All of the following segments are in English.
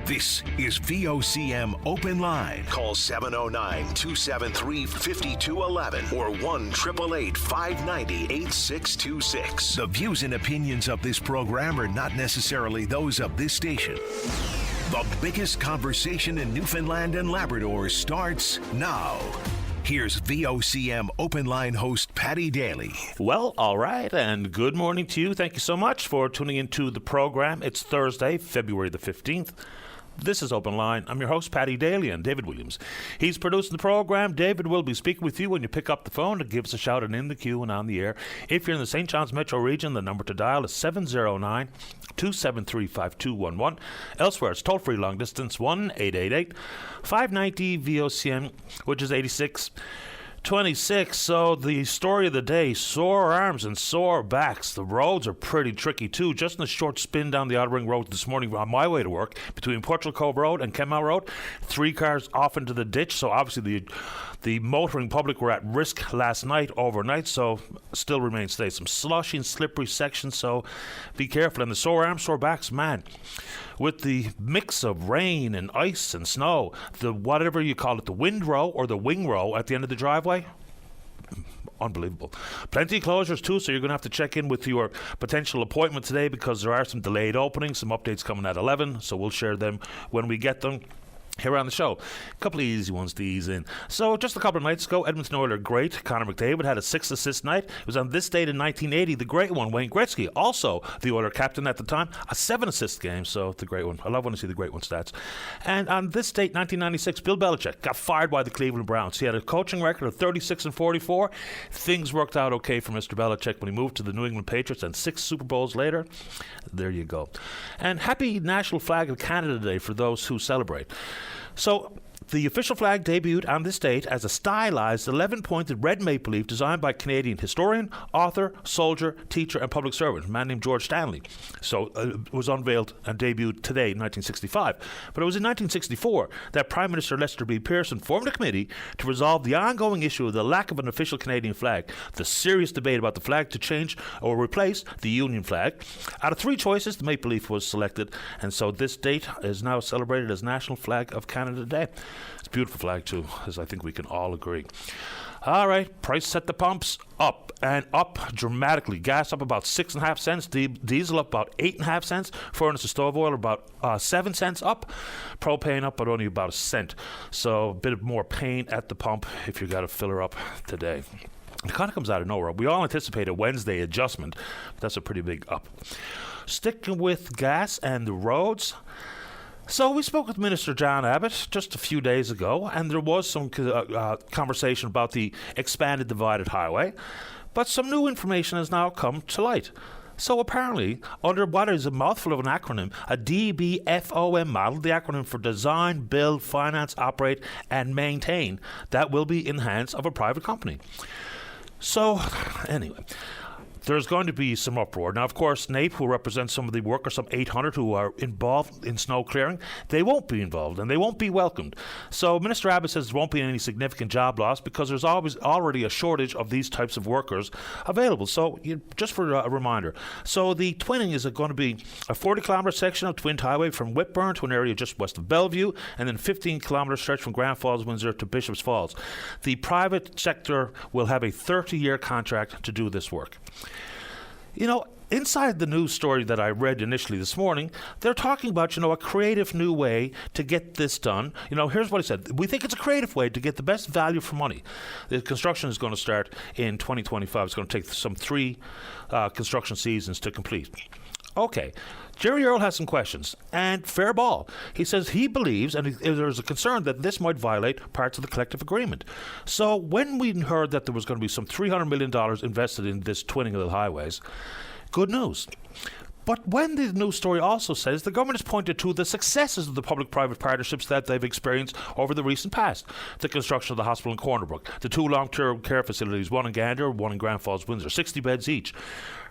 This is VOCM Open Line. Call 709-273-5211 or 1-888-590-8626. The views and opinions of this program are not necessarily those of this station. The biggest conversation in Newfoundland and Labrador starts now. Here's VOCM Open Line host Paddy Daly. Well, all right, and good morning to you. Thank you so much for tuning into the program. It's Thursday, February the 15th. This is Open Line. I'm your host, Paddy Daly, and David Williams. He's producing the program. David will be speaking with you when you pick up the phone to give us a shout and in the queue and on the air. If you're in the St. John's metro region, the number to dial is 709-273-5211. Elsewhere, it's toll-free long distance, 1-888-590-VOCM, which is 8626. So the story of the day, sore arms and sore backs. The roads are pretty tricky too. Just in a short spin down the Outer Ring Road this morning on my way to work, between Portugal Cove Road and Kenmount Road, 3 cars off into the ditch. So obviously the motoring public were at risk last night, overnight, so still remains today. Some slushy and slippery sections, so be careful. And the sore arms, sore backs, man, with the mix of rain and ice and snow, the whatever you call it, the wind row or the wing row at the end of the driveway, unbelievable. Plenty of closures too, so you're going to have to check in with your potential appointment today because there are some delayed openings, some updates coming at 11, so we'll share them when we get them here on the show. A couple of easy ones to ease in. So just a couple of nights ago, Edmonton Oilers great Connor McDavid had a 6-assist night. It was on this date in 1980, the great one, Wayne Gretzky, also the Oilers captain at the time, a 7-assist game, so the great one. I love when I see the great one stats. And on this date, 1996, Bill Belichick got fired by the Cleveland Browns. He had a coaching record of 36-44. Things worked out okay for Mr. Belichick when he moved to the New England Patriots, and 6 Super Bowls later, there you go. And happy National Flag of Canada Day for those who celebrate. So the official flag debuted on this date as a stylized 11-pointed red maple leaf designed by Canadian historian, author, soldier, teacher, and public servant, a man named George Stanley. So it was unveiled and debuted today in 1965. But it was in 1964 that Prime Minister Lester B. Pearson formed a committee to resolve the ongoing issue of the lack of an official Canadian flag, the serious debate about the flag to change or replace the Union flag. Out of 3 choices, the maple leaf was selected, and so this date is now celebrated as National Flag of Canada Day. It's a beautiful flag too, as I think we can all agree. All right, price at the pumps up and up dramatically. Gas up about 6.5 cents, diesel up about 8.5 cents, furnace and stove oil about 7 cents up, propane up but only about 1 cent. So a bit of more pain at the pump if you got to fill her up today. It kind of comes out of nowhere. We all anticipate a Wednesday adjustment, but that's a pretty big up. Sticking with gas and the roads. So we spoke with Minister John Abbott just a few days ago, and there was some conversation about the expanded divided highway, but some new information has now come to light. So apparently, under what is a mouthful of an acronym, a DBFOM model, the acronym for Design, Build, Finance, Operate, and Maintain, that will be in the hands of a private company. So, anyway, there's going to be some uproar. Now, of course, NAPE, who represents some of the workers, some 800 who are involved in snow clearing, they won't be involved and they won't be welcomed. So Minister Abbott says there won't be any significant job loss because there's already a shortage of these types of workers available. So just for a reminder, so the twinning is going to be a 40-kilometre section of twinned highway from Whitburn to an area just west of Bellevue, and then 15-kilometre stretch from Grand Falls, Windsor to Bishop's Falls. The private sector will have a 30-year contract to do this work. You know, inside the news story that I read initially this morning, they're talking about, a creative new way to get this done. Here's what he said. We think it's a creative way to get the best value for money. The construction is going to start in 2025. It's going to take some 3 construction seasons to complete. Okay. Jerry Earle has some questions, and fair ball. He says he believes, and there's a concern that this might violate parts of the collective agreement. So when we heard that there was going to be some $300 million invested in this twinning of the highways, good news. But when the news story also says the government has pointed to the successes of the public-private partnerships that they've experienced over the recent past. The construction of the hospital in Cornerbrook, the 2 long-term care facilities, one in Gander, one in Grand Falls, Windsor, 60 beds each.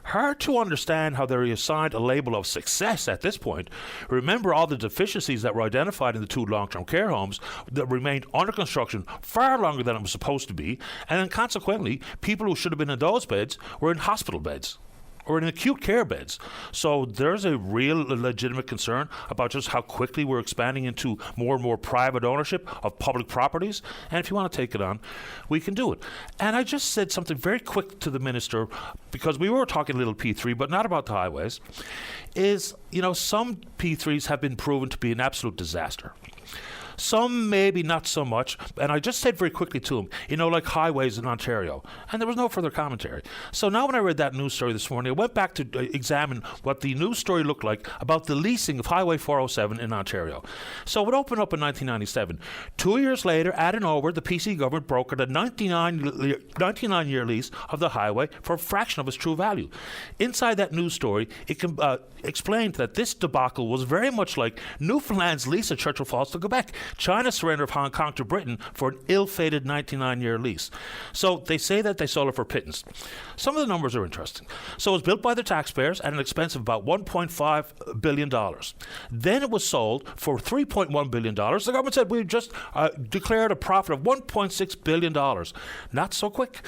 Hard to understand how they're assigned a label of success at this point. Remember all the deficiencies that were identified in the 2 long-term care homes that remained under construction far longer than it was supposed to be, and then consequently, people who should have been in those beds were in hospital beds. or in acute care beds. So there's a real legitimate concern about just how quickly we're expanding into more and more private ownership of public properties. And if you want to take it on, we can do it. And I just said something very quick to the minister, because we were talking a little P3, but not about the highways, is, some P3s have been proven to be an absolute disaster. Some maybe not so much. And I just said very quickly to him, like highways in Ontario. And there was no further commentary. So now when I read that news story this morning, I went back to examine what the news story looked like about the leasing of Highway 407 in Ontario. So it opened up in 1997. 2 years later, out and over, the PC government brokered a 99-year lease of the highway for a fraction of its true value. Inside that news story, it explained that this debacle was very much like Newfoundland's lease at Churchill Falls to Quebec. China's surrender of Hong Kong to Britain for an ill-fated 99-year lease. So they say that they sold it for pittance. Some of the numbers are interesting. So it was built by the taxpayers at an expense of about $1.5 billion. Then it was sold for $3.1 billion. The government said we just declared a profit of $1.6 billion. Not so quick.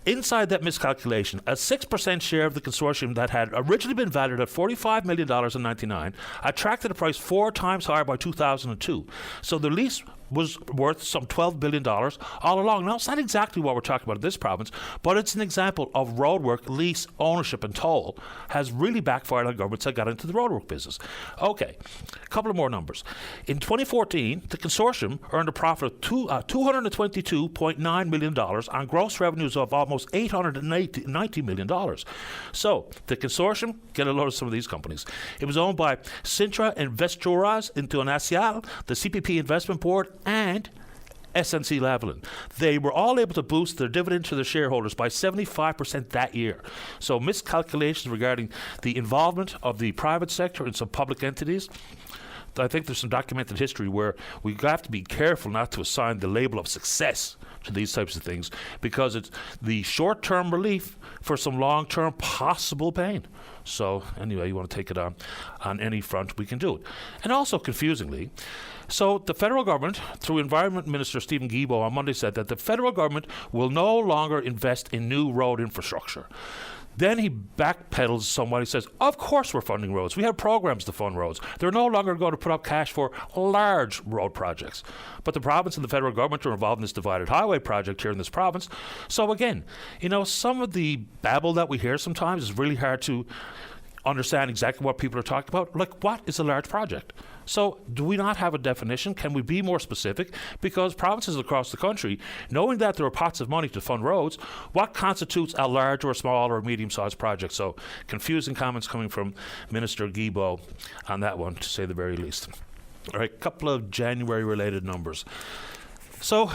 Inside that miscalculation, a 6% share of the consortium that had originally been valued at $45 million in 1999 attracted a price 4 times higher by 2002. So the lease was worth some $12 billion all along. Now, it's not exactly what we're talking about in this province, but it's an example of roadwork, lease, ownership, and toll has really backfired on governments that got into the roadwork business. Okay, a couple of more numbers. In 2014, the consortium earned a profit of $222.9 million on gross revenues of almost $890 million. So, the consortium, get a load of some of these companies. It was owned by Sintra Investidoras Internacional, the CPP Investment Board, and SNC-Lavalin. They were all able to boost their dividend to their shareholders by 75% that year. So miscalculations regarding the involvement of the private sector in some public entities. I think there's some documented history where we have to be careful not to assign the label of success to these types of things, because it's the short-term relief for some long-term possible pain. So anyway, you want to take it on any front, we can do it. And also, confusingly, so the federal government, through Environment Minister Stephen Guilbeault on Monday, said that the federal government will no longer invest in new road infrastructure. Then he backpedals somewhat. He says, of course we're funding roads. We have programs to fund roads. They're no longer going to put up cash for large road projects. But the province and the federal government are involved in this divided highway project here in this province. So again, some of the babble that we hear sometimes is really hard to understand exactly what people are talking about. Like, what is a large project? So do we not have a definition? Can we be more specific? Because provinces across the country, knowing that there are pots of money to fund roads, what constitutes a large or small or medium-sized project? So confusing comments coming from Minister Guilbeault on that one, to say the very least. All right, a couple of January-related numbers. So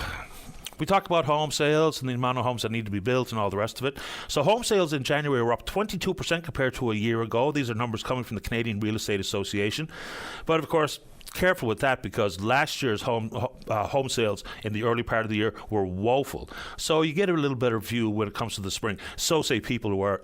we talk about home sales and the amount of homes that need to be built and all the rest of it. So home sales in January were up 22% compared to a year ago. These are numbers coming from the Canadian Real Estate Association. But of course, careful with that, because last year's home sales in the early part of the year were woeful. So you get a little better view when it comes to the spring. So say people who are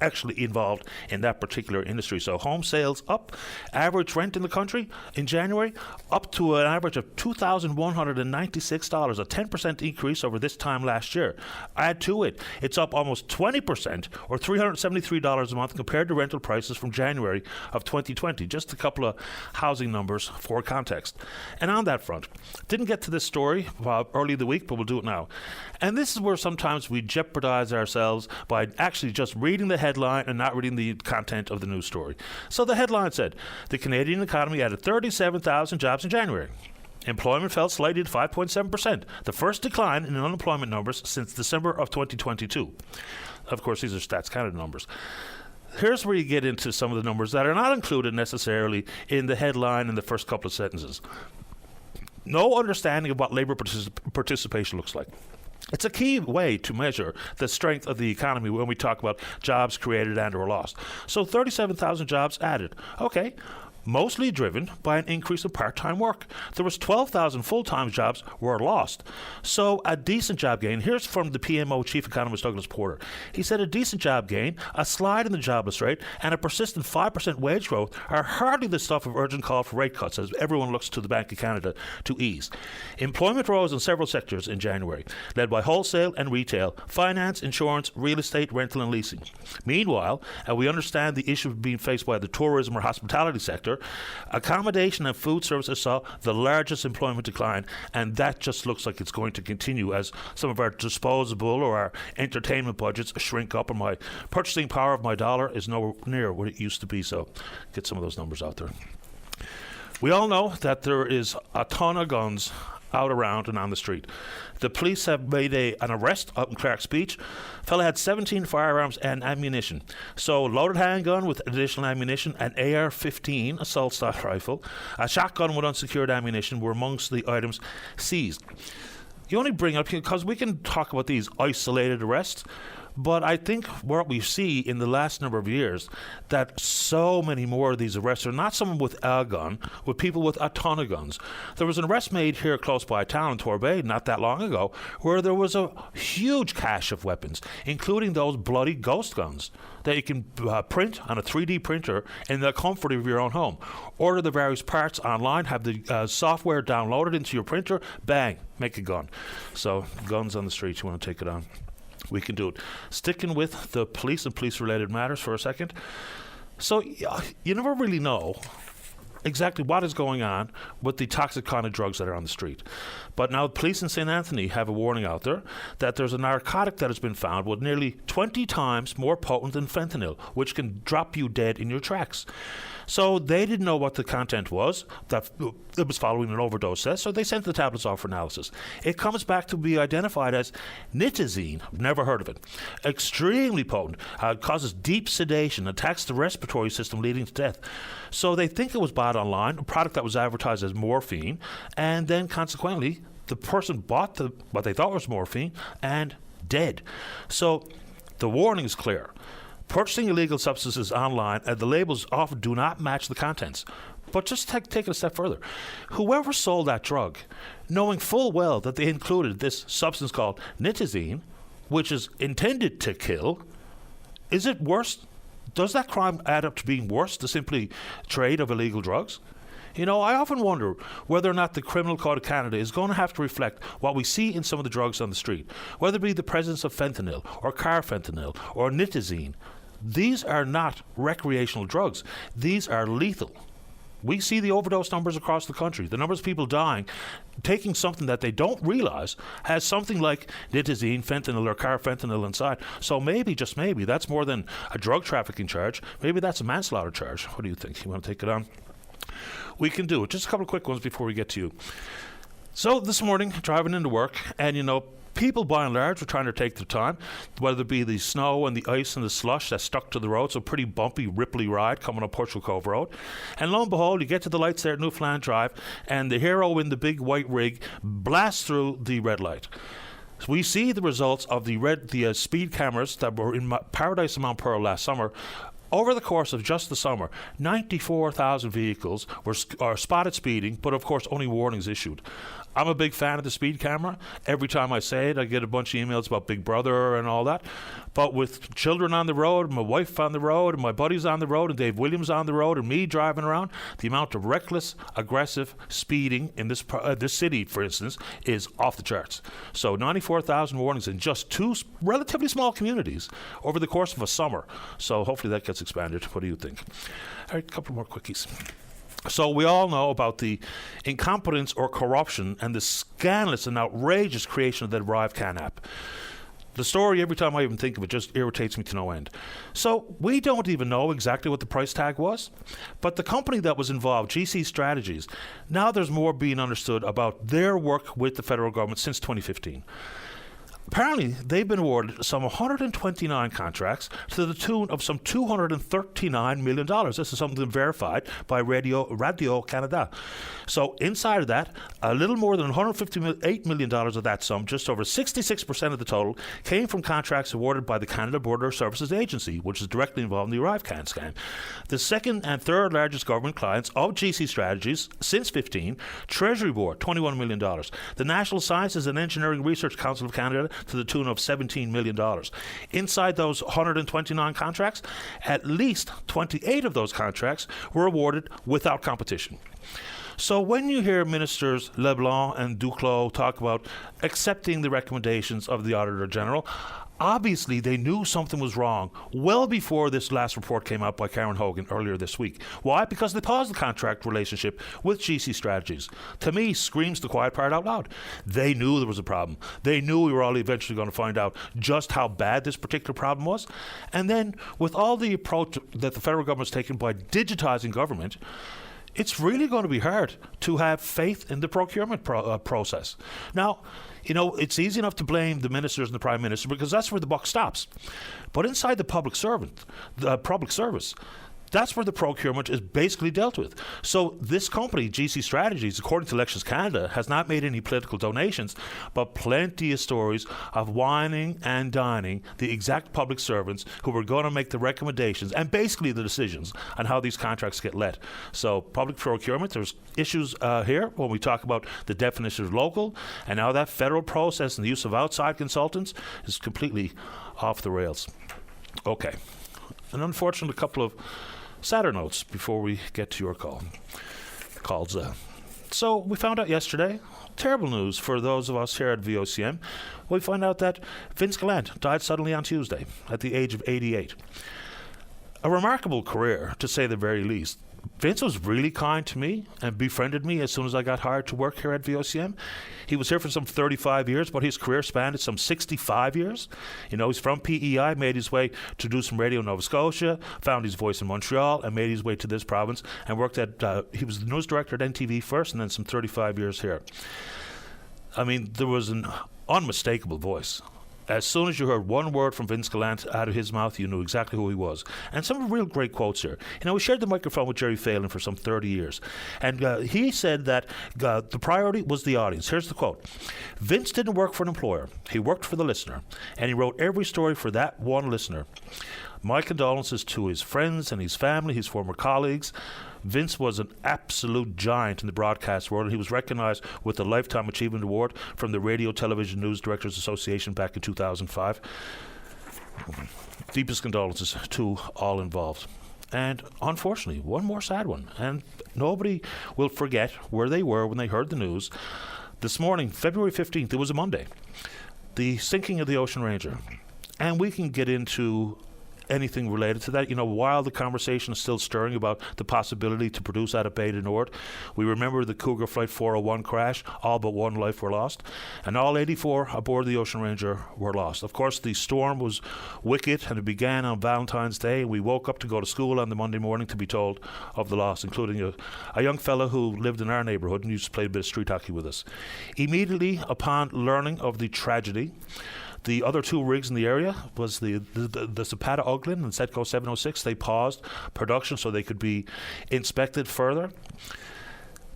actually involved in that particular industry. So home sales up, average rent in the country in January up to an average of $2,196, a 10% increase over this time last year. Add to it, it's up almost 20% or $373 a month compared to rental prices from January of 2020. Just a couple of housing numbers for context. And on that front, didn't get to this story early the week, but we'll do it now. And this is where sometimes we jeopardize ourselves by actually just reading the headline and not reading the content of the news story. So the headline said, the Canadian economy added 37,000 jobs in January. Employment fell slightly to 5.7%, the first decline in unemployment numbers since December of 2022. Of course, these are Stats Canada numbers. Here's where you get into some of the numbers that are not included necessarily in the headline in the first couple of sentences. No understanding of what labor participation looks like. It's a key way to measure the strength of the economy when we talk about jobs created and or lost. So 37,000 jobs added. Okay, mostly driven by an increase in part-time work. There was 12,000 full-time jobs were lost. So a decent job gain. Here's from the PMO chief economist Douglas Porter. He said a decent job gain, a slide in the jobless rate, and a persistent 5% wage growth are hardly the stuff of urgent call for rate cuts as everyone looks to the Bank of Canada to ease. Employment rose in several sectors in January, led by wholesale and retail, finance, insurance, real estate, rental and leasing. Meanwhile, we understand the issue being faced by the tourism or hospitality sector, accommodation and food services saw the largest employment decline, and that just looks like it's going to continue as some of our disposable or our entertainment budgets shrink up, and my purchasing power of my dollar is nowhere near what it used to be. So get some of those numbers out there. We all know that there is a ton of guns out around and on the street. The police have made an arrest up in Clark's Beach. Fella had 17 firearms and ammunition. So loaded handgun with additional ammunition, an AR-15 assault style rifle, a shotgun with unsecured ammunition were amongst the items seized. You only bring up, because we can talk about these isolated arrests, but I think what we see in the last number of years that so many more of these arrests are not someone with a gun, with people with a ton of guns. There was an arrest made here close by town in Torbay not that long ago where there was a huge cache of weapons, including those bloody ghost guns that you can print on a 3D printer in the comfort of your own home. Order the various parts online, have the software downloaded into your printer, bang, make a gun. So guns on the street, you want to take it on. We can do it. Sticking with the police and police-related matters for a second. So you never really know exactly what is going on with the toxic kind of drugs that are on the street. But now police in St. Anthony have a warning out there that there's a narcotic that has been found with nearly 20 times more potent than fentanyl, which can drop you dead in your tracks. So they didn't know what the content was, that it was following an overdose test, so they sent the tablets off for analysis. It comes back to be identified as nitazene. Never heard of it. Extremely potent, causes deep sedation, attacks the respiratory system leading to death. So they think it was bought online, a product that was advertised as morphine, and then consequently the person bought what they thought was morphine and dead. So the warning is clear. Purchasing illegal substances online, the labels often do not match the contents. But just take it a step further. Whoever sold that drug, knowing full well that they included this substance called nitazene, which is intended to kill, is it worse? Does that crime add up to being worse to simply trade of illegal drugs? You know, I often wonder whether or not the Criminal Code of Canada is going to have to reflect what we see in some of the drugs on the street, whether it be the presence of fentanyl or carfentanil or nitazene. These are not recreational drugs. These are lethal. We see the overdose numbers across the country, the numbers of people dying, taking something that they don't realize has something like nitazene, fentanyl, or carfentanil inside. So maybe, just maybe, that's more than a drug trafficking charge. Maybe that's a manslaughter charge. What do you think? You want to take it on? We can do it. Just a couple of quick ones before we get to you. So this morning, driving into work, and people by and large were trying to take their time, whether it be the snow and the ice and the slush that stuck to the road, so pretty bumpy, ripply ride coming up Portugal Cove Road. And lo and behold, you get to the lights there at Newfoundland Drive, and the hero in the big white rig blasts through the red light. So we see the results of the speed cameras that were in Paradise and Mount Pearl last summer. Over the course of just the summer, 94,000 vehicles are spotted speeding, but of course only warnings issued. I'm a big fan of the speed camera. Every time I say it, I get a bunch of emails about Big Brother and all that. But with children on the road, my wife on the road, and my buddies on the road, and Dave Williams on the road, and me driving around, the amount of reckless, aggressive speeding in this city, for instance, is off the charts. So 94,000 warnings in just two relatively small communities over the course of a summer. So hopefully that gets expanded. What do you think? All right, a couple more quickies. So we all know about the incompetence or corruption and the scandalous and outrageous creation of the Arrive Can app. The story, every time I even think of it, just irritates me to no end. So we don't even know exactly what the price tag was, but the company that was involved, GC Strategies, now there's more being understood about their work with the federal government since 2015. Apparently, they've been awarded some 129 contracts to the tune of some $239 million. This is something verified by Radio Canada. So inside of that, a little more than $158 million of that sum, just over 66% of the total, came from contracts awarded by the Canada Border Services Agency, which is directly involved in the ArriveCAN scam. The second and third largest government clients of GC Strategies since 15, Treasury Board, $21 million. The National Sciences and Engineering Research Council of Canada, to the tune of $17 million. Inside those 129 contracts, at least 28 of those contracts were awarded without competition. So when you hear Ministers LeBlanc and Duclos talk about accepting the recommendations of the Auditor General, obviously they knew something was wrong well before this last report came out by Karen Hogan earlier this week. Why? Because they paused the contract relationship with GC Strategies. To me, screams the quiet part out loud. They knew there was a problem. They knew we were all eventually going to find out just how bad this particular problem was. And then with all the approach that the federal government's taken by digitizing government, it's really going to be hard to have faith in the procurement process. Now, it's easy enough to blame the ministers and the Prime Minister because that's where the buck stops. But inside the public service, that's where the procurement is basically dealt with. So this company, GC Strategies, according to Elections Canada, has not made any political donations, but plenty of stories of whining and dining the exact public servants who were going to make the recommendations and basically the decisions on how these contracts get let. So public procurement, there's issues here when we talk about the definition of local, and now that federal process and the use of outside consultants is completely off the rails. Okay. And unfortunately, a couple of sadder notes before we get to your calls. So we found out yesterday, terrible news for those of us here at VOCM. We find out that Vince Gallant died suddenly on Tuesday at the age of 88. A remarkable career, to say the very least. Vince was really kind to me and befriended me as soon as I got hired to work here at VOCM. He was here for some 35 years, but his career spanned some 65 years. He's from PEI, made his way to do some radio in Nova Scotia, found his voice in Montreal, and made his way to this province and worked at, he was the news director at NTV first and then some 35 years here. I mean, there was an unmistakable voice. As soon as you heard one word from Vince Gallant out of his mouth, you knew exactly who he was. And some real great quotes here. We shared the microphone with Jerry Phelan for some 30 years. And he said that the priority was the audience. Here's the quote. Vince didn't work for an employer. He worked for the listener. And he wrote every story for that one listener. My condolences to his friends and his family, his former colleagues. Vince was an absolute giant in the broadcast world, and he was recognized with the Lifetime Achievement Award from the Radio Television News Directors Association back in 2005. Deepest condolences to all involved. And unfortunately, one more sad one, and nobody will forget where they were when they heard the news. This morning, February 15th, it was a Monday, the sinking of the Ocean Ranger. And we can get into anything related to that. While the conversation is still stirring about the possibility to produce out of Bay du Nord, we remember the Cougar Flight 401 crash. All but one life were lost, and all 84 aboard the Ocean Ranger were lost. Of course, the storm was wicked, and it began on Valentine's Day. We woke up to go to school on the Monday morning to be told of the loss, including a young fellow who lived in our neighborhood and used to play a bit of street hockey with us. Immediately upon learning of the tragedy, the other two rigs in the area was the Zapata Uglin and Setco 706. They paused production so they could be inspected further.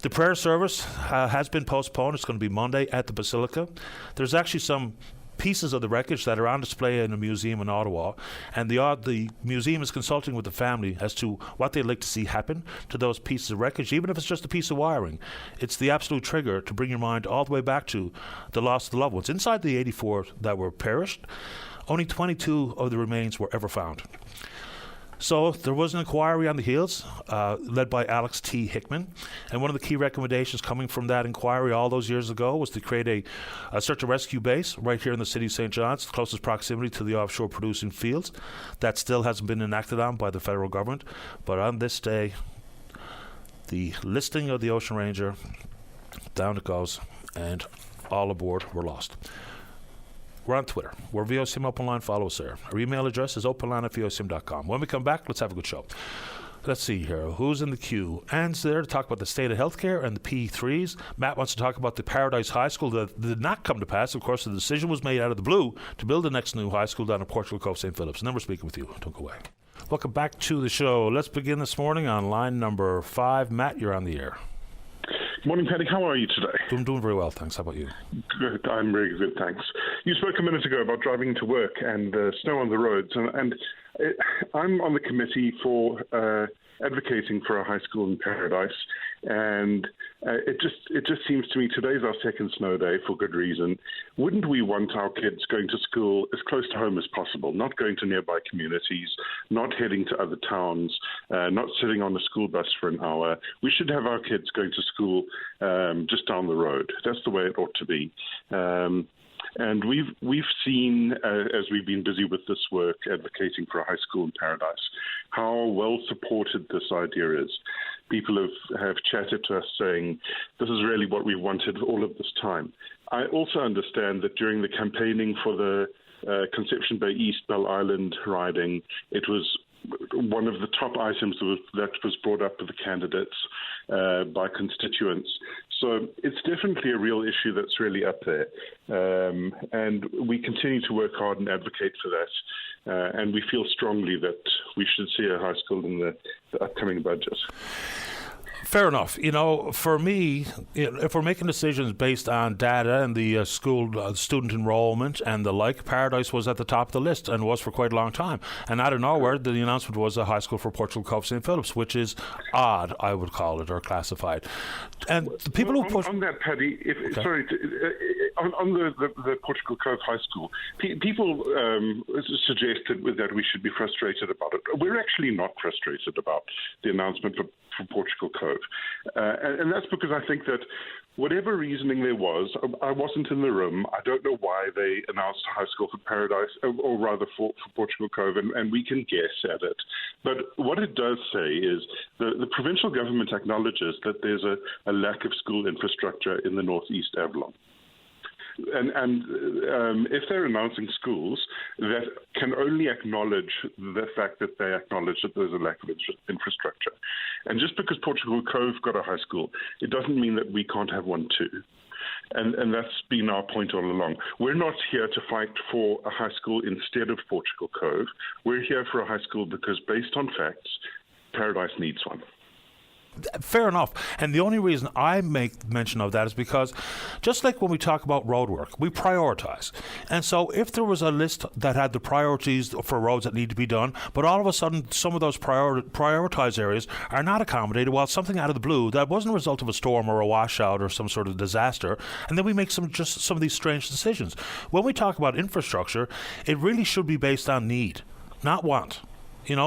The prayer service has been postponed. It's going to be Monday at the Basilica. There's actually some pieces of the wreckage that are on display in a museum in Ottawa, and the museum is consulting with the family as to what they'd like to see happen to those pieces of wreckage, even if it's just a piece of wiring. It's the absolute trigger to bring your mind all the way back to the loss of the loved ones. Inside the 84 that were perished, only 22 of the remains were ever found. So there was an inquiry on the heels led by Alex T. Hickman, and one of the key recommendations coming from that inquiry all those years ago was to create a search and rescue base right here in the city of St. John's, closest proximity to the offshore producing fields. That still hasn't been enacted on by the federal government, but on this day, the listing of the Ocean Ranger, down it goes, and all aboard were lost. We're on Twitter. We're VOCM Openline. Follow us there. Our email address is openline@vocm.com. When we come back, let's have a good show. let's see here. Who's in the queue? Anne's there to talk about the state of healthcare and the P3s. Matt wants to talk about the Paradise High School that did not come to pass. Of course, the decision was made out of the blue to build the next new high school down in Portugal Cove, St. Philip's. And then we're speaking with you. Don't go away. Welcome back to the show. Let's begin this morning on line number 5. Matt, you're on the air. Morning, Paddy. How are you today? I'm doing very well, thanks. How about you? Good. I'm very good, thanks. You spoke a minute ago about driving to work and snow on the roads, and I'm on the committee for advocating for a high school in Paradise, and it just seems to me today's our second snow day for good reason. Wouldn't we want our kids going to school as close to home as possible, not going to nearby communities, not heading to other towns, not sitting on a school bus for an hour? We should have our kids going to school just down the road. That's the way it ought to be. And we've seen, as we've been busy with this work, advocating for a high school in Paradise, how well supported this idea is. People have chatted to us saying, this is really what we wanted all of this time. I also understand that during the campaigning for the Conception Bay East Bell Island riding, it was one of the top items that was brought up with the candidates by constituents. So it's definitely a real issue that's really up there. And we continue to work hard and advocate for that. And we feel strongly that we should see a high school in the upcoming budget. Fair enough. For me, if we're making decisions based on data and the school student enrollment and the like, Paradise was at the top of the list and was for quite a long time. And out of nowhere, the announcement was a high school for Portugal Cove St. Philip's, which is odd, I would call it, or classified. And the people who push... On that, Paddy, on the Portugal Cove High School, people suggested that we should be frustrated about it. We're actually not frustrated about the announcement for Portugal Cove. And that's because I think that whatever reasoning there was, I wasn't in the room. I don't know why they announced a high school for Paradise, or rather for Portugal Cove, and we can guess at it. But what it does say is the provincial government acknowledges that there's a lack of school infrastructure in the northeast Avalon. And if they're announcing schools that can only acknowledge the fact that they acknowledge that there's a lack of infrastructure. And just because Portugal Cove got a high school, it doesn't mean that we can't have one too. And that's been our point all along. We're not here to fight for a high school instead of Portugal Cove. We're here for a high school because, based on facts, Paradise needs one. Fair enough. And the only reason I make mention of that is because just like when we talk about road work, we prioritize. And so if there was a list that had the priorities for roads that need to be done, but all of a sudden some of those prioritized areas are not accommodated, while something out of the blue that wasn't a result of a storm or a washout or some sort of disaster, and then we make some of these strange decisions. When we talk about infrastructure, it really should be based on need, not want.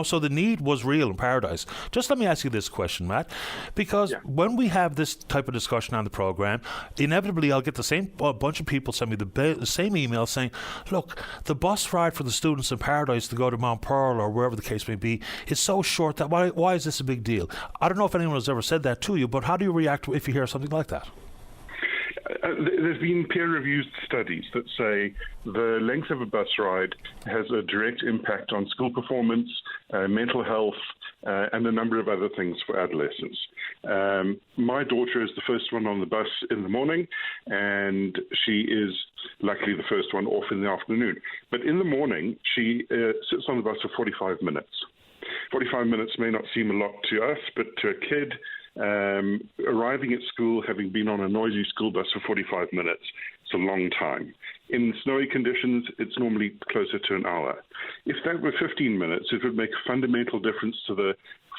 So the need was real in Paradise. Just let me ask you this question, Matt, because when we have this type of discussion on the program, inevitably I'll get the same bunch of people send me the same email saying, look, the bus ride for the students in Paradise to go to Mount Pearl or wherever the case may be is so short that why is this a big deal? I don't know if anyone has ever said that to you, but how do you react if you hear something like that? There's been peer-reviewed studies that say the length of a bus ride has a direct impact on school performance, mental health, and a number of other things for adolescents. My daughter is the first one on the bus in the morning, and she is luckily the first one off in the afternoon. But in the morning, she sits on the bus for 45 minutes. 45 minutes may not seem a lot to us, but to a kid, arriving at school, having been on a noisy school bus for 45 minutes, it's a long time. In snowy conditions, it's normally closer to an hour. If that were 15 minutes, it would make a fundamental difference to the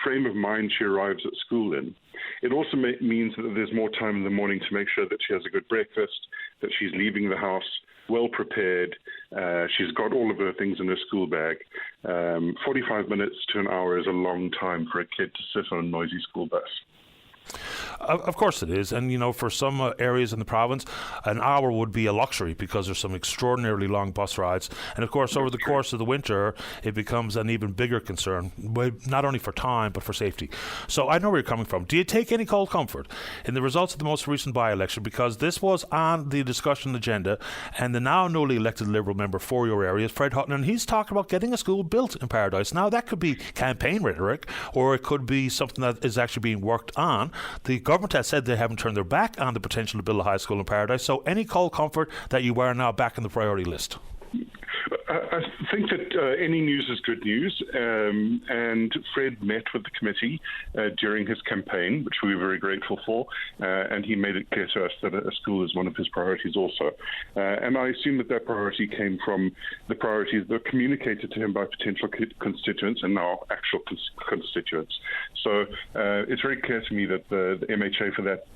frame of mind she arrives at school in. It also means that there's more time in the morning to make sure that she has a good breakfast, that she's leaving the house well prepared, she's got all of her things in her school bag. 45 minutes to an hour is a long time for a kid to sit on a noisy school bus. Of course it is. And, for some areas in the province, an hour would be a luxury because there's some extraordinarily long bus rides. And, of course, over the course of the winter, it becomes an even bigger concern, not only for time, but for safety. So I know where you're coming from. Do you take any cold comfort in the results of the most recent by-election? Because this was on the discussion agenda, and the now newly elected Liberal member for your area is Fred Hutton, and he's talking about getting a school built in Paradise. Now, that could be campaign rhetoric, or it could be something that is actually being worked on. The government has said they haven't turned their back on the potential to build a high school in Paradise. So any cold comfort that you are now back in the priority list? I think that any news is good news, and Fred met with the committee during his campaign, which we were very grateful for, and he made it clear to us that a school is one of his priorities also. And I assume that priority came from the priorities that were communicated to him by potential constituents and now actual constituents. So it's very clear to me that the MHA for that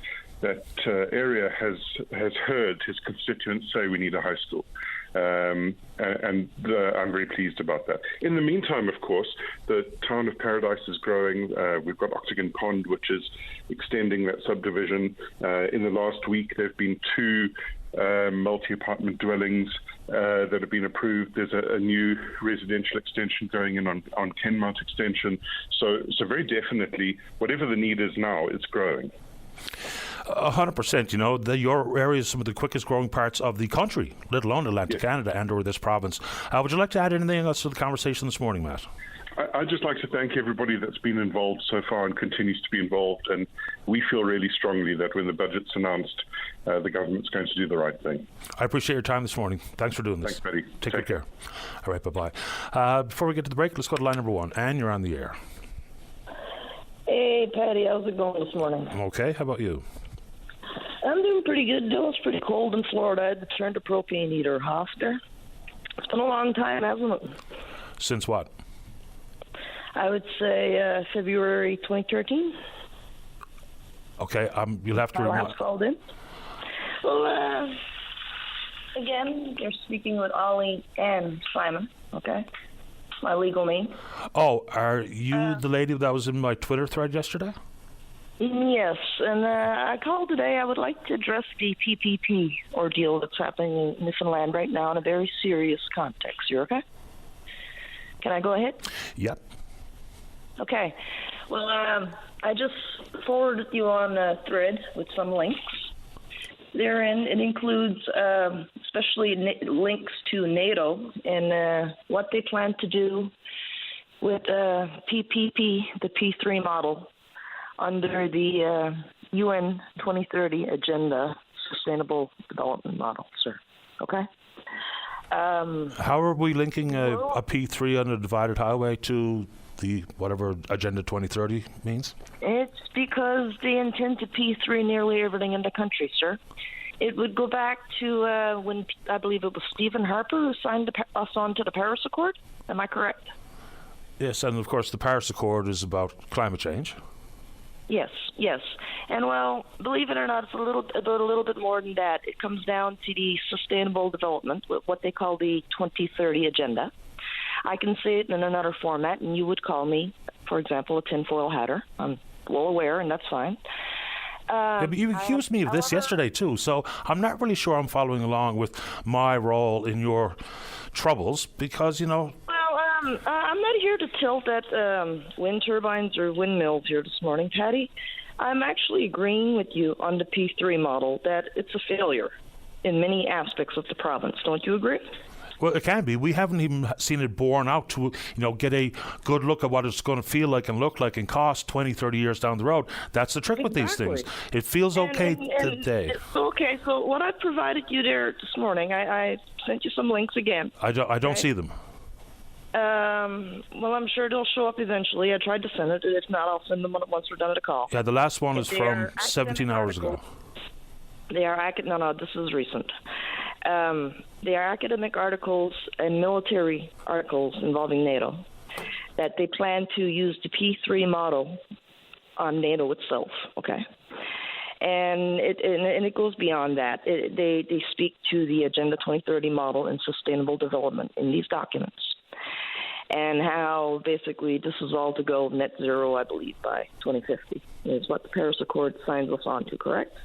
area has heard his constituents say we need a high school. And I'm very pleased about that. In the meantime, of course, the town of Paradise is growing. We've got Octagon Pond, which is extending that subdivision. In the last week, there have been 2 multi-apartment dwellings that have been approved. There's a new residential extension going in on Kenmount Extension. So very definitely, whatever the need is now, it's growing. 100%. Your area is some of the quickest growing parts of the country, let alone Atlantic Canada and or this province. Would you like to add anything else to the conversation this morning, Matt? I'd just like to thank everybody that's been involved so far and continues to be involved. And we feel really strongly that when the budget's announced, the government's going to do the right thing. I appreciate your time this morning. Thanks for doing this. Thanks, Paddy. Take good care. All right, bye-bye. Before we get to the break, let's go to line number 1. Anne, you're on the air. Hey, Paddy, how's it going this morning? I'm okay. How about you? I'm doing pretty good. It's pretty cold in Florida. I had to turn to propane heater after. It's been a long time, hasn't it? Since what? I would say February 2013. Okay, you'll have to remind. Called in. Well, again, you're speaking with Ollie and Simon. Okay, my legal name. Oh, are you the lady that was in my Twitter thread yesterday? Yes, and I called today. I would like to address the PPP ordeal that's happening in Newfoundland right now in a very serious context. You okay? Can I go ahead? Yep. Okay. Well, I just forwarded you on a thread with some links. Therein, it includes especially links to NATO and what they plan to do with PPP, the P3 model, under the UN 2030 Agenda Sustainable Development Model, sir. Okay? How are we linking a P3 on a divided highway to the whatever Agenda 2030 means? It's because they intend to P3 nearly everything in the country, sir. It would go back to when I believe it was Stephen Harper who signed us on to the Paris Accord. Am I correct? Yes, and of course the Paris Accord is about climate change. Yes. And well, believe it or not, it's a little bit more than that. It comes down to the sustainable development, what they call the 2030 Agenda. I can say it in another format, and you would call me, for example, a tinfoil hatter. I'm well aware, and that's fine. But you accused me of this yesterday, too, so I'm not really sure I'm following along with my role in your troubles, because, Well, I'm not here to tilt at wind turbines or windmills here this morning, Patty. I'm actually agreeing with you on the P3 model that it's a failure in many aspects of the province. Don't you agree? Well, it can be. We haven't even seen it borne out to, get a good look at what it's going to feel like and look like and cost 20, 30 years down the road. That's the trick with these things. It feels okay today. Okay, so what I provided you there this morning, I sent you some links again. I don't see them. Well, I'm sure they'll show up eventually. I tried to send it. If not, I'll send them once we're done at the call. Yeah, the last one is from 17 hours ago. They are no, this is recent. They are academic articles and military articles involving NATO that they plan to use the P3 model on NATO itself, okay? And it goes beyond that. They speak to the Agenda 2030 model and sustainable development in these documents. and how basically this is all to go net zero, I believe, by 2050 is what the Paris Accord signs us on to, correct?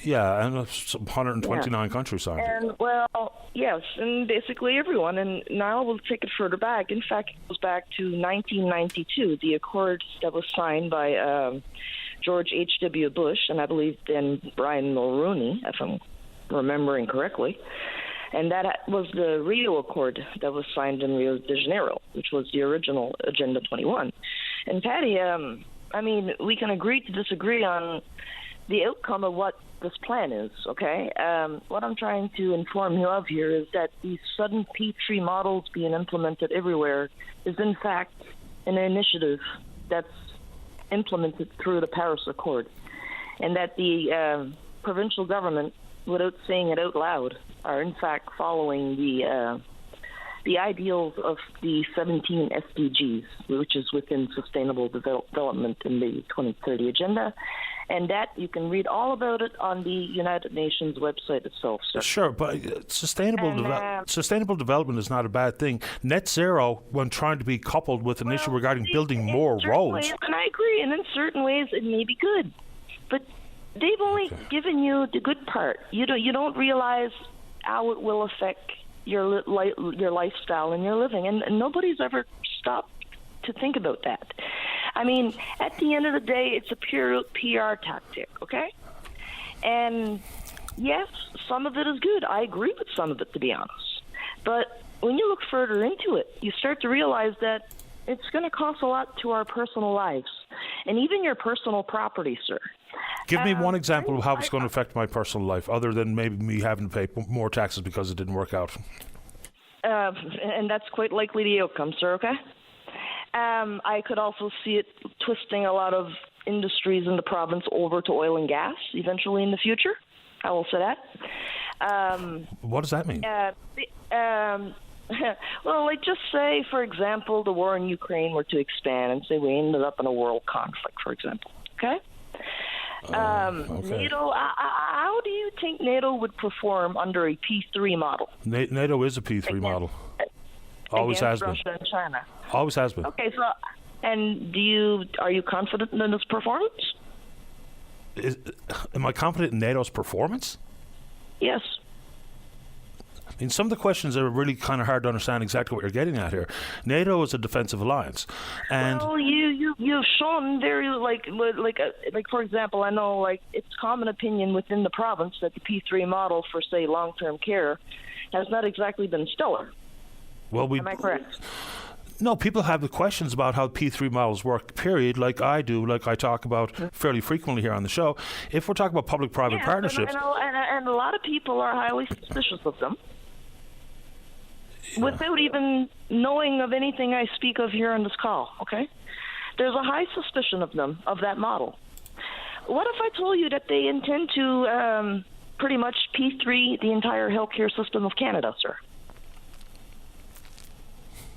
Yeah, and 129 countries signed it. And, well, yes, and basically everyone. And now we'll take it further back. In fact, it goes back to 1992, the accord that was signed by George H.W. Bush, and I believe then Brian Mulroney, if I'm remembering correctly. And that was the Rio Accord that was signed in Rio de Janeiro, which was the original Agenda 21. And Patty, I mean, we can agree to disagree on the outcome of what this plan is, okay? What I'm trying to inform you of here is that these sudden P3 models being implemented everywhere is, in fact, an initiative that's implemented through the Paris Accord, and that the provincial government, without saying it out loud, are in fact following the ideals of the 17 SDGs, which is within Sustainable Development in the 2030 Agenda. And that you can read all about it on the United Nations website itself, sir. Sure, but sustainable development is not a bad thing. Net zero, when trying to be coupled with an issue regarding building more roads. Ways, and I agree, and in certain ways it may be good, but they've only given you the good part. You don't realize how it will affect your lifestyle and your living, and nobody's ever stopped to think about that. I mean, at the end of the day, it's a pure PR tactic, okay? And yes, some of it is good. I agree with some of it, to be honest. But when you look further into it, you start to realize that it's going to cost a lot to our personal lives and even your personal property, sir. Give me one example of how it's going to affect my personal life, other than maybe me having to pay more taxes because it didn't work out. And that's quite likely the outcome, sir, okay? I could also see it twisting a lot of industries in the province over to oil and gas eventually in the future. I will say that. What does that mean? Well, like just say, for example, the war in Ukraine were to expand and say we ended up in a world conflict, for example. Okay? NATO, how do you think NATO would perform under a P3 model? NATO is a P3 model. Always has been. Russia and China. Always has been. Okay, so, and are you confident in its performance? Am I confident in NATO's performance? Yes. I mean, some of the questions are really kind of hard to understand exactly what you're getting at here. NATO is a defensive alliance, and well, you've shown very like for example, I know like it's common opinion within the province that the P3 model for say long-term care has not exactly been stellar. Well, am I correct? No, people have the questions about how P3 models work, period, like I do, like I talk about fairly frequently here on the show. If we're talking about public-private partnerships... And a lot of people are highly suspicious of them, without even knowing of anything I speak of here on this call, okay? There's a high suspicion of them, of that model. What if I told you that they intend to pretty much P3 the entire healthcare system of Canada, sir?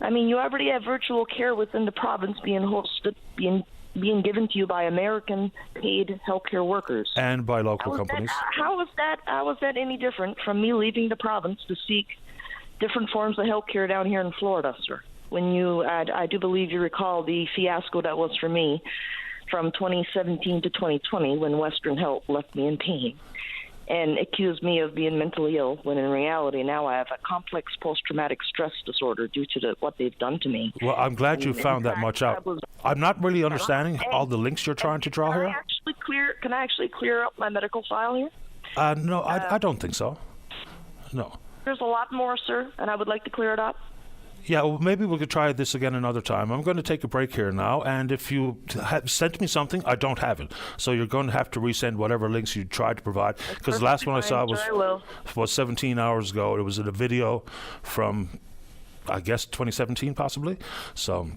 I mean, you already have virtual care within the province being hosted, being given to you by American paid healthcare workers and by local companies. How is that any different from me leaving the province to seek different forms of healthcare down here in Florida, sir? When I do believe you recall the fiasco that was for me from 2017 to 2020 when Western Health left me in pain and accused me of being mentally ill, when in reality now I have a complex post-traumatic stress disorder due to what they've done to me. Well, I'm glad you found that much out. I'm not really understanding all the links you're trying to draw here. Can I actually clear up my medical file here? No, I don't think so. No. There's a lot more, sir, and I would like to clear it up. Yeah, well, maybe we could try this again another time. I'm going to take a break here now, and if you have sent me something, I don't have it. So you're going to have to resend whatever links you tried to provide, because the last one I saw was 17 hours ago. It was in a video from, I guess, 2017 possibly. So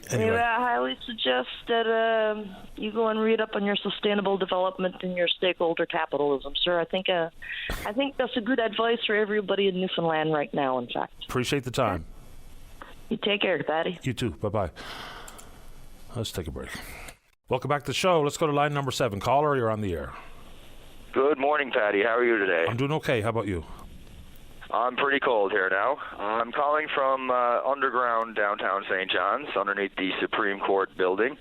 anyway. I highly suggest that you go and read up on your sustainable development and your stakeholder capitalism, sir. I think that's a good advice for everybody in Newfoundland right now, in fact. Appreciate the time. You take care, Patty. You too. Bye-bye. Let's take a break. Welcome back to the show. Let's go to line number 7. Caller, you're on the air. Good morning, Patty. How are you today? I'm doing okay. How about you? I'm pretty cold here now. I'm calling from underground downtown St. John's, underneath the Supreme Court building,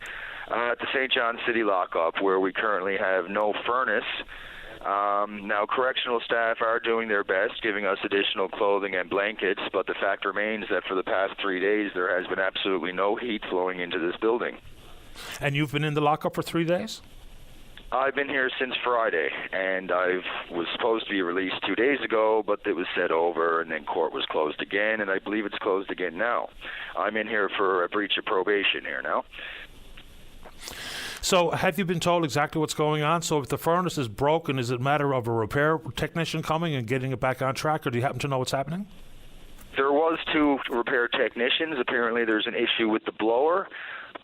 at the St. John's City Lockup, where we currently have no furnace. Now, correctional staff are doing their best, giving us additional clothing and blankets, but the fact remains that for the past 3 days, there has been absolutely no heat flowing into this building. And you've been in the lockup for 3 days? I've been here since Friday, and I was supposed to be released 2 days ago, but it was set over, and then court was closed again, and I believe it's closed again now. I'm in here for a breach of probation here now. So have you been told exactly what's going on? So if the furnace is broken, is it a matter of a repair technician coming and getting it back on track, or do you happen to know what's happening? There was 2 repair technicians. Apparently there's an issue with the blower.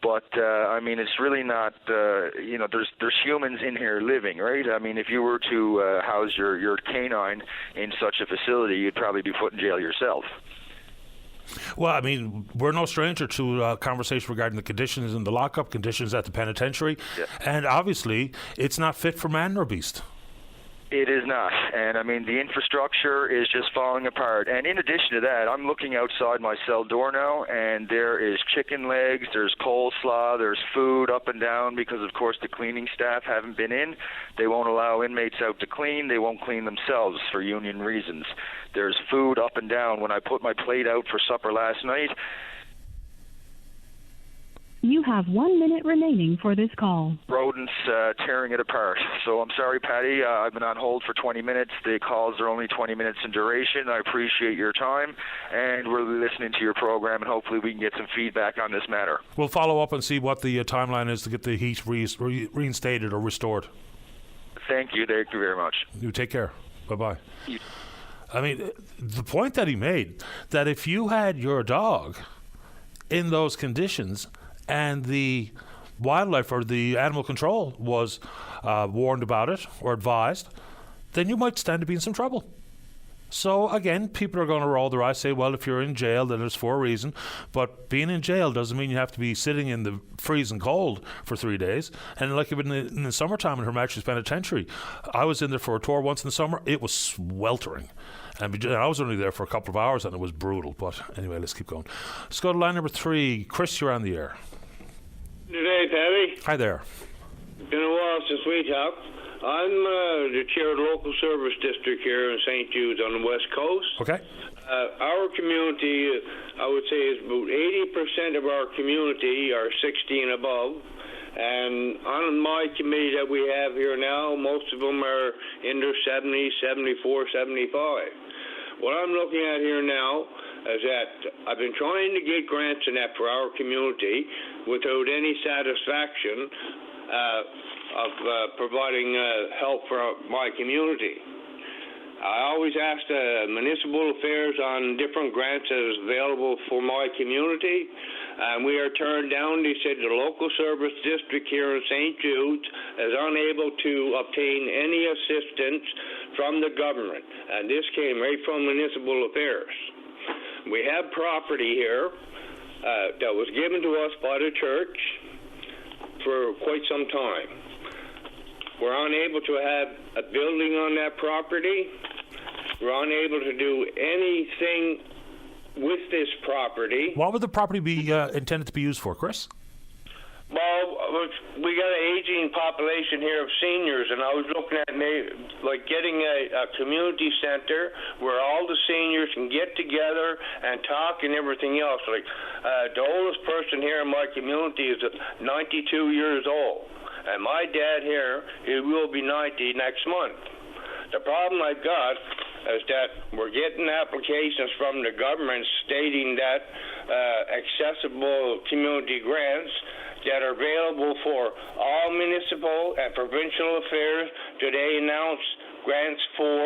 But, I mean, it's really not, there's humans in here living, right? I mean, if you were to house your canine in such a facility, you'd probably be put in jail yourself. Well, I mean, we're no stranger to a conversation regarding the conditions in the lockup, conditions at the penitentiary, yeah. And obviously it's not fit for man nor beast. It is not, and I mean, the infrastructure is just falling apart. And in addition to that, I'm looking outside my cell door now, and there is chicken legs, there's coleslaw, there's food up and down because, of course, the cleaning staff haven't been in. They won't allow inmates out to clean. They won't clean themselves for union reasons. There's food up and down. When I put my plate out for supper last night, you have 1 minute remaining for this call. Rodents tearing it apart. So I'm sorry, Patty. I've been on hold for 20 minutes. The calls are only 20 minutes in duration. I appreciate your time, and we're listening to your program, and hopefully we can get some feedback on this matter. We'll follow up and see what the timeline is to get the heat reinstated or restored. Thank you. Thank you very much. You take care. Bye-bye. I mean, the point that he made, that if you had your dog in those conditions and the wildlife or the animal control was warned about it or advised, then you might stand to be in some trouble. So again, people are going to roll their eyes, say, well, if you're in jail, then it's for a reason. But being in jail doesn't mean you have to be sitting in the freezing cold for 3 days. And like in the summertime in Her Majesty's Penitentiary, I was in there for a tour once in the summer. It was sweltering. And I was only there for a couple of hours, and it was brutal. But anyway, let's keep going. Let's go to line number 3. Chris, you're on the air. Good day, Patty. Hi there. Been a while since we talked. I'm the chair of the local service district here in St. Jude's on the West Coast. Okay. Our community, I would say, is about 80% of our community are 60 and above. And on my committee that we have here now, most of them are in their 70s, 74, 75. What I'm looking at here now is that I've been trying to get grants in that for our community without any satisfaction of providing help for my community. I always ask the municipal affairs on different grants that is available for my community, and we are turned down. They said the local service district here in St. Jude's is unable to obtain any assistance from the government, and this came right from municipal affairs. We have property here that was given to us by the church for quite some time. We're unable to have a building on that property. We're unable to do anything with this property. What would the property be intended to be used for, Chris? Well, we got an aging population here of seniors, and I was looking at getting a community center where all the seniors can get together and talk and everything else. The oldest person here in my community is 92 years old, and my dad here, he will be 90 next month. The problem I've got is that we're getting applications from the government stating that accessible community grants that are available for all municipal and provincial affairs. Today announced grants for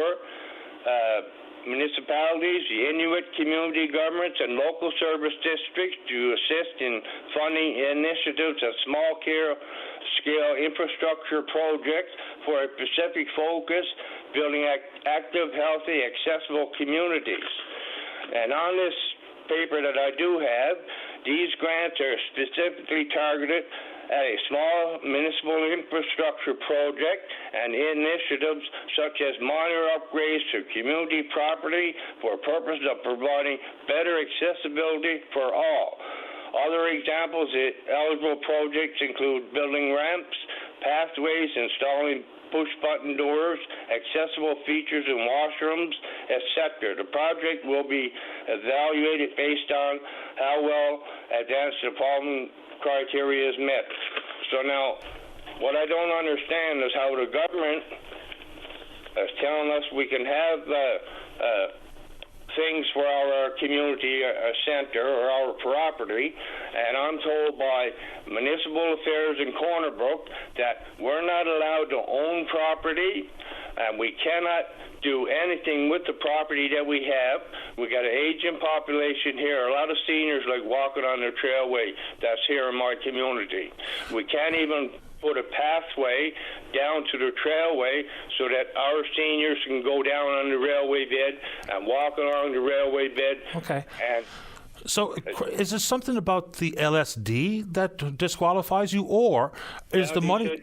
municipalities, the Inuit community governments, and local service districts to assist in funding initiatives of small-scale infrastructure projects for a specific focus, building active, healthy, accessible communities. And on this paper that I do have, these grants are specifically targeted at a small municipal infrastructure project and initiatives such as minor upgrades to community property for purposes of providing better accessibility for all. Other examples of eligible projects include building ramps, pathways, installing push-button doors, accessible features in washrooms, etc. The project will be evaluated based on how well advanced the following criteria is met. So now, what I don't understand is how the government is telling us we can have things for our community center or our property, and I'm told by Municipal Affairs in Corner Brook that we're not allowed to own property, and we cannot do anything with the property that we have. We got an aging population here. A lot of seniors like walking on the trailway that's here in my community. We can't even put a pathway down to the trailway so that our seniors can go down on the railway bed and walk along the railway bed. Okay. And so, is there something about the LSD that disqualifies you, or is the money? That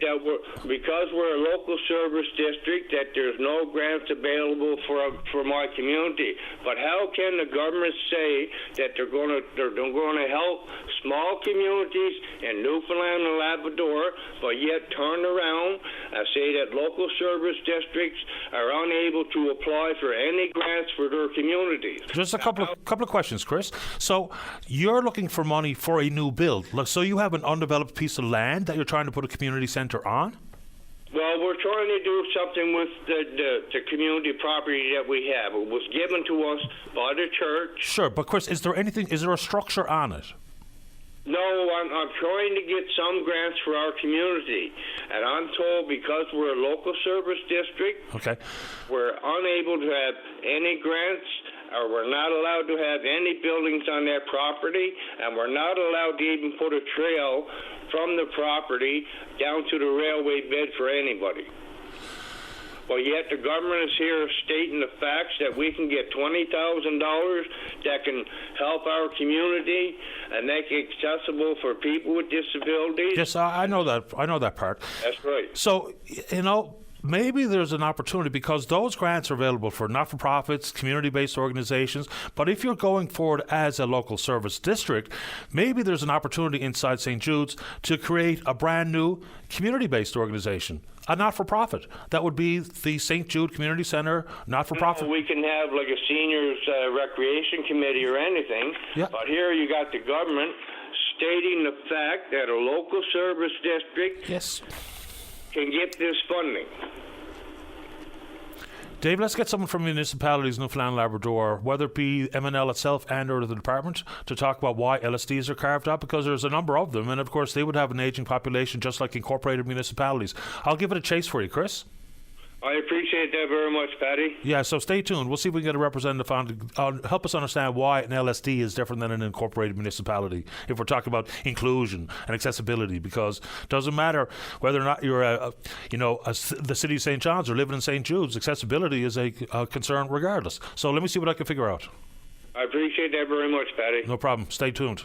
because we're a local service district, that there's no grants available for my community. But how can the government say that they're going to help small communities in Newfoundland and Labrador, but yet turn around and say that local service districts are unable to apply for any grants for their communities? Just a couple of questions, Chris. So you're looking for money for a new build. So you have an undeveloped piece of land that you're trying to put a community centre on? Well, we're trying to do something with the community property that we have. It was given to us by the church. Sure, but Chris, is there a structure on it? No, I'm trying to get some grants for our community, and I'm told because we're a local service district, okay, we're unable to have any grants, or we're not allowed to have any buildings on that property, and we're not allowed to even put a trail from the property down to the railway bed for anybody. But yet the government is here stating the facts that we can get $20,000 that can help our community and make it accessible for people with disabilities. Yes, I know that. I know that part. That's right. So, maybe there's an opportunity because those grants are available for not-for-profits, community-based organizations. But if you're going forward as a local service district, maybe there's an opportunity inside St. Jude's to create a brand new community-based organization, a not-for-profit. That would be the St. Jude Community Center, not-for-profit. We can have like a seniors recreation committee or anything. Yeah. But here you got the government stating the fact that a local service district can get this funding. Dave, let's get someone from municipalities, Newfoundland and Labrador, whether it be MNL itself and or the department, to talk about why LSDs are carved out, because there's a number of them, and of course they would have an ageing population just like incorporated municipalities. I'll give it a chase for you, Chris. I appreciate that very much, Patty. Yeah, so stay tuned. We'll see if we can get a representative on to help us understand why an LSD is different than an incorporated municipality if we're talking about inclusion and accessibility, because it doesn't matter whether or not you're the city of St. John's or living in St. Jude's, accessibility is a concern regardless. So let me see what I can figure out. I appreciate that very much, Patty. No problem. Stay tuned.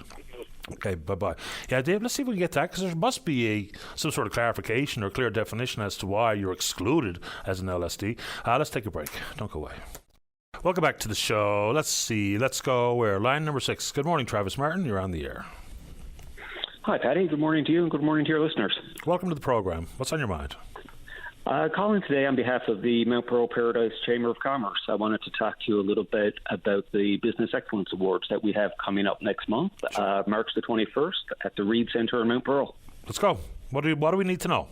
Okay, bye-bye. Yeah, Dave, let's see if we can get that, because there must be some sort of clarification or clear definition as to why you're excluded as an LSD. Let's take a break. Don't go away. Welcome back to the show. Let's see. Let's go where? Line number 6. Good morning, Travis Martin. You're on the air. Hi, Patty. Good morning to you and good morning to your listeners. Welcome to the program. What's on your mind? Calling today on behalf of the Mount Pearl Paradise Chamber of Commerce. I wanted to talk to you a little bit about the Business Excellence Awards that we have coming up next month, March the 21st, at the Reed Centre in Mount Pearl. Let's go. What do we need to know?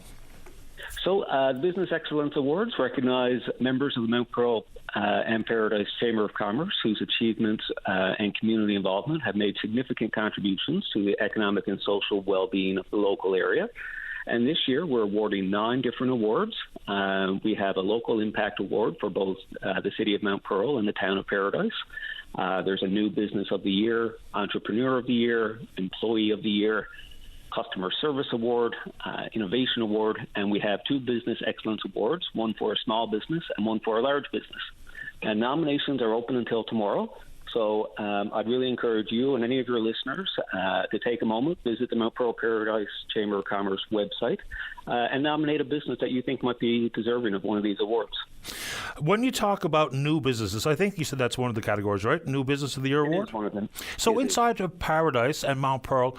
So, the Business Excellence Awards recognize members of the Mount Pearl and Paradise Chamber of Commerce whose achievements and community involvement have made significant contributions to the economic and social well-being of the local area. And this year, we're awarding 9 different awards. We have a Local Impact Award for both the City of Mount Pearl and the Town of Paradise. There's a New Business of the Year, Entrepreneur of the Year, Employee of the Year, Customer Service Award, Innovation Award, and we have 2 Business Excellence Awards, one for a small business and one for a large business. And nominations are open until tomorrow. So I'd really encourage you and any of your listeners to take a moment, visit the Mount Pearl Paradise Chamber of Commerce website, and nominate a business that you think might be deserving of one of these awards. When you talk about new businesses, I think you said that's one of the categories, right? New Business of the Year award? It is one of them. So inside of Paradise and Mount Pearl,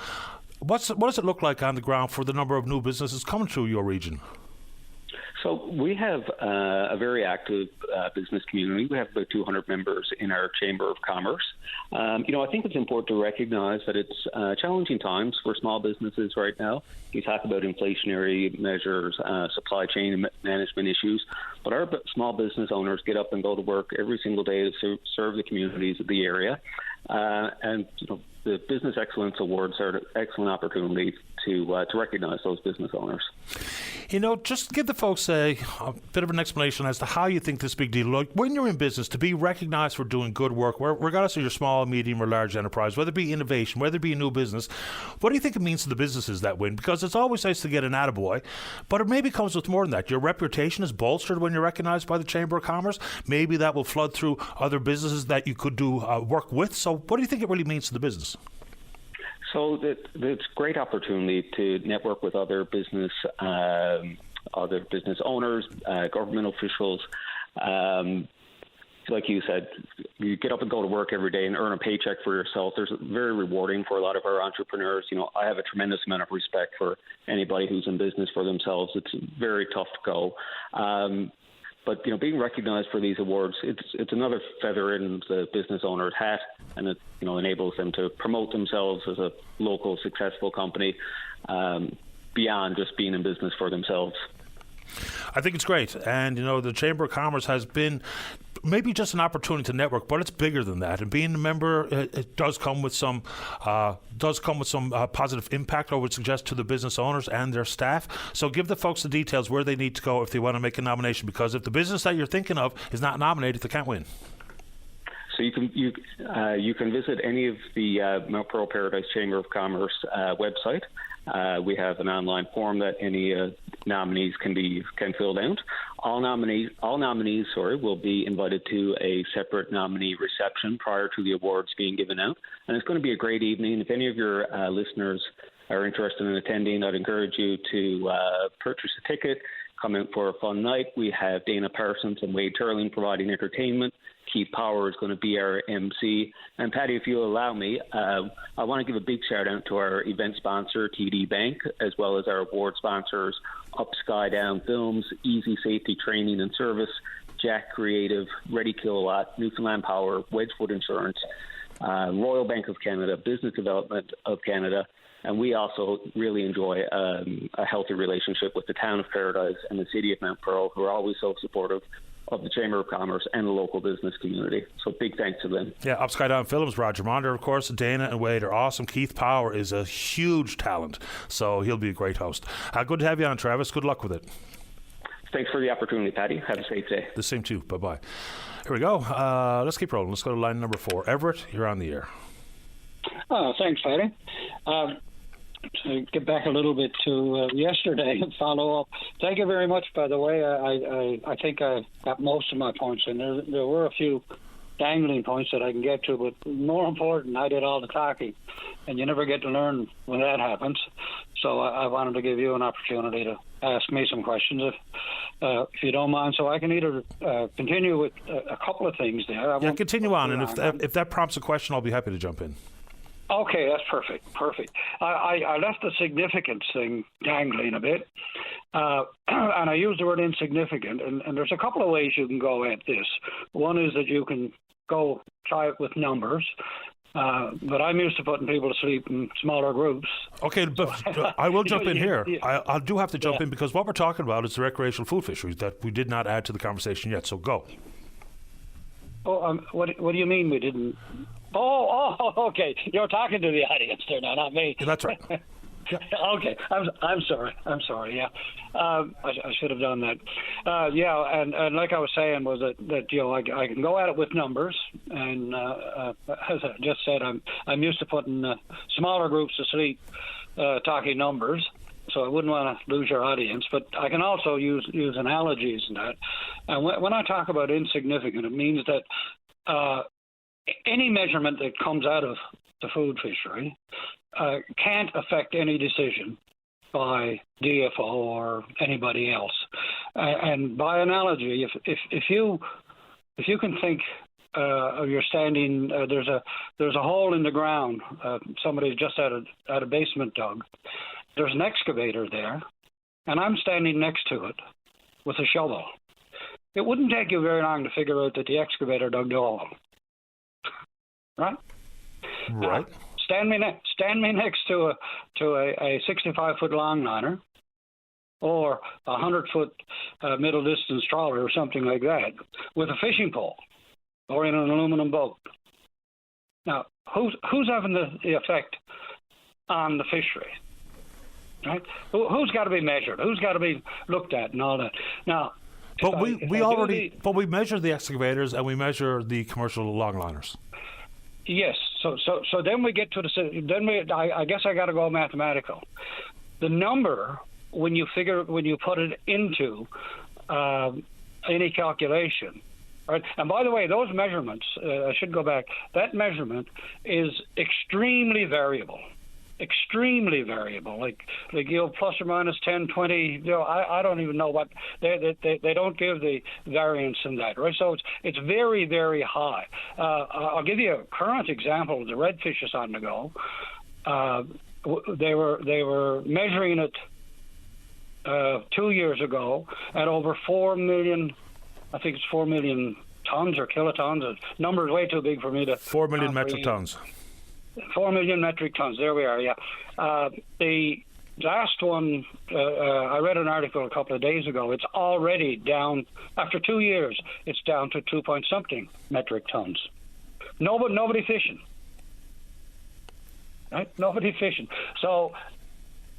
what does it look like on the ground for the number of new businesses coming through your region? So we have a very active business community. We have about 200 members in our Chamber of Commerce. I think it's important to recognize that it's challenging times for small businesses right now. You talk about inflationary measures, supply chain management issues, but our small business owners get up and go to work every single day to serve the communities of the area. The Business Excellence Awards are an excellent opportunity to recognize those business owners. Just give the folks a bit of an explanation as to how you think this big deal. Like when you're in business, to be recognized for doing good work, regardless of your small, medium, or large enterprise, whether it be innovation, whether it be a new business, what do you think it means to the businesses that win? Because it's always nice to get an attaboy, but it maybe comes with more than that. Your reputation is bolstered when you're recognized by the Chamber of Commerce. Maybe that will flood through other businesses that you could do work with. So what do you think it really means to the business? So it's a great opportunity to network with other business owners, government officials. Like you said, you get up and go to work every day and earn a paycheck for yourself. There's very rewarding for a lot of our entrepreneurs. I have a tremendous amount of respect for anybody who's in business for themselves. It's very tough to go. But being recognized for these awards, it's another feather in the business owner's hat, and it enables them to promote themselves as a local successful company beyond just being in business for themselves. I think it's great, and the Chamber of Commerce has been maybe just an opportunity to network, but it's bigger than that. And being a member, it does come with some positive impact, I would suggest, to the business owners and their staff. So give the folks the details where they need to go if they want to make a nomination, because if the business that you're thinking of is not nominated, they can't win. So you can visit any of the Mount Pearl Paradise Chamber of Commerce website. We have an online form that any nominees can fill out. All nominees will be invited to a separate nominee reception prior to the awards being given out, and it's going to be a great evening. If any of your listeners are interested in attending, I'd encourage you to purchase a ticket, come out for a fun night. We have Dana Parsons and Wade Turling providing entertainment. Keith Power is going to be our MC. And Patty, if you'll allow me, I want to give a big shout out to our event sponsor, TD Bank, as well as our award sponsors, Up Sky Down Films, Easy Safety Training and Service, Jack Creative, Ready Kilowatt, Newfoundland Power, Wedgwood Insurance, Royal Bank of Canada, Business Development of Canada. And we also really enjoy a healthy relationship with the town of Paradise and the city of Mount Pearl, who are always so supportive of the Chamber of Commerce and the local business community. So big thanks to them. Yeah, Up Sky Down Films, Roger Monder, of course, Dana and Wade are awesome. Keith Power is a huge talent, so he'll be a great host. Good to have you on, Travis. Good luck with it. Thanks for the opportunity, Patty. Have a safe day. The same too. Bye-bye. Here we go. Let's keep rolling. Let's go to line number 4. Everett, you're on the air. Thanks, Patty. To get back a little bit to yesterday and follow up, thank you very much, by the way. I think I got most of my points in. There were a few dangling points that I can get to, but more important, I did all the talking, and you never get to learn when that happens. So I wanted to give you an opportunity to ask me some questions, if you don't mind. So I can either continue with a couple of things there. Continue on, and if that prompts a question, I'll be happy to jump in. Okay, that's perfect. I left the significance thing dangling a bit, and I used the word insignificant, and there's a couple of ways you can go at this. One is that you can go try it with numbers, but I'm used to putting people to sleep in smaller groups. Okay, but I will jump in here. I do have to jump in because what we're talking about is the recreational food fisheries that we did not add to the conversation yet, so go. Oh, what do you mean we didn't? Oh, okay. You're talking to the audience there now, not me. Yeah, that's right. Yeah. Okay. I'm sorry. Yeah. I should have done that. And like I was saying was that I can go at it with numbers, and as I just said, I'm used to putting smaller groups to sleep talking numbers. So I wouldn't want to lose your audience, but I can also use analogies and that. And when I talk about insignificant, it means that any measurement that comes out of the food fishery can't affect any decision by DFO or anybody else. And by analogy, if you can think you're standing, there's a hole in the ground. Somebody's just had a basement dug. There's an excavator there, and I'm standing next to it with a shovel. It wouldn't take you very long to figure out that the excavator dug the hole. Right? Right. Stand me next to a 65-foot longliner or a 100-foot middle distance trawler or something like that with a fishing pole or in an aluminum boat. Now, who's having the effect on the fishery? Right? Who's got to be measured? Who's got to be looked at and all that? Now, but we measure the excavators and we measure the commercial longliners. Yes. So then we get to I guess I got to go mathematical. The number when you put it into any calculation, right? And by the way, those measurements, I should go back. That measurement is extremely variable. Extremely variable, like plus or minus 10, 20. I don't even know what they don't give the variance in that, right? So it's very, very high. I'll give you a current example of the redfish is on the go. They were measuring it 2 years ago at over 4 million. I think it's 4 million tons or kilotons. The number is way too big for me to. 4 million metric tons. 4 million metric tons. There we are, yeah. The last one, I read an article a couple of days ago. It's already down, after 2 years, it's down to 2-point-something metric tons. Nobody fishing. Right? Nobody fishing. So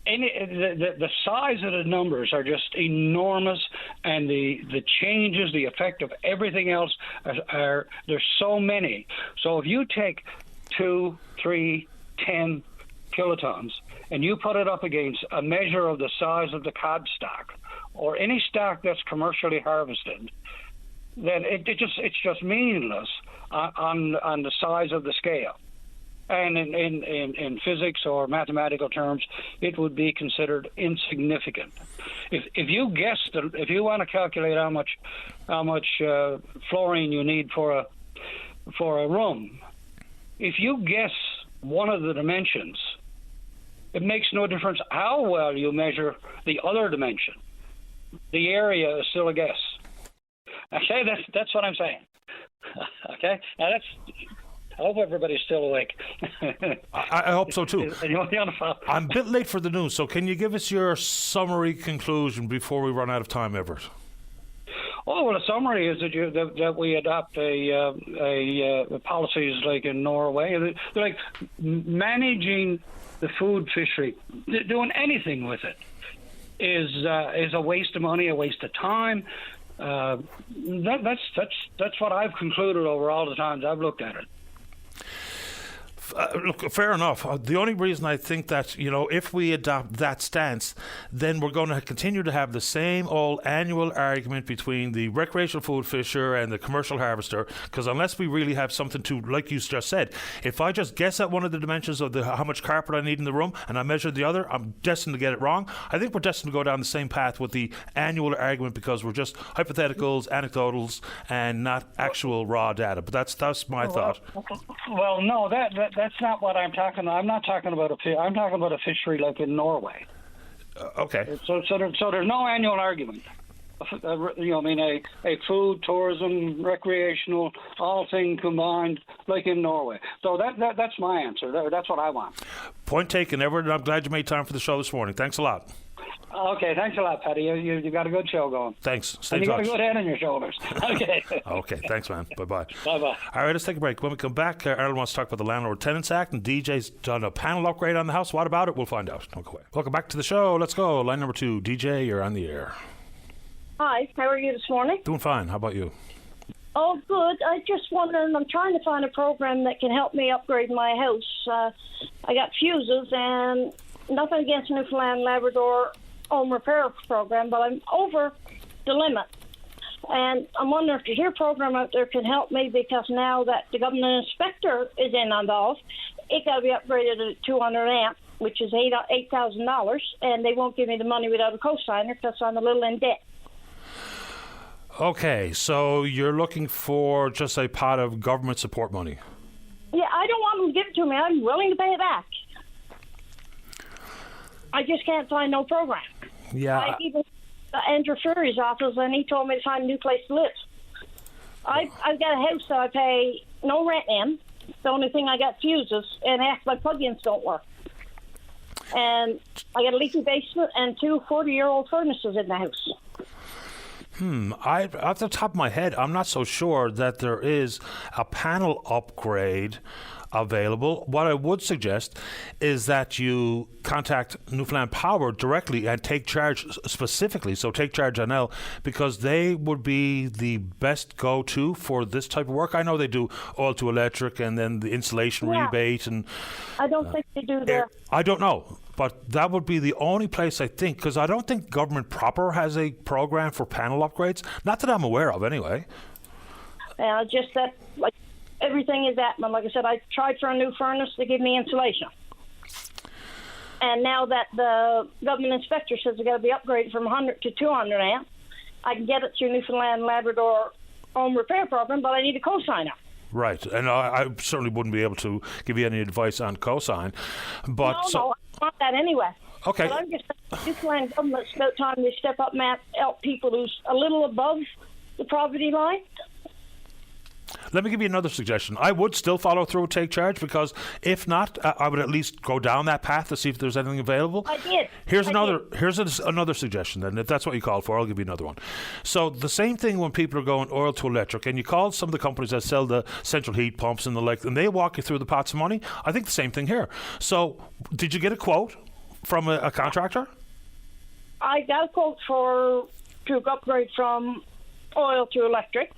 the size of the numbers are just enormous, and the changes, the effect of everything else, there's so many. So if you take 2, 3, 10 kilotons, and you put it up against a measure of the size of the cod stock or any stock that's commercially harvested, then it's just meaningless on the size of the scale. And in physics or mathematical terms, it would be considered insignificant. If you want to calculate how much fluorine you need for a room, if you guess one of the dimensions, it makes no difference how well you measure the other dimension. The area is still a guess. Okay, that's what I'm saying. Okay, now I hope everybody's still awake. I hope so too. I'm a bit late for the news, so can you give us your summary conclusion before we run out of time, Everett? Oh, well, the summary is that we adopt a policies like in Norway. They're like managing the food fishery, doing anything with it is a waste of money, a waste of time. That's what I've concluded over all the times I've looked at it. Look, fair enough. The only reason I think that, if we adopt that stance, then we're going to continue to have the same old annual argument between the recreational food fisher and the commercial harvester, because unless we really have something to, like you just said, if I just guess at one of the dimensions of how much carpet I need in the room and I measure the other, I'm destined to get it wrong. I think we're destined to go down the same path with the annual argument because we're just hypotheticals, anecdotals, and not actual raw data. But that's my thought. Well, no, that's not what I'm talking about. I'm not talking about I'm talking about a fishery like in Norway. Okay. So there's no annual argument. A food, tourism, recreational, all things combined, like in Norway. So that's my answer. That's what I want. Point taken, Everett. I'm glad you made time for the show this morning. Thanks a lot. Okay, thanks a lot, Patty. You got a good show going. Thanks. Stay and in touch. You got a good head on your shoulders. Okay. Okay, thanks, man. Bye-bye. Bye-bye. All right, let's take a break. When we come back, Ireland wants to talk about the Landlord Tenants Act, and DJ's done a panel upgrade on the house. What about it? We'll find out. Don't go away. Welcome back to the show. Let's go. Line number 2. DJ, you're on the air. Hi, how are you this morning? Doing fine. How about you? Oh, good. I just wondering, I'm trying to find a program that can help me upgrade my house. I got fuses, and nothing against Newfoundland Labrador home repair program, but I'm over the limit. And I'm wondering if there's a program out there can help me, because now that the government inspector is involved, it got to be upgraded to 200 amp, which is $8,000, and they won't give me the money without a cosigner because I'm a little in debt. Okay, so you're looking for just a pot of government support money. Yeah, I don't want them to give it to me. I'm willing to pay it back. I just can't find no program. Yeah. I even Andrew Fury's office, and he told me to find a new place to live. I've got a house that I pay no rent in. The only thing I got fuses, and half my plug-ins don't work. And I got a leaky basement and 2 40-year-old furnaces in the house. Off the top of my head, I'm not so sure that there is a panel upgrade available. What I would suggest is that you contact Newfoundland Power directly and take charge specifically, so take charge NL, because they would be the best go-to for this type of work. I know they do oil to electric and then the insulation rebate. And I don't think they do that. I don't know. But that would be the only place, I think, because I don't think government proper has a program for panel upgrades. Not that I'm aware of, anyway. Just that, like, everything is that. Like I said, I tried for a new furnace. They give me insulation. And now that the government inspector says they got to be upgraded from 100 to 200 amp, I can get it through Newfoundland Labrador Home Repair Program, but I need a cosigner. Right, and I certainly wouldn't be able to give you any advice on cosign. But No, I want that anyway. Okay. But I'm just saying, Newfoundland government's about time they step up and help people who's a little above the poverty line. Let me give you another suggestion. I would still follow through with Take Charge, because if not, I would at least go down that path to see if there's anything available. I did. Here's another suggestion, then. If that's what you called for, I'll give you another one. So the same thing when people are going oil to electric, and you call some of the companies that sell the central heat pumps and the like, and they walk you through the pots of money. I think the same thing here. So did you get a quote from a contractor? I got a quote to upgrade from oil to electric.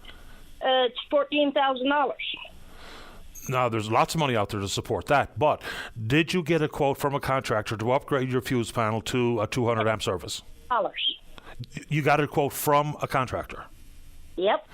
It's $14,000. Now, there's lots of money out there to support that, but did you get a quote from a contractor to upgrade your fuse panel to a 200 amp service? You got a quote from a contractor? Yep.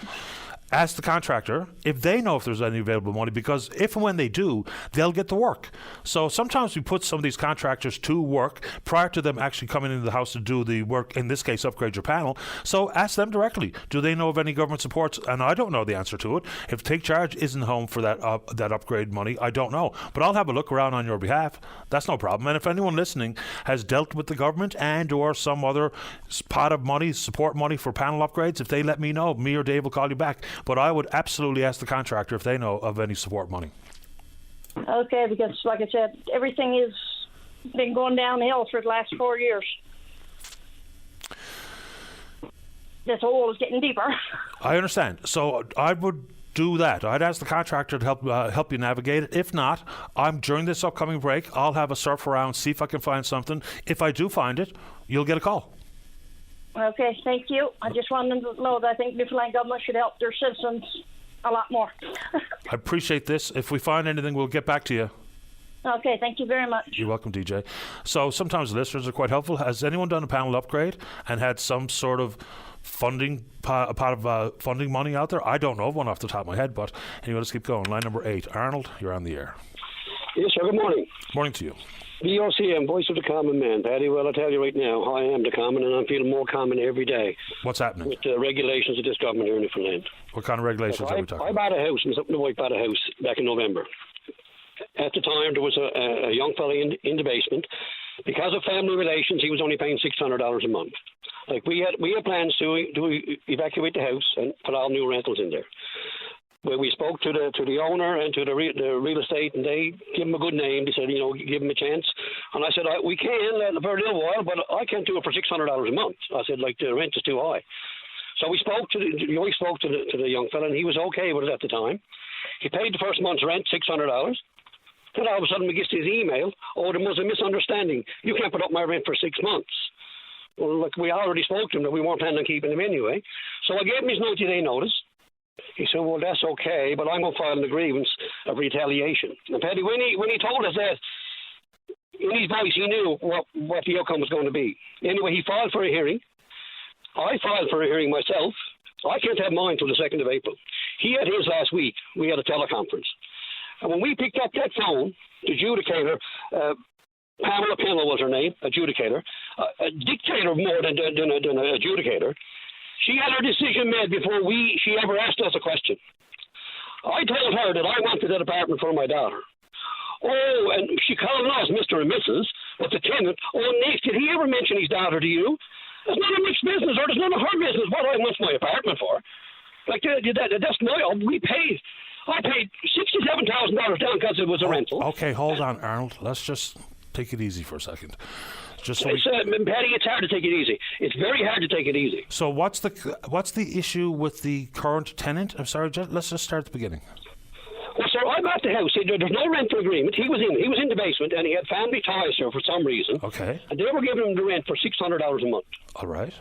Ask the contractor if they know if there's any available money, because if and when they do, they'll get the work. So sometimes we put some of these contractors to work prior to them actually coming into the house to do the work, in this case, upgrade your panel. So ask them directly. Do they know of any government supports? And I don't know the answer to it. If Take Charge isn't home for that upgrade money, I don't know. But I'll have a look around on your behalf. That's no problem. And if anyone listening has dealt with the government and or some other pot of money, support money for panel upgrades, if they let me know, me or Dave will call you back. But I would absolutely ask the contractor if they know of any support money. Okay, because like I said, everything has been going downhill for the last 4 years. This hole is getting deeper. I understand. So I would do that. I'd ask the contractor to help you navigate it. If not, during this upcoming break, I'll have a surf around, see if I can find something. If I do find it, you'll get a call. Okay, thank you. I just wanted to know that I think Newfoundland government should help their citizens a lot more. I appreciate this. If we find anything, we'll get back to you. Okay, thank you very much. You're welcome, DJ. So sometimes the listeners are quite helpful. Has anyone done a panel upgrade and had some sort of funding, pot of funding money out there? I don't know of one off the top of my head, but anyway, let's keep going. Line number 8. Arnold, you're on the air. Yes, sir. Good morning. Morning to you. VOCM, Voice of the Common Man. Paddy, well, I tell you right now, I am the common, and I'm feeling more common every day. What's happening? With the regulations of this government here in Newfoundland. What kind of regulations are we talking about? I bought a house, my wife bought a house back in November. At the time, there was a young fella in the basement. Because of family relations, he was only paying $600 a month. Like, we had plans to evacuate the house and put all new rentals in there. Where we spoke to the owner and to the real estate, and they give him a good name. They said, give him a chance. And I said, we can for a little while, but I can't do it for $600 a month. I said, the rent is too high. So we spoke to the young fella, and he was okay with it at the time. He paid the first month's rent, $600. Then all of a sudden we get his email, there was a misunderstanding. You can't put up my rent for 6 months. Well, look, we already spoke to him that we weren't planning on keeping him anyway. So I gave him his 90-day notice. He said, well, that's okay, but I'm going to file a grievance of retaliation. And Paddy, when he told us that, in his voice, he knew what the outcome was going to be. Anyway, he filed for a hearing. I filed for a hearing myself, I can't have mine till the 2nd of April. He had his last week. We had a teleconference. And when we picked up that phone, the adjudicator, Pamela Pennell was her name, adjudicator, a dictator more than an adjudicator, she had her decision made before she ever asked us a question. I told her that I wanted that apartment for my daughter. Oh, and she called us Mr. and Mrs., but the tenant, Nick, did he ever mention his daughter to you? It's none of Nick's business, or it's none of her business what I want my apartment for. Like, that's I paid $67,000 down because it was a rental. Okay, hold on, Arnold. Let's just take it easy for a second. Just so Paddy, it's hard to take it easy. It's very hard to take it easy. So what's the issue with the current tenant? I'm sorry, let's just start at the beginning. Well, sir, I'm at the house. There's no rental agreement. He was in the basement, and he had family ties there for some reason. Okay. And they were giving him the rent for $600 a month. All right.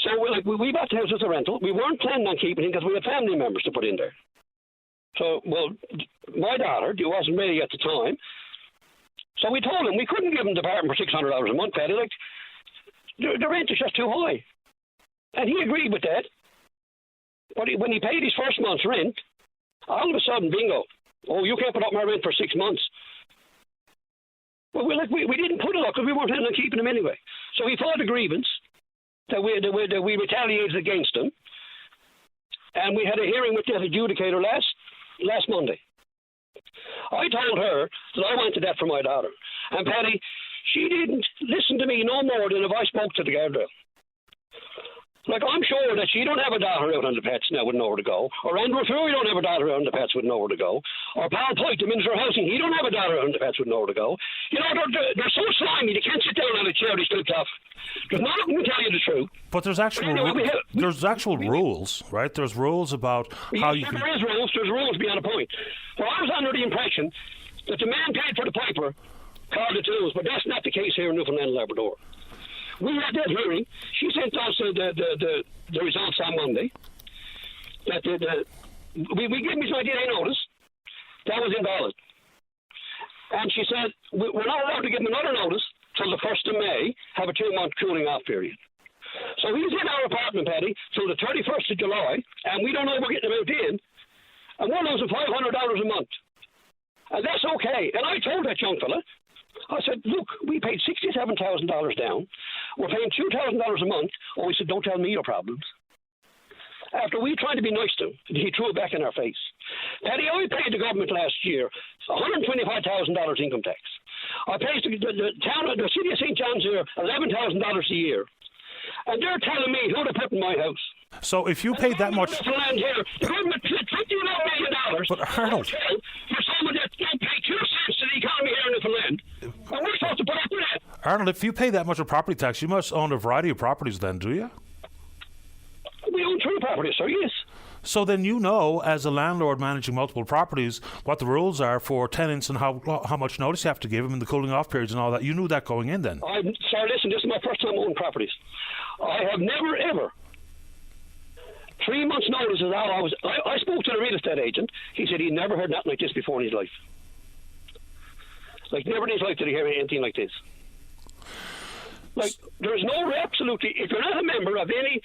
So we bought the house as a rental. We weren't planning on keeping him because we had family members to put in there. So, my daughter, who wasn't ready at the time, so we told him we couldn't give him the apartment for $600 a month, Paddy. Like, the rent is just too high. And he agreed with that. But when he paid his first month's rent, all of a sudden, bingo. Oh, you can't put up my rent for 6 months. Well, we didn't put it up because we weren't planning on keeping him anyway. So he filed a grievance that we retaliated against him. And we had a hearing with the adjudicator last Monday. I told her that I wanted that for my daughter. And Paddy, she didn't listen to me no more than if I spoke to the guardrail. Like, I'm sure that she don't have a daughter out on the pets now with nowhere to go. Or Andrew Fury don't have a daughter out on the pets with nowhere to go. Or Paul Pike, the Minister of Housing, he don't have a daughter out on the pets with nowhere to go. You know, they're so slimy, they can't sit down on a chair, they still tough. There's none of them can tell you the truth. But there's actual rules, right? There's rules about how you can... There's rules beyond a point. Well, I was under the impression that the man paid for the piper called the tools, but that's not the case here in Newfoundland and Labrador. We had that hearing. She sent us the results on Monday. That we gave me 20-day notice. That was invalid. And she said, we're not allowed to give him another notice till the 1st of May, have a 2-month cooling off period. So he's in our apartment, Paddy, till the 31st of July, and we don't know if we're getting him out in, and we're losing $500 a month. And that's okay. And I told that young fella, I said, look, we paid $67,000 down. We're paying $2,000 a month. Oh, he said, don't tell me your problems. After we tried to be nice to him, he threw it back in our face. Paddy, I paid the government last year $125,000 income tax. I paid the city of St. John's here $11,000 a year. And they're telling me who to put in my house. So if you paid that much... Land here, the government paid $29 million but Arnold... for someone that don't pay 2 cents to the economy here in Newfoundland. And we're supposed to put up with that. Arnold, if you pay that much of property tax, you must own a variety of properties then, do you? We own 3 properties, sir, yes. So then you know, as a landlord managing multiple properties, what the rules are for tenants and how much notice you have to give them and the cooling off periods and all that. You knew that going in then. Sir, listen, this is my first time owning properties. I have never, ever... 3 months' notice is all I was... I spoke to the real estate agent. He said he'd never heard nothing like this before in his life. Like, never in his life did he hear anything like this. Like, there's no absolutely... If you're not a member of any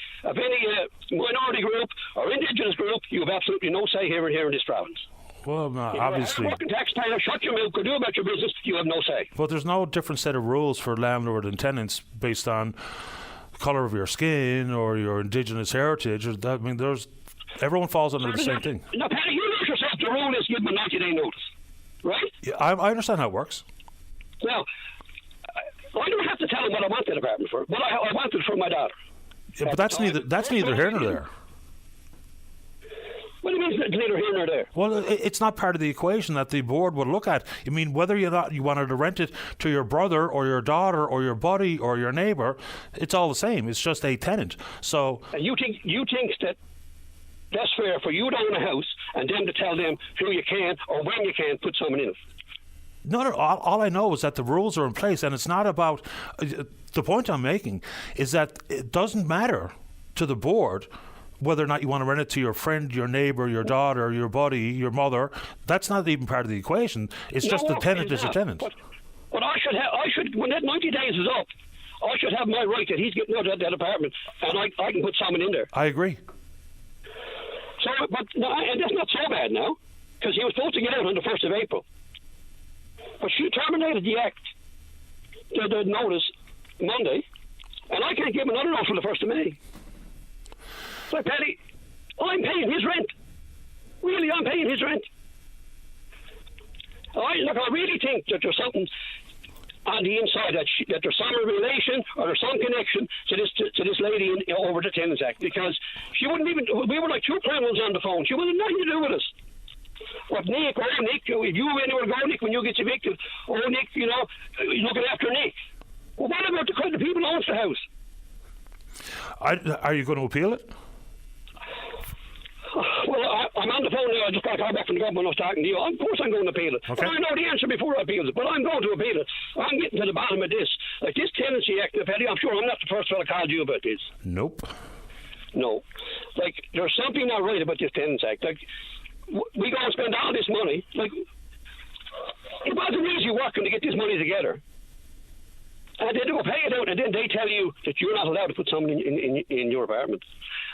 minority group or indigenous group, you have absolutely no say here in this province. Well, no, obviously... If you're a working taxpayer, shut your mouth, go do about your business, you have no say. But there's no different set of rules for landlord and tenants based on colour of your skin or your indigenous heritage. I mean, everyone falls under the same thing. Now, Paddy, you know yourself the rule is give them a 90-day notice, right? Yeah, I understand how it works. Now, I don't have to tell them what I want that apartment for, but I want it for my daughter. Yeah, but that's neither here nor there. What do you mean it's neither here nor there? Well, it's not part of the equation that the board would look at. I mean, whether or not you wanted to rent it to your brother or your daughter or your buddy or your neighbour, it's all the same. It's just a tenant. So, and you think that that's fair for you to own a house and them to tell them who you can or when you can put someone in it? No. All I know is that the rules are in place, and it's not about. The point I'm making is that it doesn't matter to the board whether or not you want to rent it to your friend, your neighbour, your daughter, your buddy, your mother. That's not even part of the equation. It's just the tenant is a tenant. But I should, when that 90 days is up, I should have my right that he's getting out of that apartment, and I can put someone in there. I agree. But no, and that's not so bad now, because he was supposed to get out on the 1st of April. But she terminated the act, the notice, Monday, and I can't give him another notice for the 1st of May. So, Paddy, I'm paying his rent. Really, I'm paying his rent. I really think that there's something on the inside that there's some relation or there's some connection to this lady over the Tenants Act, because she wouldn't even. We were like two criminals on the phone. She wouldn't have nothing to do with us. But Nick, you anywhere go, Nick, when you get evicted? Oh, Nick, you're looking after Nick. Well, what about the people who owns the house? Are you going to appeal it? Well, I'm on the phone now. I just got a call back from the government. I was talking to you. Of course I'm going to appeal it. Okay. But I know the answer before I appeal it. But I'm going to appeal it. I'm getting to the bottom of this. Like this Tenancy Act, Paddy, I'm sure I'm not the first fellow called you about this. Nope. No. Like, there's something not right about this Tenancy Act. Like, we go and spend all this money. Like, it wasn't easy working to get this money together. And then they will pay it out, and then they tell you that you're not allowed to put someone in your apartment.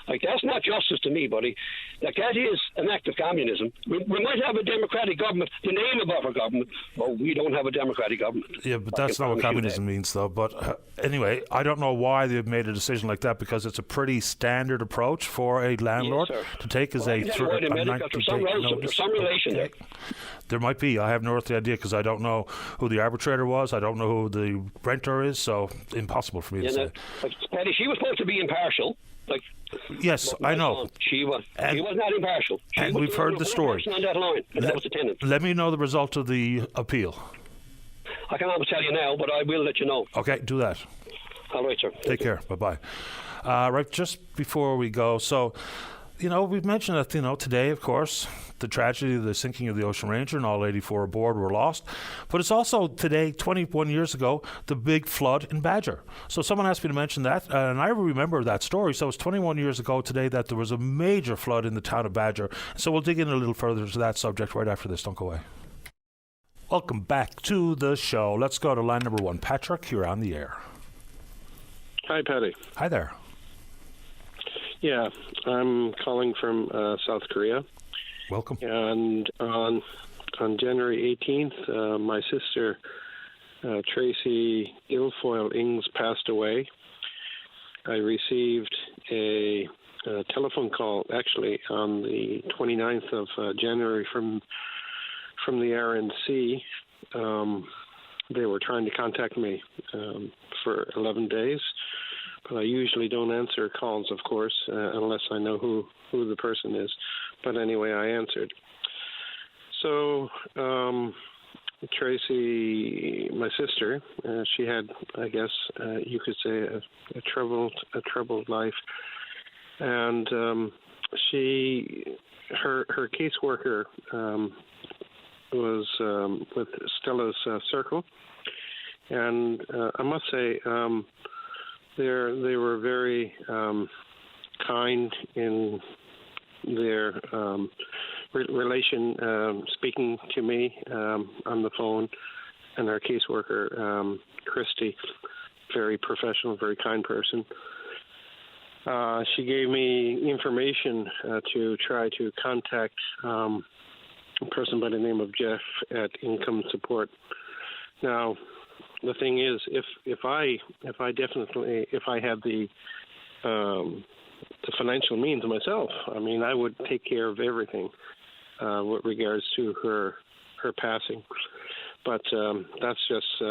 Like, that's not justice to me, buddy. Like, that is an act of communism. We might have a democratic government, the name of our government, but we don't have a democratic government. Yeah, but that's not what communism means, though. But anyway, I don't know why they've made a decision like that, because it's a pretty standard approach for a landlord to take as a 90-day notice. There's some relation there. There might be. I have no earthly idea, because I don't know who the arbitrator was. I don't know who the renter is, so impossible for me to say. Like, Paddy, she was supposed to be impartial. Like, yes, I know. She was not impartial. And we've heard the story. On that line, that was the tenant. Let me know the result of the appeal. I can't tell you now, but I will let you know. Okay, do that. All right, sir. Take care. Bye-bye. Right, just before we go, so, we've mentioned that, today, of course, the tragedy of the sinking of the Ocean Ranger and all 84 aboard were lost. But it's also today, 21 years ago, the big flood in Badger. So someone asked me to mention that, and I remember that story. So it's 21 years ago today that there was a major flood in the town of Badger. So we'll dig in a little further to that subject right after this. Don't go away. Welcome back to the show. Let's go to line number 1. Patrick, you're on the air. Hi, Paddy. Hi there. Yeah, I'm calling from South Korea. Welcome. And on January 18th, my sister, Tracy Ilfoyle Ings, passed away. I received a telephone call, actually, on the 29th of January from the RNC. They were trying to contact me for 11 days. But I usually don't answer calls, of course, unless I know who the person is. But anyway, I answered. So Tracy, my sister, she had, I guess you could say, a troubled life, and her caseworker was with Stella's Circle, and I must say. They were very kind in their relation, speaking to me on the phone, and our caseworker, Christy, very professional, very kind person. She gave me information to try to contact a person by the name of Jeff at Income Support. Now, the thing is, if I had the financial means myself, I mean, I would take care of everything with regards to her passing. But that's just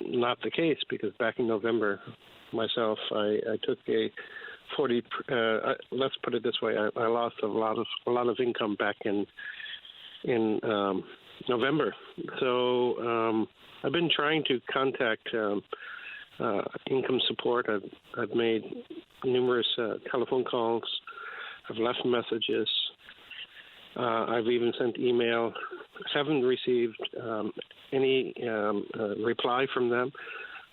not the case, because back in November, myself, I took a 40. Let's put it this way: I lost a lot of income back in November. So. I've been trying to contact Income Support. I've made numerous telephone calls. I've left messages. I've even sent email. Haven't received any reply from them.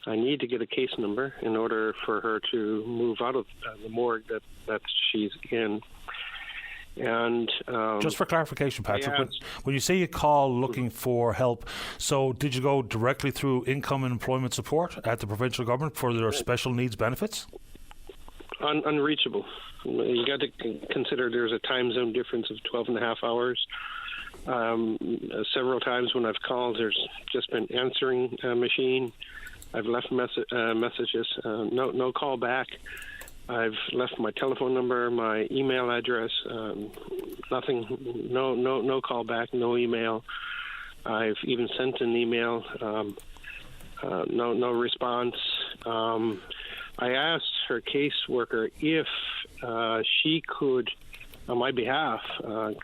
I need to get a case number in order for her to move out of the morgue that she's in. And just for clarification, Patrick, when you say you call looking for help, so did you go directly through Income and Employment Support at the provincial government for their special needs benefits? unreachable. You got to consider there's a time zone difference of 12 and a half hours. Several times when I've called, there's just been answering machine. I've left messages, no call back. I've left my telephone number, my email address, nothing, no call back, no email. I've even sent an email, no response. I asked her caseworker if she could, on my behalf,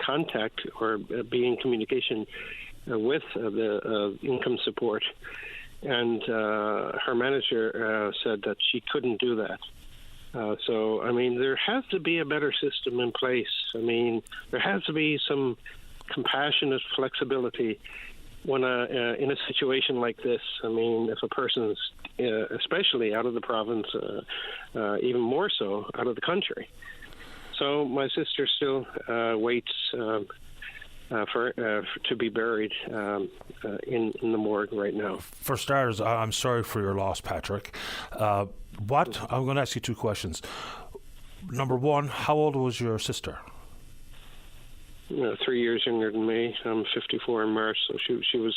contact or be in communication with the income support, and her manager said that she couldn't do that. So, I mean, there has to be a better system in place. I mean, there has to be some compassionate flexibility when in a situation like this. I mean, if a person's especially out of the province, even more so out of the country. So my sister still waits to be buried in the morgue right now. For starters, I'm sorry for your loss, Patrick. I'm going to ask you two questions. Number one, how old was your sister? 3 years younger than me. I'm 54 in March, so she was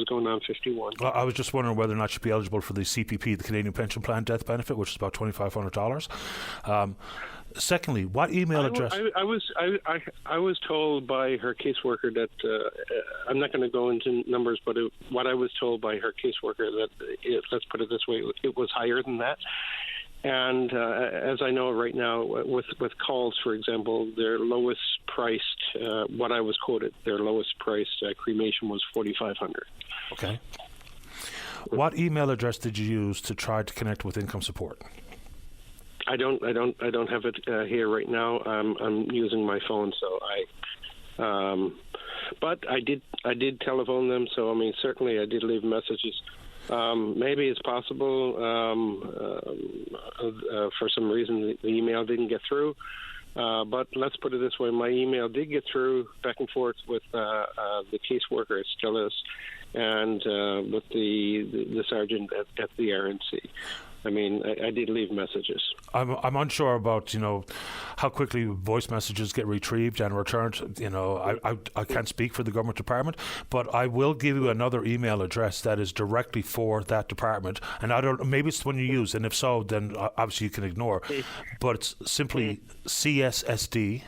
going on 51. I was just wondering whether or not she'd be eligible for the CPP, the Canadian Pension Plan death benefit, which is about $2,500. Secondly, what email address? I was told by her caseworker that I'm not going to go into numbers, but what I was told by her caseworker that let's put it this way, it was higher than that. And as I know right now, with calls, for example, their lowest priced, what I was quoted, their lowest priced cremation was $4,500. Okay. What email address did you use to try to connect with income support? I don't have it here right now. I'm using my phone, so but I did telephone them. So I mean, certainly I did leave messages. Maybe it's possible for some reason the email didn't get through. But let's put it this way: my email did get through back and forth with the caseworker, it still is, and with the sergeant at the RNC. I mean, I did leave messages. I'm unsure about, how quickly voice messages get retrieved and returned. I can't speak for the government department, but I will give you another email address that is directly for that department. And maybe it's the one you use, and if so, then obviously you can ignore. But it's simply CSSD.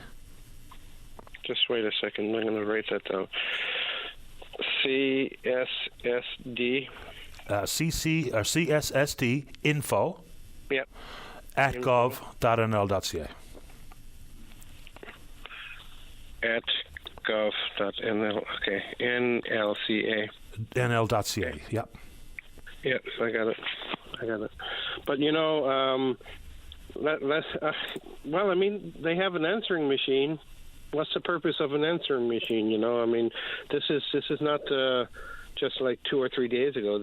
Just wait a second. I'm going to write that down. CSSD. CSSD info at gov.nl.ca. At gov.nl, okay. NLCA. NL.ca, yep. Yep, I got it. But, well, I mean, they have an answering machine. What's the purpose of an answering machine, I mean, this is not... just like 2 or 3 days ago,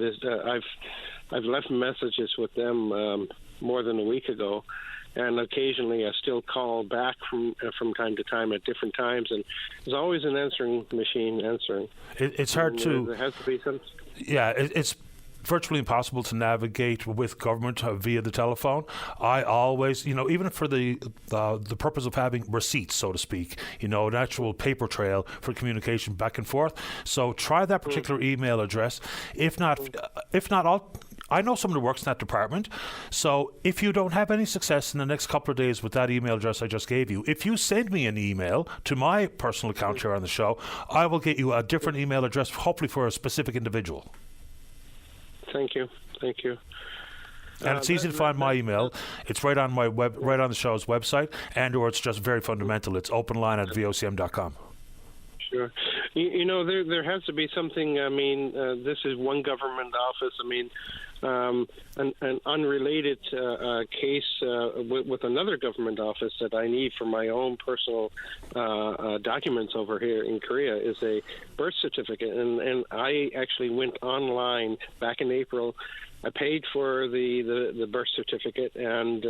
I've left messages with them more than a week ago, and occasionally I still call back from time to time at different times, and there's always an answering machine answering. It's hard to. There has to be some. Yeah, it's virtually impossible to navigate with government via the telephone. I always, even for the purpose of having receipts, so to speak, an actual paper trail for communication back and forth. So try that particular email address. If not, I know someone who works in that department. So if you don't have any success in the next couple of days with that email address I just gave you, if you send me an email to my personal account here on the show, I will get you a different email address, hopefully for a specific individual. Thank you. And it's easy to find my email. It's right on my right on the show's website, or it's just very fundamental. It's openline@vocm.com. Sure. There has to be something. I mean, this is one government office. I mean, an unrelated case with another government office that I need for my own personal documents over here in Korea is a birth certificate. And I actually went online back in April. I paid for the birth certificate, and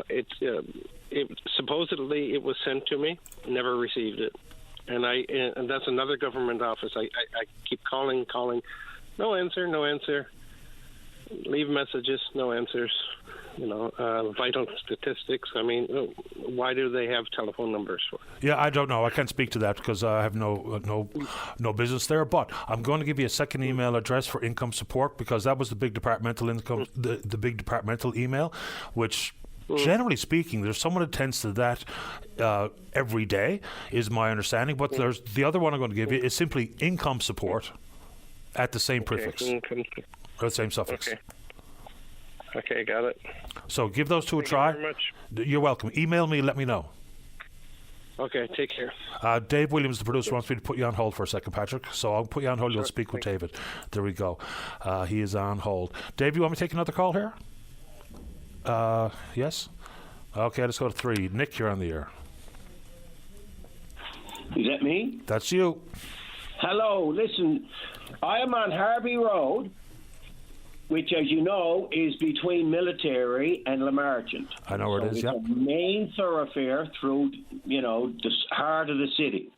it supposedly it was sent to me. Never received it. And that's another government office. I keep calling. No answer. Leave messages. No answers. vital statistics. I mean, why do they have telephone numbers for? Yeah, I don't know. I can't speak to that because I have no business there. But I'm going to give you a second email address for income support, because that was the big departmental income, the big departmental email, which, generally speaking, there's someone that attends to that every day, is my understanding. But there's the other one I'm going to give you is simply income support at the same prefix, or the same suffix. Okay, got it. So give those two a try. Thank you very much. You're welcome. Email me, let me know. Okay, take care. Dave Williams, the producer, wants me to put you on hold for a second, Patrick. So I'll put you on hold. You'll speak with David. There we go. He is on hold. Dave, you want me to take another call here? Yes? Okay, let's go to 3. Nick, you're on the air. Is that me? That's you. Hello, listen, I am on Harvey Road, which, as you know, is between Military and Lamarchant. I know where it is, It's a main thoroughfare through, the heart of the city.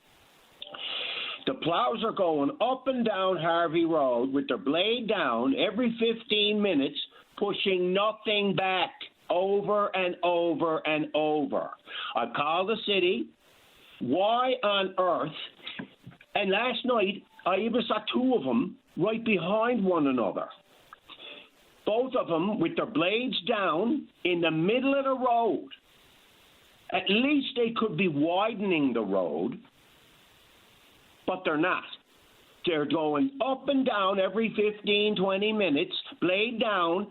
The plows are going up and down Harvey Road with their blade down every 15 minutes, pushing nothing back, over and over and over. I called the city. Why on earth? And last night, I even saw 2 of them right behind one another. Both of them with their blades down in the middle of the road. At least they could be widening the road, but they're not. They're going up and down every 15, 20 minutes, blade down,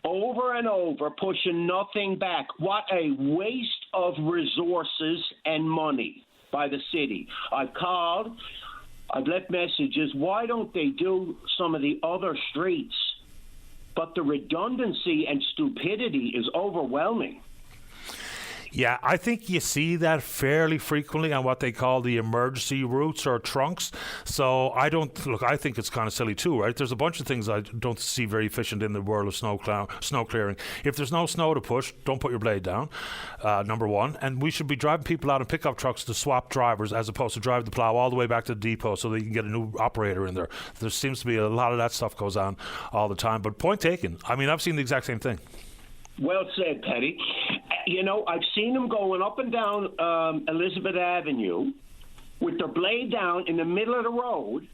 over and over, pushing nothing back. What a waste of resources and money by the city. I've called, I've left messages. Why don't they do some of the other streets? But the redundancy and stupidity is overwhelming. Yeah, I think you see that fairly frequently on what they call the emergency routes or trunks. So I think it's kind of silly too, right? There's a bunch of things I don't see very efficient in the world of snow clearing. If there's no snow to push, don't put your blade down, number one. And we should be driving people out in pickup trucks to swap drivers as opposed to drive the plow all the way back to the depot so that you can get a new operator in there. There seems to be a lot of that stuff goes on all the time. But point taken. I mean, I've seen the exact same thing. Well said, Paddy. I've seen them going up and down Elizabeth Avenue with their blade down in the middle of the road.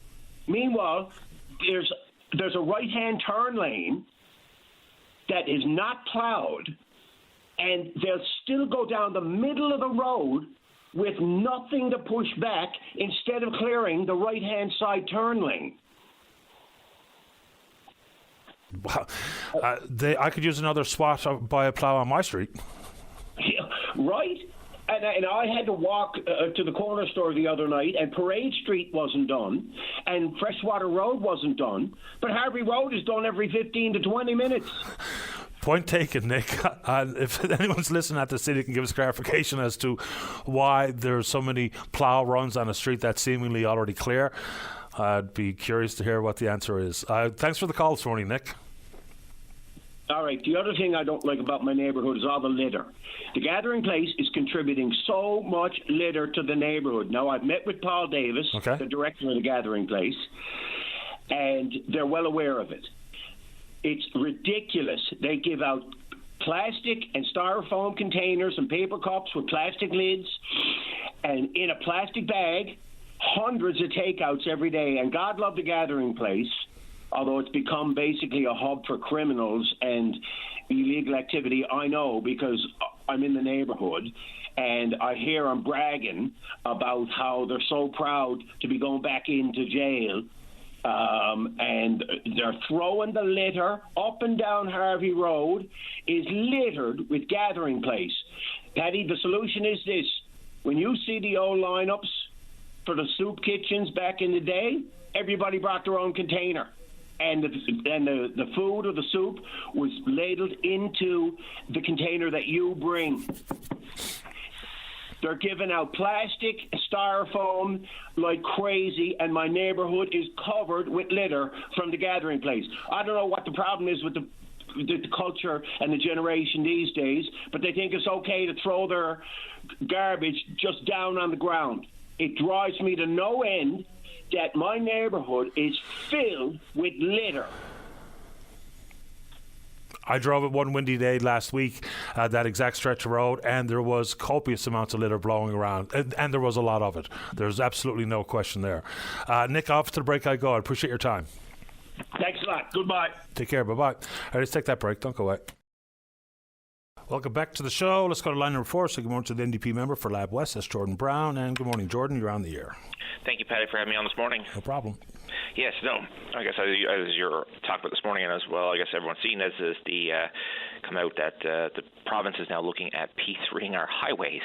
Meanwhile, there's a right-hand turn lane that is not plowed, and they'll still go down the middle of the road with nothing to push back instead of clearing the right-hand side turn lane. I could use another swat by a plow on my street. Yeah, right? And I had to walk to the corner store the other night, and Parade Street wasn't done, and Freshwater Road wasn't done, but Harvey Road is done every 15 to 20 minutes. Point taken, Nick. If anyone's listening at the city can give us clarification as to why there's so many plow runs on a street that's seemingly already clear, I'd be curious to hear what the answer is. Thanks for the call this morning, Nick. All right. The other thing I don't like about my neighborhood is all the litter. The Gathering Place is contributing so much litter to the neighborhood. Now, I've met with Paul Davis, the director of the Gathering Place, and they're well aware of it. It's ridiculous. They give out plastic and styrofoam containers and paper cups with plastic lids, and in a plastic bag, hundreds of takeouts every day. And God love the Gathering Place, although it's become basically a hub for criminals and illegal activity. I know because I'm in the neighborhood, and I hear them bragging about how they're so proud to be going back into jail. And they're throwing the litter up and down Harvey Road is littered with Gathering Place. Paddy, the solution is this. When you see the old lineups for the soup kitchens back in the day, everybody brought their own container. And the food or the soup was ladled into the container that you bring. They're giving out plastic, styrofoam like crazy, and my neighborhood is covered with litter from the Gathering Place. I don't know what the problem is with the culture and the generation these days, but they think it's okay to throw their garbage just down on the ground. It drives me to no end that my neighborhood is filled with litter. I drove it one windy day last week, that exact stretch of road, and there was copious amounts of litter blowing around, and there was a lot of it. There's absolutely no question there. Nick, off to the break I go. I appreciate your time. Thanks a lot. Goodbye. Take care. Bye-bye. All right, let's take that break. Don't go away. Welcome back to the show. Let's go to line number 4. So good morning to the NDP member for Lab West. That's Jordan Brown. And good morning, Jordan. You're on the air. Thank you, Paddy, for having me on this morning. No problem. Yes, no. I guess as you're talking about this morning, and as well, I guess everyone's seen this, is the come out that the province is now looking at P3ing our highways,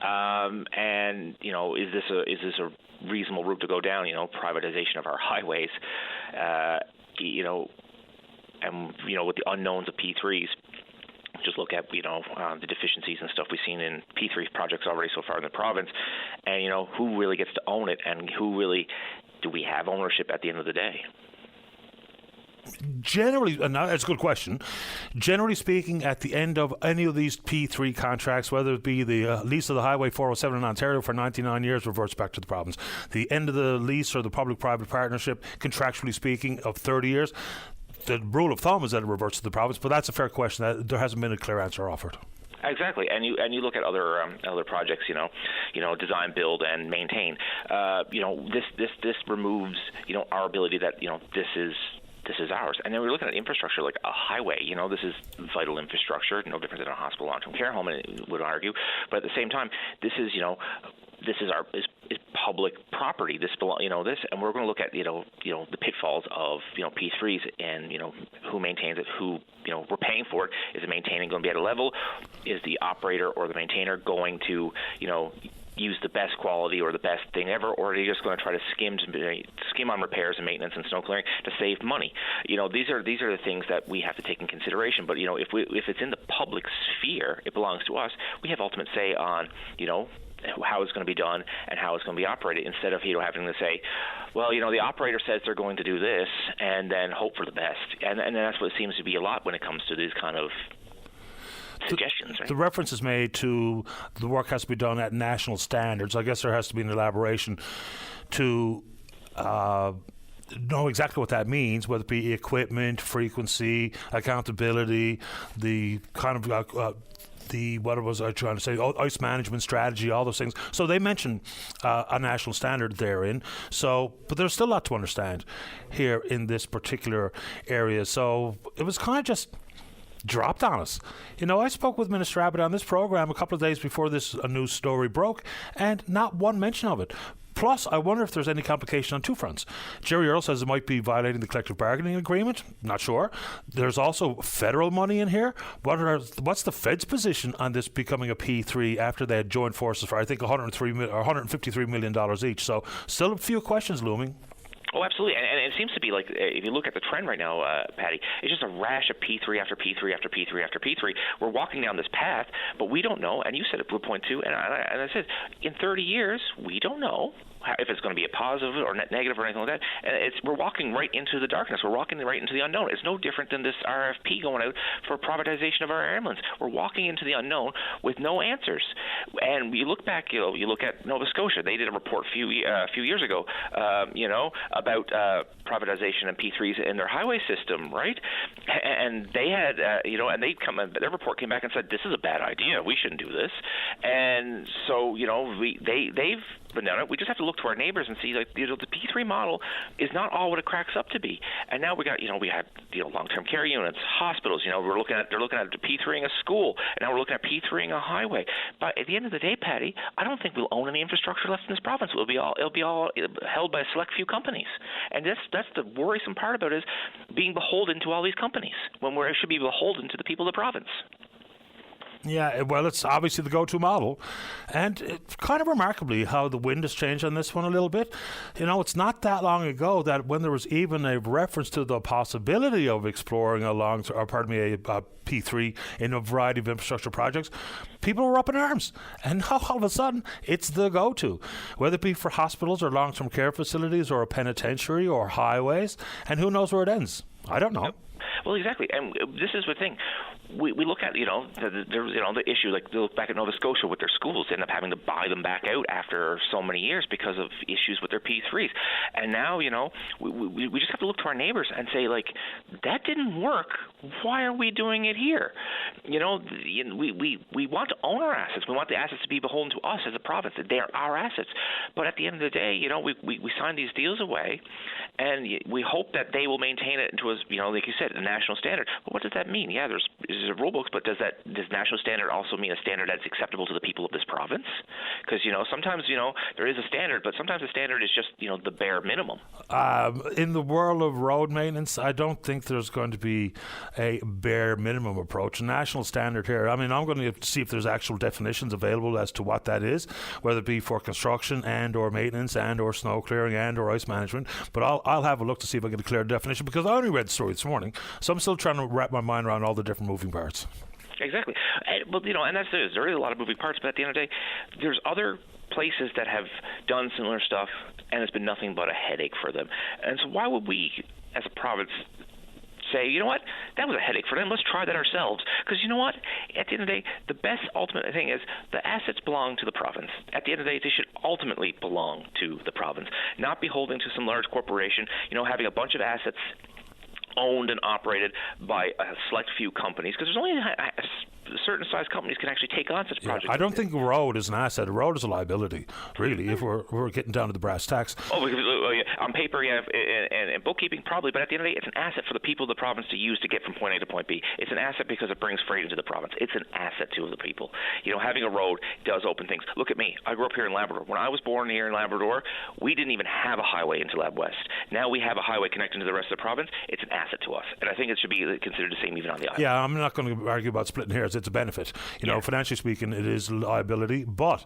and is this a reasonable route to go down? Privatization of our highways, and with the unknowns of P3s. Just look at the deficiencies and stuff we've seen in P3 projects already so far in the province, and who really gets to own it, and who really do we have ownership at the end of the day? Generally, and that's a good question. Generally speaking, at the end of any of these P3 contracts, whether it be the lease of the Highway 407 in Ontario for 99 years, reverts back to the province. The end of the lease or the public-private partnership, contractually speaking, of 30 years, the rule of thumb is that it reverts to the province, but that's a fair question. There hasn't been a clear answer offered. Exactly, and you look at other projects, design, build, and maintain. This removes our ability that this is ours. And then we're looking at infrastructure like a highway. This is vital infrastructure, no different than a hospital, long-term care home, I would argue. But at the same time, this is public property. This and we're going to look at the pitfalls of P3s and who maintains it, who we're paying for it. Is the maintaining going to be at a level? Is the operator or the maintainer going to use the best quality or the best thing ever, or are they just going to try to skim on repairs and maintenance and snow clearing to save money? These are the things that we have to take in consideration. But if it's in the public sphere, it belongs to us. We have ultimate say on how it's going to be done and how it's going to be operated, instead of having to say, well, the operator says they're going to do this, and then hope for the best. And that's what it seems to be a lot when it comes to these kind of suggestions. Right? The reference is made to the work has to be done at national standards. I guess there has to be an elaboration to know exactly what that means, whether it be equipment, frequency, accountability, the kind of what was I trying to say? Ice management strategy, all those things. So they mention a national standard therein. But there's still a lot to understand here in this particular area. So it was kind of just dropped on us. I spoke with Minister Abbott on this program a couple of days before this news story broke, and not one mention of it. Plus, I wonder if there's any complication on two fronts. Jerry Earle says it might be violating the collective bargaining agreement. Not sure. There's also federal money in here. What's the Fed's position on this becoming a P3 after they had joined forces for, I think, $153 million each? So still a few questions looming. Oh, absolutely. And it seems to be like, if you look at the trend right now, Patty, it's just a rash of P3 after P3 after P3 after P3. We're walking down this path, but we don't know, and you said it, Blue Point too, and I said, in 30 years, we don't know if it's going to be a positive or negative or anything like that. And we're walking right into the darkness. We're walking right into the unknown. It's no different than this RFP going out for privatization of our ambulance. We're walking into the unknown with no answers. And you look back, you look at Nova Scotia. They did a report a few years ago, about privatization and P3s in their highway system, right? And they had, and their report came back and said, this is a bad idea. We shouldn't do this. And so, they've been down it. We just have to look to our neighbors and see, like, the P3 model is not all what it cracks up to be. And now we had long-term care units, hospitals. They're looking at P3ing a school, and now we're looking at P3ing a highway. But at the end of the day, Patty, I don't think we'll own any infrastructure left in this province. It'll be all held by a select few companies. And that's the worrisome part about it, is being beholden to all these companies when we should be beholden to the people of the province. Yeah, well, it's obviously the go-to model, and it's kind of remarkably how the wind has changed on this one a little bit. It's not that long ago that when there was even a reference to the possibility of exploring a P3 in a variety of infrastructure projects, people were up in arms, and now all of a sudden it's the go-to, whether it be for hospitals or long-term care facilities or a penitentiary or highways, and who knows where it ends. I don't know. Well, exactly, and this is the thing. we look at the issue, like they look back at Nova Scotia with their schools, they end up having to buy them back out after so many years because of issues with their P3s, and now we just have to look to our neighbors and say, like, that didn't work. Why are we doing it here? We want to own our assets. We want the assets to be beholden to us as a province. They are our assets. But at the end of the day, we sign these deals away, and we hope that they will maintain it into like you said, a national standard. But what does that mean? Yeah, there's rule books, but does national standard also mean a standard that's acceptable to the people of this province? Because sometimes there is a standard, but sometimes the standard is just the bare minimum. In the world of road maintenance, I don't think there's going to be a bare minimum approach. A national standard here. I mean, I'm going to see if there's actual definitions available as to what that is, whether it be for construction and or maintenance and or snow clearing and or ice management. But I'll have a look to see if I get a clear definition, because I only read the story this morning, so I'm still trying to wrap my mind around all the different moving parts. Exactly. But and there is a lot of moving parts, but at the end of the day, there's other places that have done similar stuff, and it's been nothing but a headache for them. And so why would we, as a province, say, you know what, that was a headache for them, let's try that ourselves? Because you know what, at the end of the day, the best ultimate thing is the assets belong to the province. At the end of the day, they should ultimately belong to the province, not beholden to some large corporation, having a bunch of assets owned and operated by a select few companies, because there's only certain size companies can actually take on such projects. I don't think a road is an asset. A road is a liability, really, if we're getting down to the brass tacks. On paper, yeah, and bookkeeping probably, but at the end of the day, it's an asset for the people of the province to use to get from point A to point B. It's an asset because it brings freight into the province. It's an asset to the people. Having a road does open things. Look at me. I grew up here in Labrador. When I was born here in Labrador, we didn't even have a highway into Lab West. Now we have a highway connecting to the rest of the province. It's an asset to us, and I think it should be considered the same even on the island. Yeah, I'm not going to argue about splitting hairs. It's a benefit. Financially speaking, it is liability, but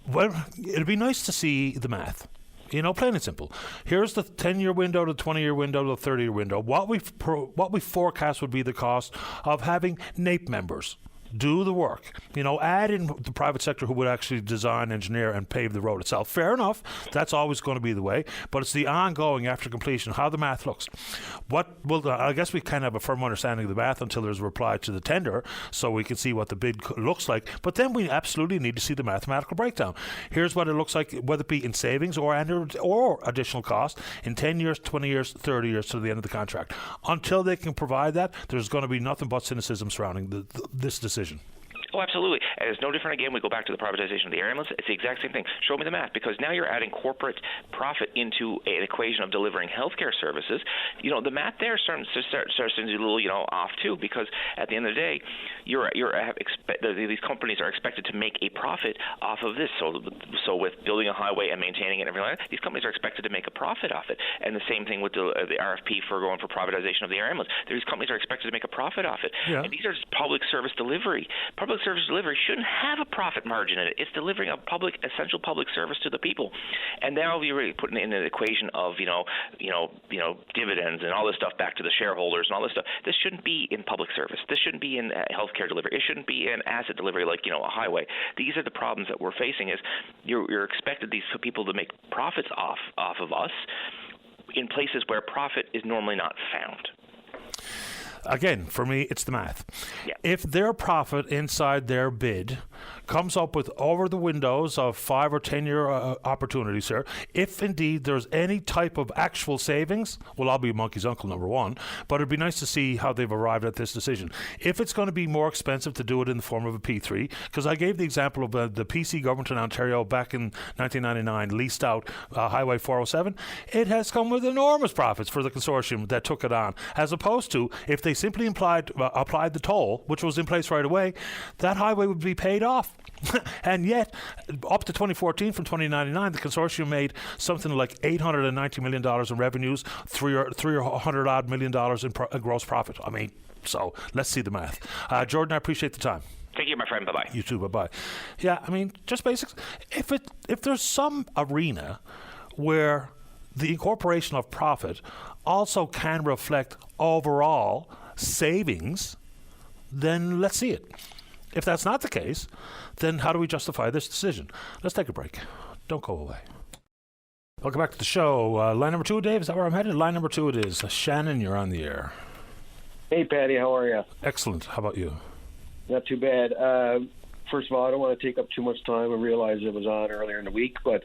it'd be nice to see the math. Plain and simple. Here's the 10-year window, the 20-year window, the 30-year window. What we forecast would be the cost of having NAPE members do the work. Add in the private sector who would actually design, engineer, and pave the road itself. Fair enough. That's always going to be the way. But it's the ongoing after completion, how the math looks. I guess we kind of have a firm understanding of the math until there's a reply to the tender, so we can see what the bid looks like. But then we absolutely need to see the mathematical breakdown. Here's what it looks like, whether it be in savings or additional cost in 10 years, 20 years, 30 years to the end of the contract. Until they can provide that, there's going to be nothing but cynicism surrounding this decision. Oh, absolutely. And it's no different again. We go back to the privatization of the air ambulance. It's the exact same thing. Show me the math, because now you're adding corporate profit into an equation of delivering healthcare services. The math there starts to be a little, off too, because at the end of the day, these companies are expected to make a profit off of this. So with building a highway and maintaining it and everything like that, these companies are expected to make a profit off it. And the same thing with the RFP for going for privatization of the air ambulance. These companies are expected to make a profit off it. Yeah. And these are public service delivery. Public service delivery shouldn't have a profit margin in it. It's delivering a essential public service to the people. And now you're really putting in an equation of dividends and all this stuff back to the shareholders and all this stuff. This shouldn't be in public service. This shouldn't be in healthcare delivery. It shouldn't be in asset delivery like a highway. These are the problems that we're facing. Is you're expected these people to make profits off of us in places where profit is normally not found. Again, for me, it's the math. Yeah. If their profit inside their bid comes up with over the windows of 5 or 10 year opportunities here, if indeed there's any type of actual savings, well, I'll be monkey's uncle, number one, but it'd be nice to see how they've arrived at this decision. If it's going to be more expensive to do it in the form of a P3, because I gave the example of the PC government in Ontario back in 1999 leased out Highway 407, it has come with enormous profits for the consortium that took it on, as opposed to if they simply applied the toll, which was in place right away, that highway would be paid off. And yet, up to 2014, from 2099, the consortium made something like $890 million in revenues, $300-odd million in gross profit. I mean, so let's see the math. Jordan, I appreciate the time. Thank you, my friend. Bye-bye. You too. Bye-bye. Yeah, I mean, just basics. If there's some arena where the incorporation of profit also can reflect overall savings, then let's see it. If that's not the case, then how do we justify this decision? Let's take a break. Don't go away. Welcome back to the show. Line number 2, Dave, is that where I'm headed? Line number 2 it is. Shannon, you're on the air. Hey, Patty, how are you? Excellent. How about you? Not too bad. First of all, I don't want to take up too much time. I realized it was on earlier in the week, but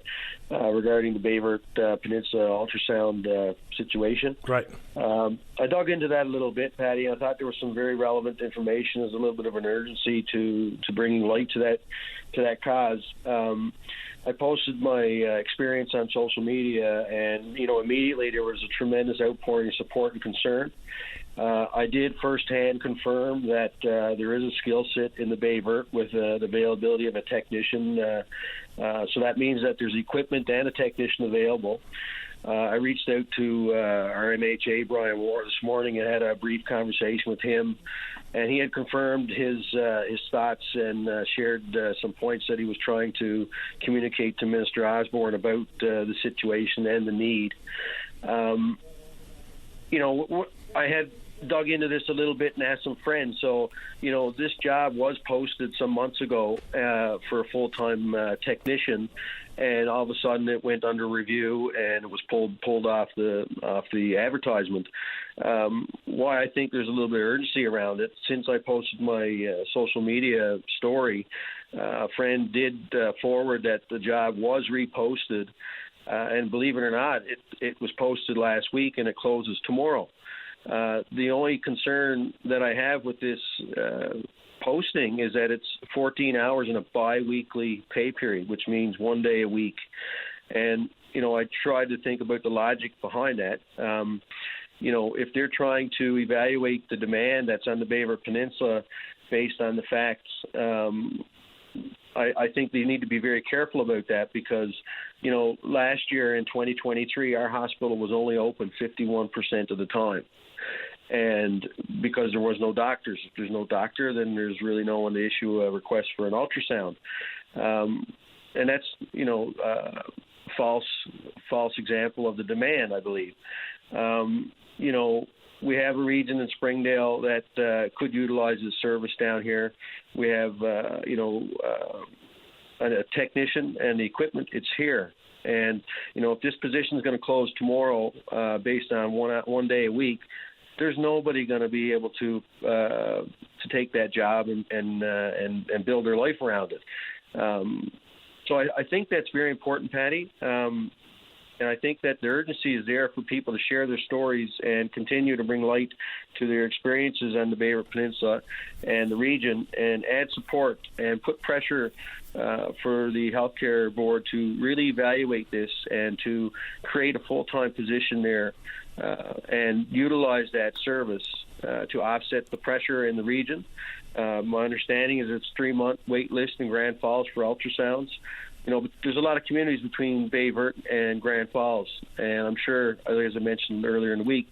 regarding the Bayvert Peninsula ultrasound situation. Right. I dug into that a little bit, Patty. I thought there was some very relevant information. There's a little bit of an urgency to bringing light to that cause. I posted my experience on social media, and immediately there was a tremendous outpouring of support and concern. I did firsthand confirm that there is a skill set in the Bayvert with the availability of a technician. So that means that there's equipment and a technician available. I reached out to our MHA, Brian Ward, this morning and had a brief conversation with him. And he had confirmed his thoughts and shared some points that he was trying to communicate to Minister Osborne about the situation and the need. I had dug into this a little bit and asked some friends. So, this job was posted some months ago for a full-time technician, and all of a sudden it went under review and it was pulled off the advertisement. Why I think there's a little bit of urgency around it, since I posted my social media story, a friend did forward that the job was reposted, and believe it or not, it was posted last week and it closes tomorrow. The only concern that I have with this posting is that it's 14 hours in a bi-weekly pay period, which means 1 day a week. And, I tried to think about the logic behind that. If they're trying to evaluate the demand that's on the Bayvert Peninsula based on the facts, I think they need to be very careful about that because, last year in 2023, our hospital was only open 51% of the time. And because there was no doctors. If there's no doctor, then there's really no one to issue a request for an ultrasound. And that's, false example of the demand, I believe. We have a region in Springdale that could utilize the service down here. We have, a technician and the equipment, it's here. And, if this position is going to close tomorrow based on one day a week, there's nobody going to be able to take that job and build their life around it. So I think that's very important, Patty. And I think that the urgency is there for people to share their stories and continue to bring light to their experiences on the Bayvert Peninsula and the region, and add support and put pressure for the healthcare board to really evaluate this and to create a full-time position there and utilize that service to offset the pressure in the region. My understanding is it's 3-month wait list in Grand Falls for ultrasounds. But there's a lot of communities between Bayvert and Grand Falls, and I'm sure, as I mentioned earlier in the week,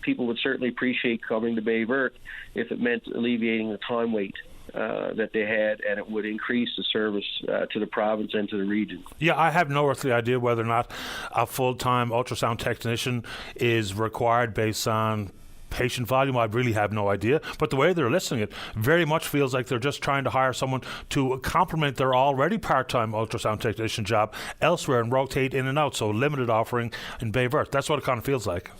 people would certainly appreciate coming to Bayvert if it meant alleviating the time wait that they had, and it would increase the service to the province and to the region. Yeah, I have no earthly idea whether or not a full-time ultrasound technician is required based on patient volume. I really have no idea, but the way they're listing it very much feels like they're just trying to hire someone to complement their already part-time ultrasound technician job elsewhere and rotate in and out, so limited offering in Bayvert. That's what it kind of feels like.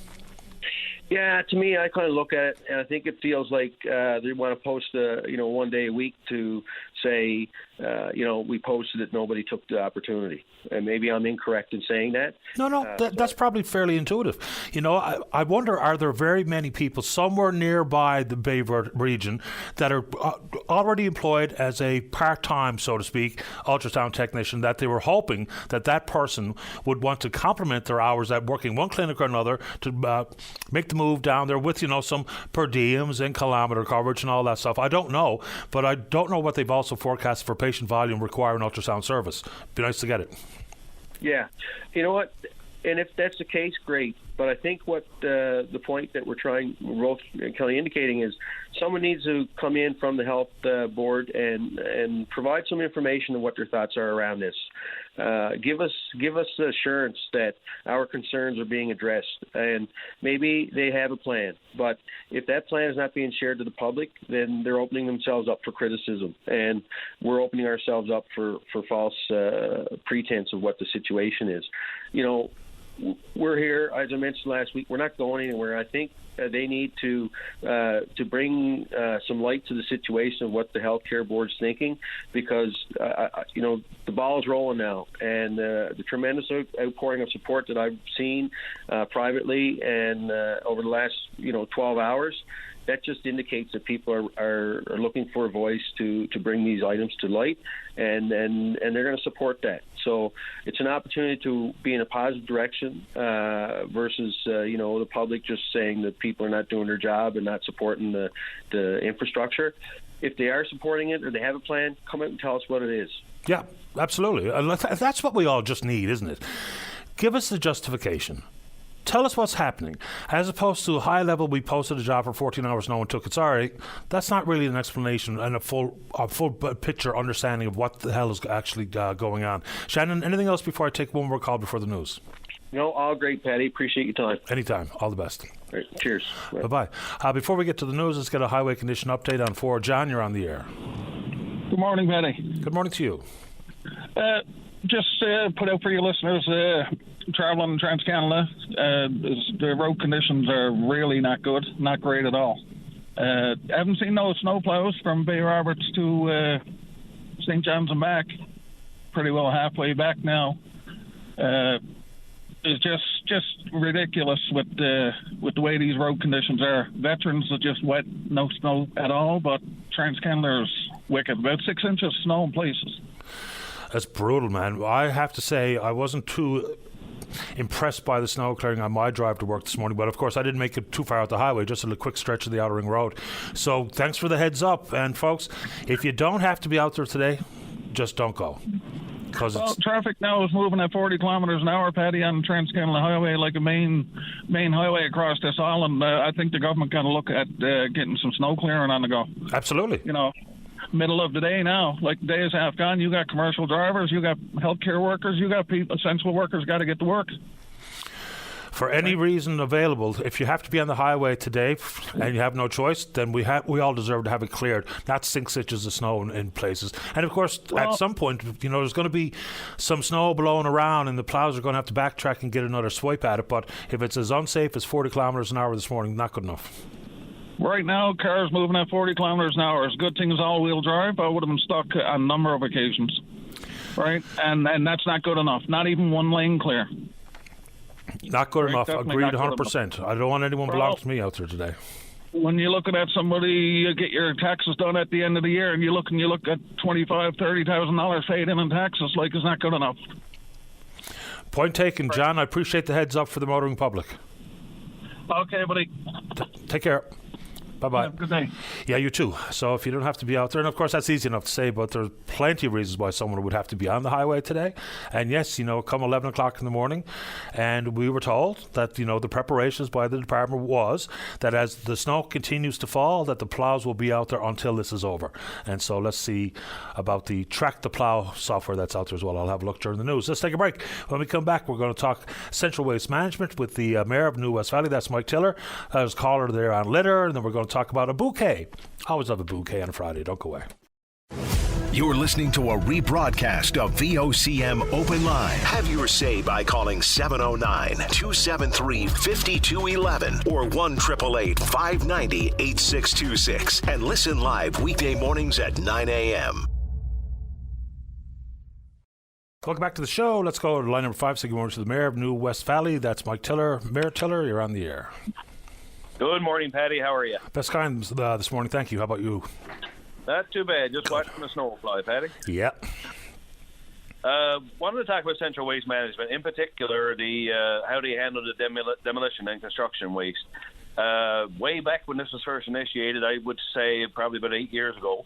Yeah, to me, I kind of look at it, and I think it feels like they want to post, 1 day a week to say, we posted it, nobody took the opportunity. And maybe I'm incorrect in saying that. No, that's probably fairly intuitive. I wonder, are there very many people somewhere nearby the Bayvert region that are already employed as a part-time, so to speak, ultrasound technician, that they were hoping that person would want to complement their hours at working one clinic or another to make the move down there with, some per diems and kilometer coverage and all that stuff. I don't know, but I don't know what they've also forecast for patient volume requiring ultrasound service. Be nice to get it. Yeah. You know what? And if that's the case, great. But I think what the point that we're kind of indicating is someone needs to come in from the health board and provide some information on what their thoughts are around this. Give us the assurance that our concerns are being addressed, and maybe they have a plan. But if that plan is not being shared to the public, then they're opening themselves up for criticism, and we're opening ourselves up for false pretense of what the situation is. we're here, as I mentioned last week. We're not going anywhere. I think they need to bring some light to the situation of what the healthcare board's thinking, because the ball's rolling now, and the tremendous outpouring of support that I've seen privately and over the last 12 hours. That just indicates that people are looking for a voice to bring these items to light, and they're going to support that. So it's an opportunity to be in a positive direction versus the public just saying that people are not doing their job and not supporting the infrastructure. If they are supporting it or they have a plan, come out and tell us what it is. Yeah, absolutely. And that's what we all just need, isn't it? Give us the justification. Tell us what's happening, as opposed to a high level. We posted a job for 14 hours, no one took it. Sorry, that's not really an explanation and a full picture understanding of what the hell is actually going on. Shannon, anything else before I take one more call before the news? No, all great, Patty. Appreciate your time. Anytime. All the best. Right, cheers. Bye-bye. Before we get to the news, let's get a highway condition update on 4. John, you're on the air. Good morning, Patty. Good morning to you. Just put out for your listeners, traveling in Trans-Canada, the road conditions are really not good, not great at all. Haven't seen no snow plows from Bay Roberts to St. John's and back. Pretty well halfway back now. It's just ridiculous with the way these road conditions are. Veterans are just wet, no snow at all, but Trans-Canada is wicked. About 6 inches of snow in places. That's brutal, man. I have to say I wasn't too impressed by the snow clearing on my drive to work this morning, but of course I didn't make it too far out the highway, just a quick stretch of the Outer Ring Road. So thanks for the heads up. And folks, if you don't have to be out there today, just don't go. Traffic now is moving at 40 kilometers an hour, Paddy, on Trans-Canada Highway, like a main highway across this island. I think the government got to look at getting some snow clearing on the go. Absolutely. Middle of the day now, like the day is half gone. You got commercial drivers, you got healthcare workers, you got people, essential workers got to get to work. For any reason available, if you have to be on the highway today and you have no choice, then we all deserve to have it cleared, not 6 inches of snow in places. And of course, at some point, there's going to be some snow blowing around and the plows are going to have to backtrack and get another swipe at it. But if it's as unsafe as 40 kilometers an hour this morning, not good enough. Right now, cars moving at 40 kilometers an hour. It's a good thing it's all-wheel drive. I would have been stuck on a number of occasions. Right? And that's not good enough. Not even one lane clear. Not good enough. Agreed 100%. I don't want anyone belonging to me out there today. When you're looking at somebody, you get your taxes done at the end of the year, and you look at $25,000, $30,000 paid in taxes, like it's not good enough. Point taken, John. I appreciate the heads up for the motoring public. Okay, buddy. Take care. Bye-bye. Have a good day. Yeah, you too. So if you don't have to be out there, and of course that's easy enough to say, but there's plenty of reasons why someone would have to be on the highway today. And yes, come 11 o'clock in the morning, and we were told that, the preparations by the department was that as the snow continues to fall, that the plows will be out there until this is over. And so let's see about the Track the Plow software that's out there as well. I'll have a look during the news. Let's take a break. When we come back, we're going to talk central waste management with the Mayor of New West Valley. That's Mike Tiller. There's a caller there on litter, and then we're going to talk about a bouquet. Always love a bouquet on a Friday. Don't go away. You're listening to a rebroadcast of VOCM Open Line. Have your say by calling 709-273-5211 or 1-888-590-8626 and listen live weekday mornings at 9 a.m. Welcome back to the show. Let's go to line number 5. Say good morning to the Mayor of New West Valley. That's Mike Tiller. Mayor Tiller, you're on the air. Good morning, Patty. How are you? Best kind this morning. Thank you. How about you? Not too bad. Just watching the snow fly, Patty. Yeah. Wanted to talk about central waste management, in particular the how they handle the demolition and construction waste. Way back when this was first initiated, I would say probably about 8 years ago,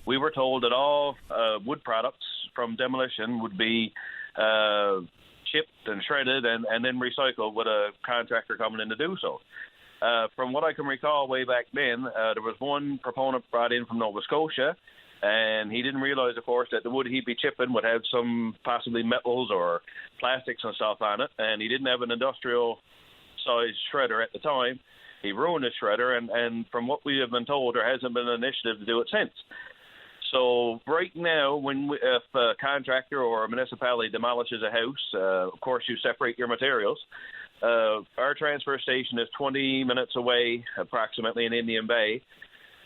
we were told that all wood products from demolition would be chipped and shredded and then recycled with a contractor coming in to do so. From what I can recall way back then, there was one proponent brought in from Nova Scotia, and he didn't realize, of course, that the wood he'd be chipping would have some possibly metals or plastics and stuff on it, and he didn't have an industrial-sized shredder at the time. He ruined his shredder, and from what we have been told, there hasn't been an initiative to do it since. So right now, if a contractor or a municipality demolishes a house, of course you separate your materials. Our transfer station is 20 minutes away, approximately, in Indian Bay,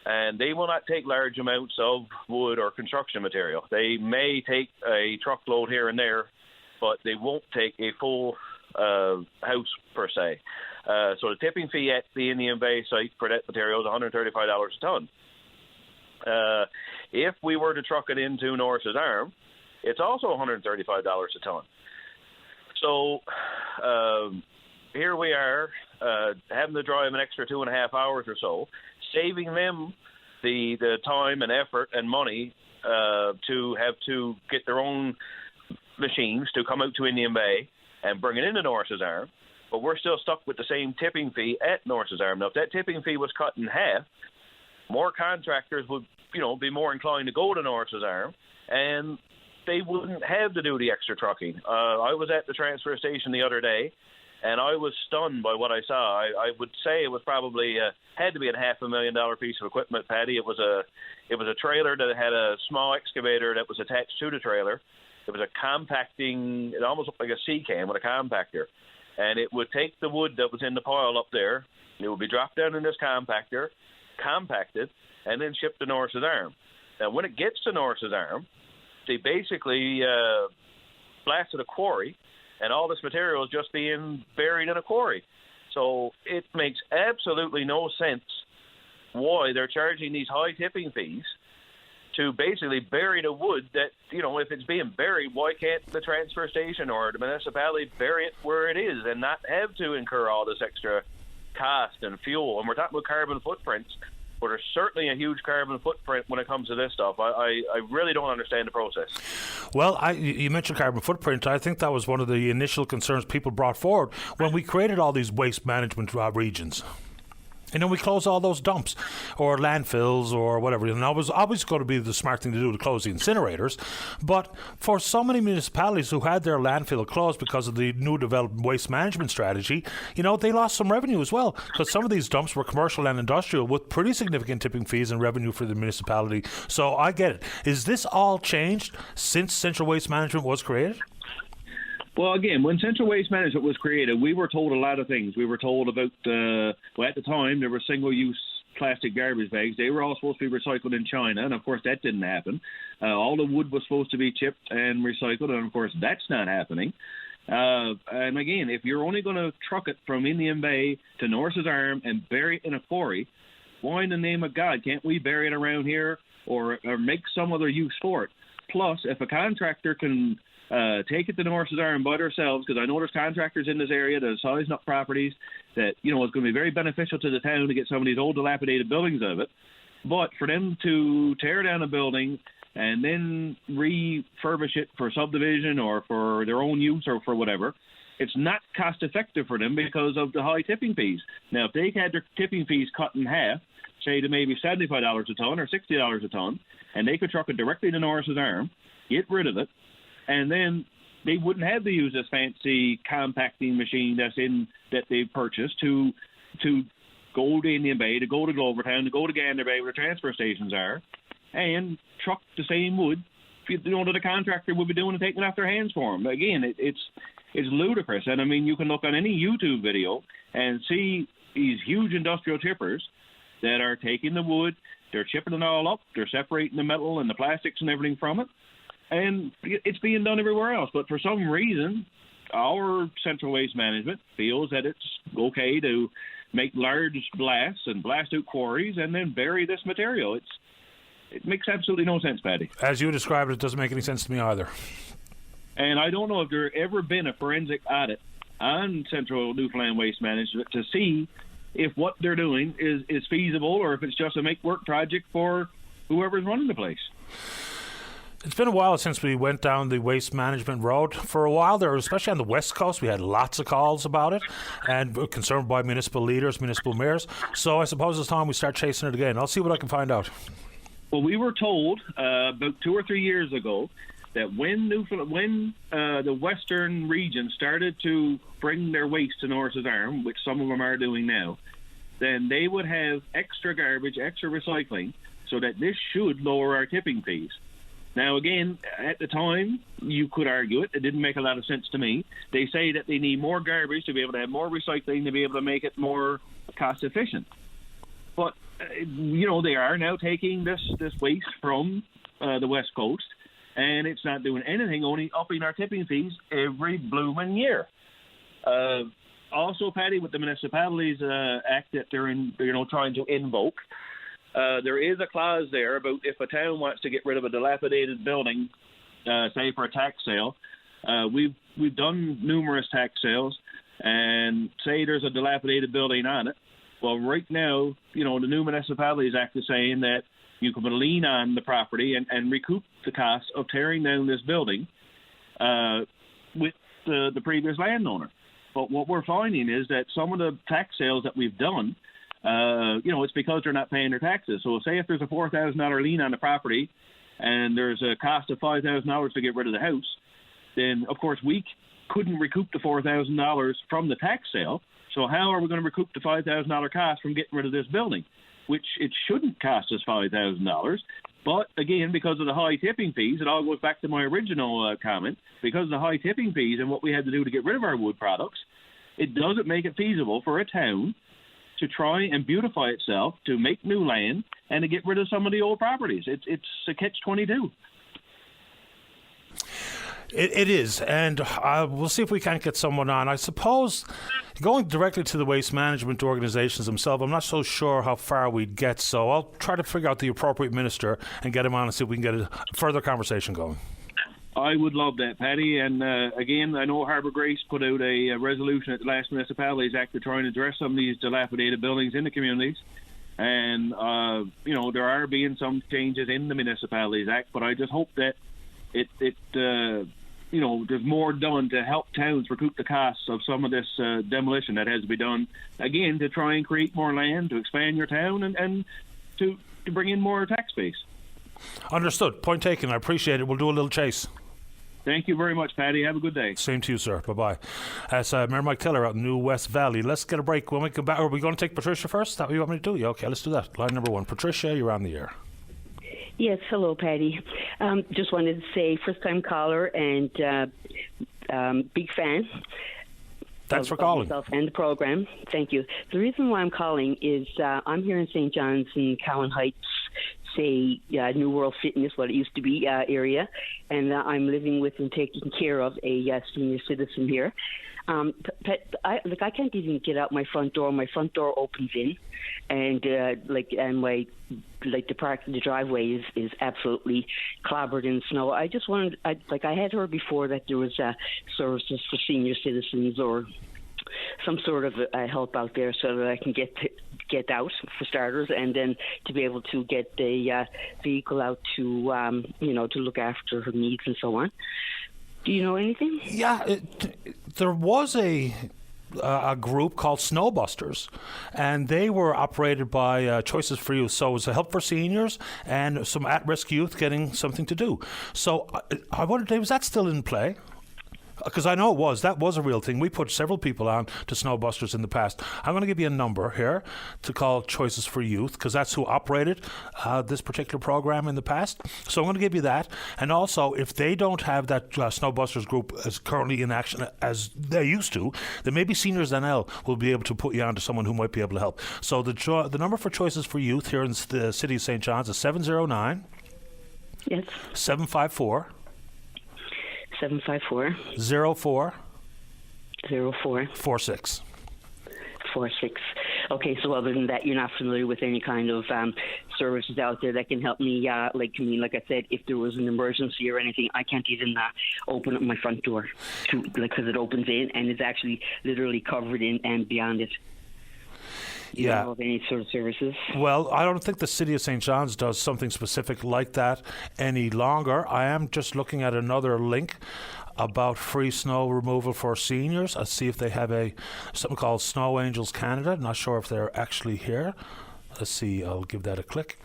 and they will not take large amounts of wood or construction material. They may take a truckload here and there, but they won't take a full house per se. So the tipping fee at the Indian Bay site for that material is $135 a ton. If we were to truck it into Norris's Arm, it's also $135 a ton. So here we are, having to drive an extra 2.5 hours or so, saving them the time and effort and money to have to get their own machines to come out to Indian Bay and bring it into Norris's Arm. But we're still stuck with the same tipping fee at Norris's Arm. Now, if that tipping fee was cut in half, more contractors would, be more inclined to go to Norris's Arm, and they wouldn't have to do the extra trucking. I was at the transfer station the other day, and I was stunned by what I saw. I would say it was probably had to be a $500,000 piece of equipment, Paddy. It was a trailer that had a small excavator that was attached to the trailer. It was a compacting. It almost looked like a sea can with a compactor, and it would take the wood that was in the pile up there. It would be dropped down in this compactor, compacted, and then shipped to Norris's Arm. Now, when it gets to Norris's Arm, they basically blasted a quarry, and all this material is just being buried in a quarry. So it makes absolutely no sense why they're charging these high tipping fees to basically bury the wood that, if it's being buried, why can't the transfer station or the municipality bury it where it is and not have to incur all this extra cost and fuel? And we're talking about carbon footprints, but there's certainly a huge carbon footprint when it comes to this stuff. I really don't understand the process. Well, you mentioned carbon footprint. I think that was one of the initial concerns people brought forward when we created all these waste management regions. We close all those dumps or landfills or whatever. And it was always going to be the smart thing to do to close the incinerators. But for so many municipalities who had their landfill closed because of the new developed waste management strategy, they lost some revenue as well, because some of these dumps were commercial and industrial with pretty significant tipping fees and revenue for the municipality. So I get it. Is this all changed since Central Waste Management was created? Well, again, when Central Waste Management was created, we were told a lot of things. We were told about, at the time, there were single-use plastic garbage bags. They were all supposed to be recycled in China, and, of course, that didn't happen. All the wood was supposed to be chipped and recycled, and, of course, that's not happening. And, again, if you're only going to truck it from Indian Bay to Norris's Arm and bury it in a quarry, why in the name of God can't we bury it around here or make some other use for it? Plus, if a contractor can take it to Norris's Arm by themselves, because I know there's contractors in this area that are sizing up properties that, it's going to be very beneficial to the town to get some of these old dilapidated buildings out of it. But for them to tear down a building and then refurbish it for subdivision or for their own use or for whatever, it's not cost effective for them because of the high tipping fees. Now, if they had their tipping fees cut in half, say to maybe $75 a ton or $60 a ton, and they could truck it directly to Norris's Arm, get rid of it, and then they wouldn't have to use this fancy compacting machine that they've purchased to go to Indian Bay, to go to Glovertown, to go to Gander Bay where the transfer stations are, and truck the same wood that the contractor would be doing and taking it off their hands for them. Again, it's ludicrous. And, I mean, you can look on any YouTube video and see these huge industrial chippers that are taking the wood, they're chipping it all up, they're separating the metal and the plastics and everything from it. And it's being done everywhere else. But for some reason, our Central Waste Management feels that it's okay to make large blasts and blast out quarries and then bury this material. It makes absolutely no sense, Paddy. As you described it, doesn't make any sense to me either. And I don't know if there ever been a forensic audit on Central Newfoundland Waste Management to see if what they're doing is feasible or if it's just a make-work project for whoever's running the place. It's been a while since we went down the waste management road. For a while there, especially on the West Coast, we had lots of calls about it and were concerned by municipal leaders, municipal mayors. So I suppose it's time we start chasing it again. I'll see what I can find out. Well, we were told about 2 or 3 years ago that when the western region started to bring their waste to Norris's Arm, which some of them are doing now, then they would have extra garbage, extra recycling so that this should lower our tipping fees. Now, again, at the time, you could argue it. It didn't make a lot of sense to me. They say that they need more garbage to be able to have more recycling, to be able to make it more cost efficient. But, they are now taking this waste from the West Coast, and it's not doing anything, only upping our tipping fees every blooming year. Also, Paddy, with the Municipalities Act that they're trying to invoke, there is a clause there about if a town wants to get rid of a dilapidated building, say for a tax sale. We've done numerous tax sales, and say there's a dilapidated building on it. Well, right now, the new Municipalities Act is saying that you can put a lien on the property and recoup the cost of tearing down this building with the previous landowner. But what we're finding is that some of the tax sales that we've done, it's because they're not paying their taxes. So say if there's a $4,000 lien on the property and there's a cost of $5,000 to get rid of the house, then, of course, we couldn't recoup the $4,000 from the tax sale. So how are we going to recoup the $5,000 cost from getting rid of this building, which it shouldn't cost us $5,000? But, again, because of the high tipping fees, it all goes back to my original comment, because of the high tipping fees and what we had to do to get rid of our wood products, it doesn't make it feasible for a town to try and beautify itself, to make new land, and to get rid of some of the old properties. It's a catch-22. It is, and we'll see if we can't get someone on. I suppose going directly to the waste management organizations themselves, I'm not so sure how far we'd get, so I'll try to figure out the appropriate minister and get him on and see if we can get a further conversation going. I would love that, Paddy. And again, I know Harbour Grace put out a resolution at the last Municipalities Act to try and address some of these dilapidated buildings in the communities. And, there are being some changes in the Municipalities Act, but I just hope that there's more done to help towns recoup the costs of some of this demolition that has to be done, again, to try and create more land, to expand your town, and to bring in more tax base. Understood. Point taken. I appreciate it. We'll do a little chase. Thank you very much, Paddy. Have a good day. Same to you, sir. Bye-bye. As Mayor Mike Taylor out in New West Valley. Let's get a break. When we come back, are we going to take Patricia first? Is that what you want me to do? Yeah, okay, let's do that. Line number 1. Patricia, you're on the air. Yes, hello, Patty. Just wanted to say first-time caller and big fan. Thanks for calling. Myself and the program. Thank you. The reason why I'm calling is I'm here in St. John's in Cowan Heights, say New World Fitness, what it used to be, area, and I'm living with and taking care of a senior citizen here. I can't even get out my front door. My front door opens in, and the driveway is absolutely clobbered in snow. I just wanted, I had heard before that there was services for senior citizens or some sort of help out there so that I can get out for starters, and then to be able to get the vehicle out to to look after her needs and so on. Do you know anything? Yeah, there was a group called Snowbusters, and they were operated by Choices for Youth. So it was a help for seniors and some at-risk youth getting something to do. So I wondered, Dave, is that still in play? Because I know that was a real thing. We put several people on to Snowbusters in the past. I'm going to give you a number here to call Choices for Youth, because that's who operated this particular program in the past. So I'm going to give you that. And also, if they don't have that Snowbusters group as currently in action as they used to, then maybe Seniors NL will be able to put you on to someone who might be able to help. So the number for Choices for Youth here in the city of St. John's is 709 Yes. 754 754 04 46. Okay, so other than that, you're not familiar with any kind of services out there that can help me? Like I said, if there was an emergency or anything, I can't even open up my front door because it opens in and it's actually literally covered in and beyond it. You don't know of any sort of services? Well, I don't think the City of St. John's does something specific like that any longer. I am just looking at another link about free snow removal for seniors. I'll see if they have something called Snow Angels Canada. Not sure if they're actually here. Let's see. I'll give that a click.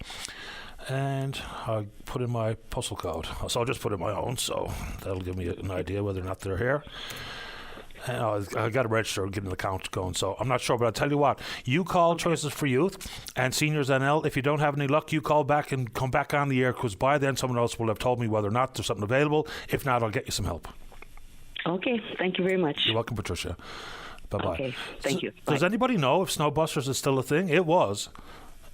And I'll put in my postal code. So I'll just put in my own, so that'll give me an idea whether or not they're here. I got to register and get an account going, so I'm not sure. But I'll tell you what, you call Choices for Youth and Seniors NL. If you don't have any luck, you call back and come back on the air, because by then someone else will have told me whether or not there's something available. If not, I'll get you some help. Okay, thank you very much. You're welcome, Patricia. Bye-bye. Okay, thank you. Does anybody know if Snowbusters is still a thing? It was.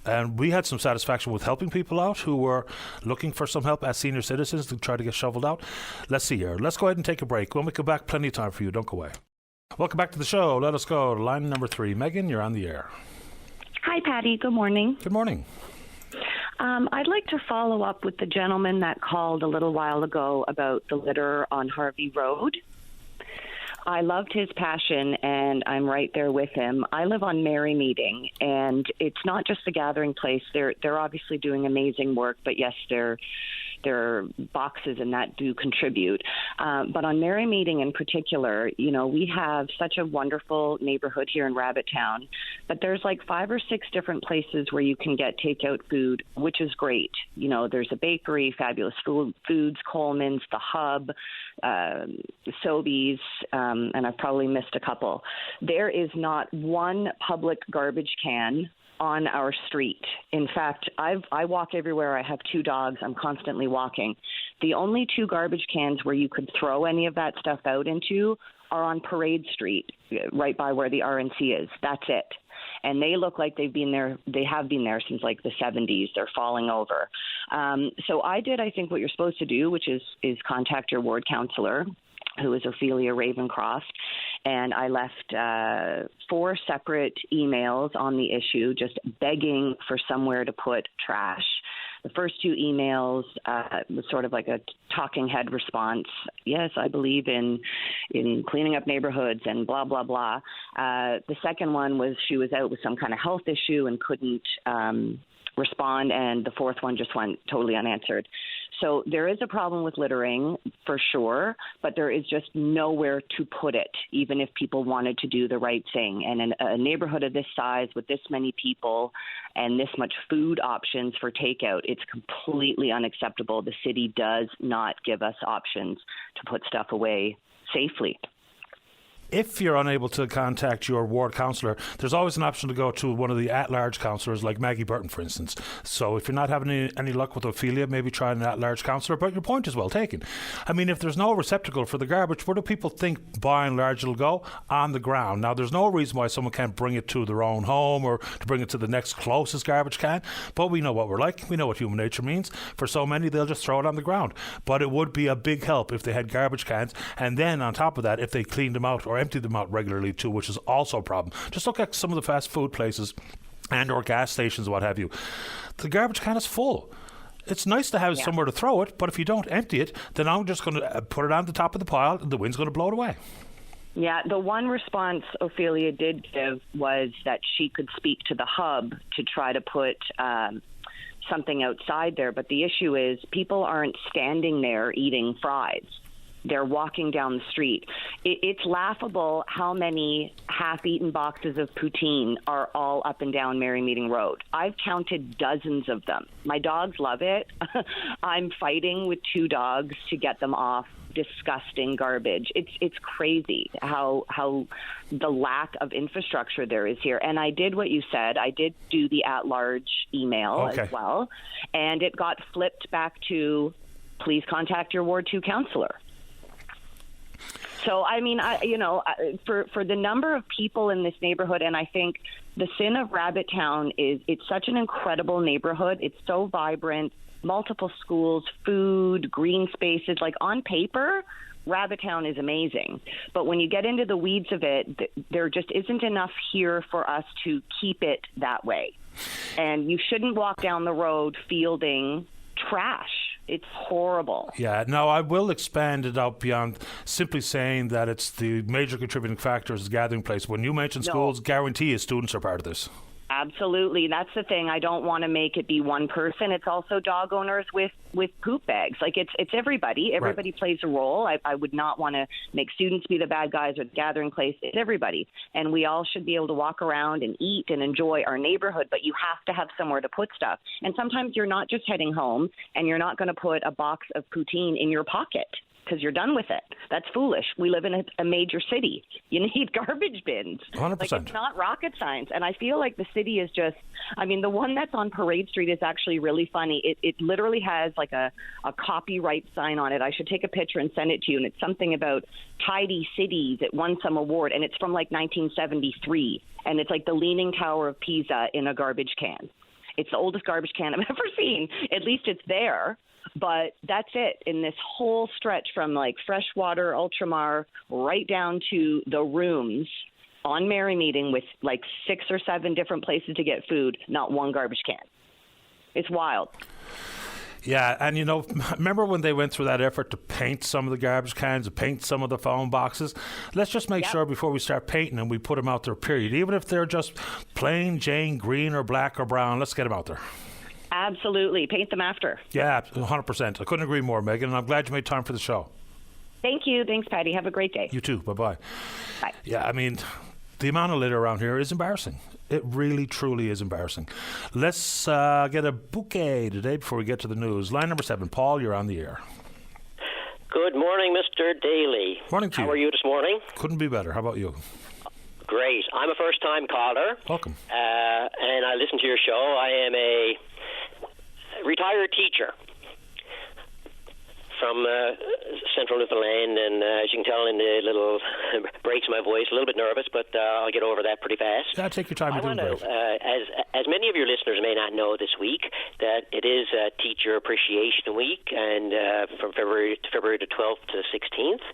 And we had some satisfaction with helping people out who were looking for some help as senior citizens to try to get shoveled out. Let's see here. Let's go ahead and take a break. When we come back, plenty of time for you. Don't go away. Welcome back to the show. Let us go to line number 3. Megan, you're on the air. Hi, Patty. Good morning. Good morning. I'd like to follow up with the gentleman that called a little while ago about the litter on Harvey Road. I loved his passion, and I'm right there with him. I live on Mary Meeting, and it's not just a gathering place. They're obviously doing amazing work, but yes, there are boxes and that do contribute. But on Mary Meeting in particular, we have such a wonderful neighborhood here in Rabbit Town, but there's like 5 or 6 different places where you can get takeout food, which is great. There's a bakery, Fabulous Foods, Coleman's, The Hub, Sobeys, and I've probably missed a couple. There is not one public garbage can on our street. In fact, I walk everywhere. I have 2 dogs. I'm constantly walking. The only 2 garbage cans where you could throw any of that stuff out into are on Parade Street, right by where the RNC is. That's it. And they look like they have been there since like the 70s. They're falling over. So I think what you're supposed to do, which is contact your ward councillor, who is Ophelia Ravencroft, and I left 4 separate emails on the issue, just begging for somewhere to put trash. The first 2 emails was sort of like a talking head response. Yes, I believe in cleaning up neighborhoods and blah, blah, blah. The second one was she was out with some kind of health issue and couldn't respond, and the 4th one just went totally unanswered. So there is a problem with littering for sure, but there is just nowhere to put it, even if people wanted to do the right thing. And in a neighborhood of this size with this many people and this much food options for takeout, it's completely unacceptable. The city does not give us options to put stuff away safely. If you're unable to contact your ward councillor, there's always an option to go to one of the at-large councillors, like Maggie Burton, for instance. So if you're not having any luck with Ophelia, maybe try an at-large councillor. But your point is well taken. I mean, if there's no receptacle for the garbage, where do people think, by and large, it'll go? On the ground. Now, there's no reason why someone can't bring it to their own home or to bring it to the next closest garbage can. But we know what we're like. We know what human nature means. For so many, they'll just throw it on the ground. But it would be a big help if they had garbage cans. And then, on top of that, if they cleaned them out or empty them out regularly too, which is also a problem. Just look at some of the fast food places and or gas stations, what have you. The garbage can is full. It's nice to have somewhere to throw it, but if you don't empty it, then I'm just going to put it on the top of the pile and the wind's going to blow it away. Yeah, the one response Ophelia did give was that she could speak to the hub to try to put something outside there, but the issue is people aren't standing there eating fries. They're walking down the street. It's laughable how many half-eaten boxes of poutine are all up and down Mary Meeting Road. I've counted dozens of them. My dogs love it. I'm fighting with 2 dogs to get them off disgusting garbage. It's crazy how the lack of infrastructure there is here. And I did what you said. I did do the at-large email as well, and it got flipped back to please contact your Ward 2 councillor. So, I mean, for the number of people in this neighborhood, and I think the sin of Rabbit Town is it's such an incredible neighborhood. It's so vibrant, multiple schools, food, green spaces. Like on paper, Rabbit Town is amazing. But when you get into the weeds of it, there just isn't enough here for us to keep it that way. And you shouldn't walk down the road fielding trash. It's horrible. Yeah, no, I will expand it out beyond simply saying that it's the major contributing factor is the gathering place. When you mention schools, guarantee students are part of this. Absolutely. That's the thing. I don't want to make it be one person. It's also dog owners with poop bags. Like it's everybody. Everybody plays a role. I would not want to make students be the bad guys or the gathering place. It's everybody. And we all should be able to walk around and eat and enjoy our neighborhood, but you have to have somewhere to put stuff. And sometimes you're not just heading home and you're not going to put a box of poutine in your pocket. because you're done with it. That's foolish. We live in a major city. You need garbage bins. 100%. Like, it's not rocket science. And I feel like the city is just, I mean, the one that's on Parade Street is actually really funny. It literally has like a copyright sign on it. I should take a picture and send it to you. And it's something about tidy cities. It won some award. And it's from like 1973. And it's like the Leaning Tower of Pisa in a garbage can. It's the oldest garbage can I've ever seen. At least it's there. But that's it in this whole stretch from like Freshwater, Ultramar, right down to the rooms on Merry Meeting with like 6 or 7 different places to get food, not one garbage can. It's wild. Yeah, and remember when they went through that effort to paint some of the garbage cans, to paint some of the phone boxes? Let's just make sure before we start painting them, we put them out there, period. Even if they're just plain Jane green or black or brown, let's get them out there. Absolutely. Paint them after. Yeah, 100%. I couldn't agree more, Megan, and I'm glad you made time for the show. Thank you. Thanks, Patty. Have a great day. You too. Bye-bye. Bye. Yeah, I mean, the amount of litter around here is embarrassing. It really, truly is embarrassing. Let's get a bouquet today before we get to the news. Line number 7. Paul, you're on the air. Good morning, Mr. Daly. Morning to you. How are you this morning? Couldn't be better. How about you? Great. I'm a first-time caller. Welcome. And I listen to your show. I am a retired teacher from central Newfoundland, and as you can tell in the little breaks in my voice, a little bit nervous, but I'll get over that pretty fast. Yeah, take your time. You're doing great. As many of your listeners may not know this week, that it is Teacher Appreciation Week, and from February the 12th to 16th.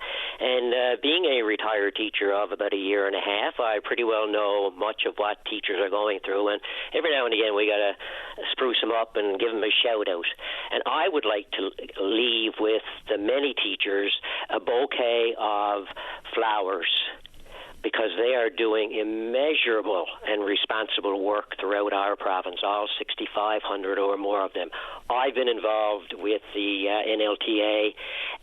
And being a retired teacher of about a year and a half, I pretty well know much of what teachers are going through, and every now and again we got to spruce them up and give them a shout-out. And I would like to leave with the many teachers a bouquet of flowers, because they are doing immeasurable and responsible work throughout our province, all 6,500 or more of them. I've been involved with the NLTA,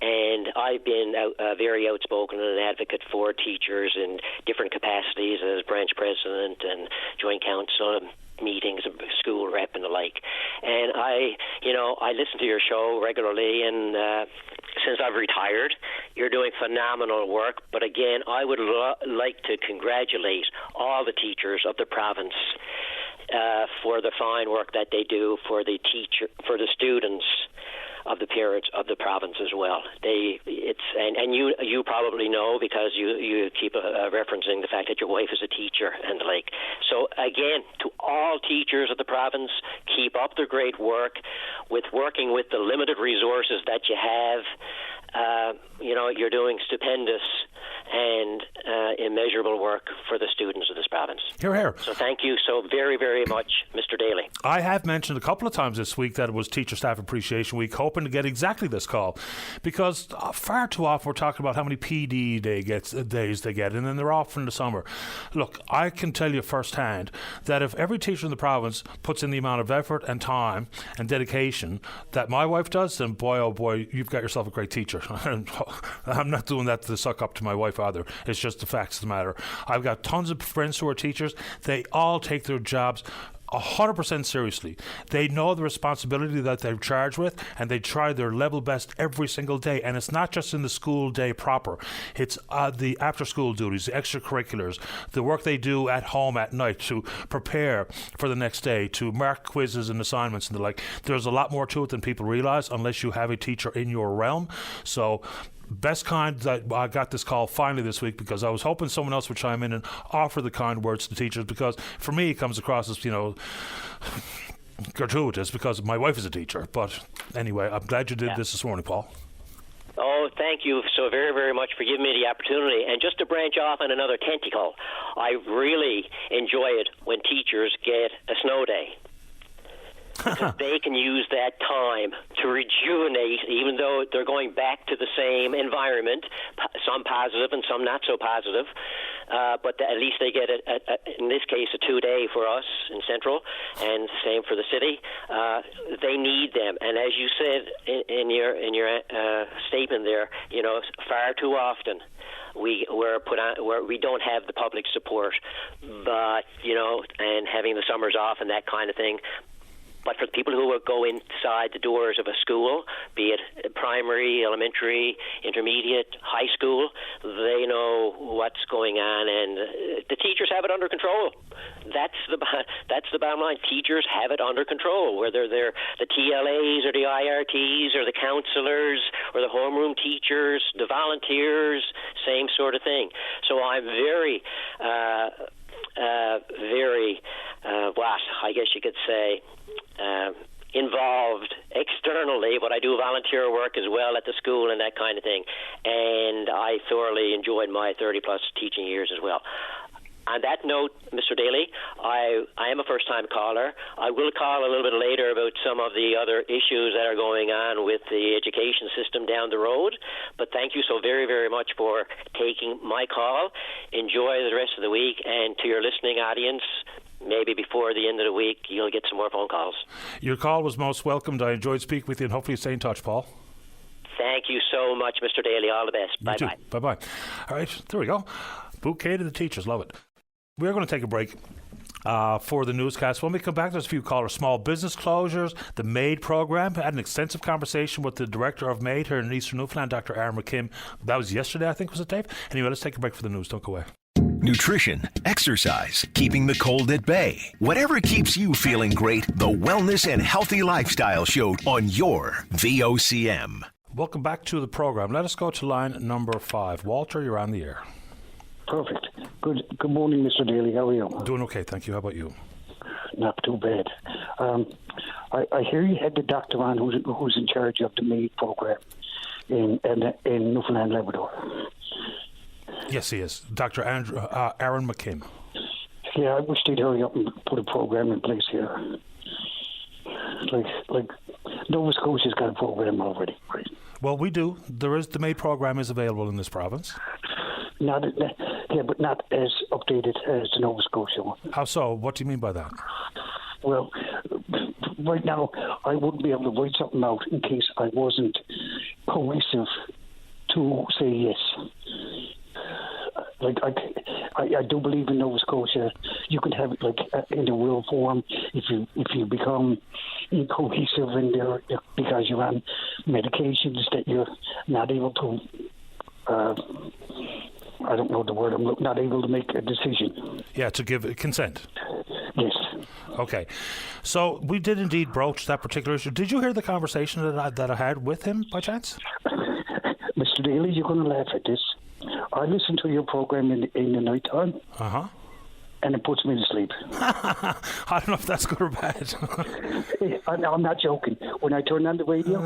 and I've been very outspoken and an advocate for teachers in different capacities as branch president and joint council meetings, school rep and the like. And I listen to your show regularly, and since I've retired, you're doing phenomenal work. But again, I would like to congratulate all the teachers of the province for the fine work that they do for the students of the parents of the province as well. And you probably know, because you keep referencing the fact that your wife is a teacher and the like. So again, to all teachers of the province, keep up the great work with working with the limited resources that you have. You're doing stupendous and immeasurable work for the students of this province. Hear, hear. So thank you so very, very much, Mr. Daly. I have mentioned a couple of times this week that it was Teacher Staff Appreciation Week, hoping to get exactly this call, because far too often we're talking about how many PD days they get, and then they're off in the summer. Look, I can tell you firsthand that if every teacher in the province puts in the amount of effort and time and dedication that my wife does, then boy, oh boy, you've got yourself a great teacher. I'm not doing that to suck up to my wife either. It's just the facts of the matter. I've got tons of friends who are teachers. They all take their jobs 100% seriously. They know the responsibility that they're charged with, and they try their level best every single day. And it's not just in the school day proper. It's the after-school duties, the extracurriculars, the work they do at home at night to prepare for the next day, to mark quizzes and assignments and the like. There's a lot more to it than people realize unless you have a teacher in your realm. So best kind that I got this call finally this week, because I was hoping someone else would chime in and offer the kind words to teachers, because for me it comes across as, gratuitous because my wife is a teacher. But anyway, I'm glad you did this morning, Paul. Oh, thank you so very, very much for giving me the opportunity. And just to branch off on another tentacle, I really enjoy it when teachers get a snow day. Because they can use that time to rejuvenate, even though they're going back to the same environment, some positive and some not so positive. But at least they get, in this case, a 2-day for us in Central, and same for the city. They need them. And as you said in your statement there, far too often we're put on where we don't have the public support, but and having the summers off and that kind of thing. But for the people who will go inside the doors of a school, be it primary, elementary, intermediate, high school, they know what's going on, and the teachers have it under control. That's the bottom line. Teachers have it under control, whether they're the TLAs or the IRTs or the counselors or the homeroom teachers, the volunteers, same sort of thing. So I'm very, I guess you could say, involved externally, but I do volunteer work as well at the school and that kind of thing. And I thoroughly enjoyed my 30-plus teaching years as well. On that note, Mr. Daly, I am a first-time caller. I will call a little bit later about some of the other issues that are going on with the education system down the road. But thank you so very, very much for taking my call. Enjoy the rest of the week. And to your listening audience, maybe before the end of the week, you'll get some more phone calls. Your call was most welcomed. I enjoyed speaking with you, and hopefully stay in touch, Paul. Thank you so much, Mr. Daly. All the best. Bye-bye. Bye-bye. All right, there we go. Bouquet to the teachers. Love it. We're going to take a break for the newscast. When we come back, there's a few callers. Small business closures, the MAID program. I had an extensive conversation with the director of MAID here in Eastern Newfoundland, Dr. Aaron McKim. That was yesterday, I think, was it, Dave? Anyway, let's take a break for the news. Don't go away. Nutrition, exercise, keeping the cold at bay. Whatever keeps you feeling great, the Wellness and Healthy Lifestyle Show on your VOCM. Welcome back to the program. Let us go to line number 5. Walter, you're on the air. Perfect. Good morning, Mr. Daly. How are you? Doing okay, thank you. How about you? Not too bad. I hear you had the doctor on who's in charge of the MAID program in Newfoundland, Labrador. Yes, he is. Dr. Aaron McKim. Yeah, I wish they'd hurry up and put a program in place here. Like Nova Scotia's got a program already, right? Well, we do. The MAID program is available in this province. But not as updated as the Nova Scotia one. How so? What do you mean by that? Well, right now, I wouldn't be able to write something out in case I wasn't cohesive to say yes. I do believe in Nova Scotia. You can have it in a will form if you become incohesive in there because you're on medications that you're not able to. I don't know the word. I'm not able to make a decision. Yeah, to give consent. Yes. Okay. So we did indeed broach that particular issue. Did you hear the conversation that I had with him by chance? Mr. Daly, you're going to laugh at this. I listen to your program in the night time. Uh-huh. And it puts me to sleep. I don't know if that's good or bad. I'm not joking. When I turn on the radio,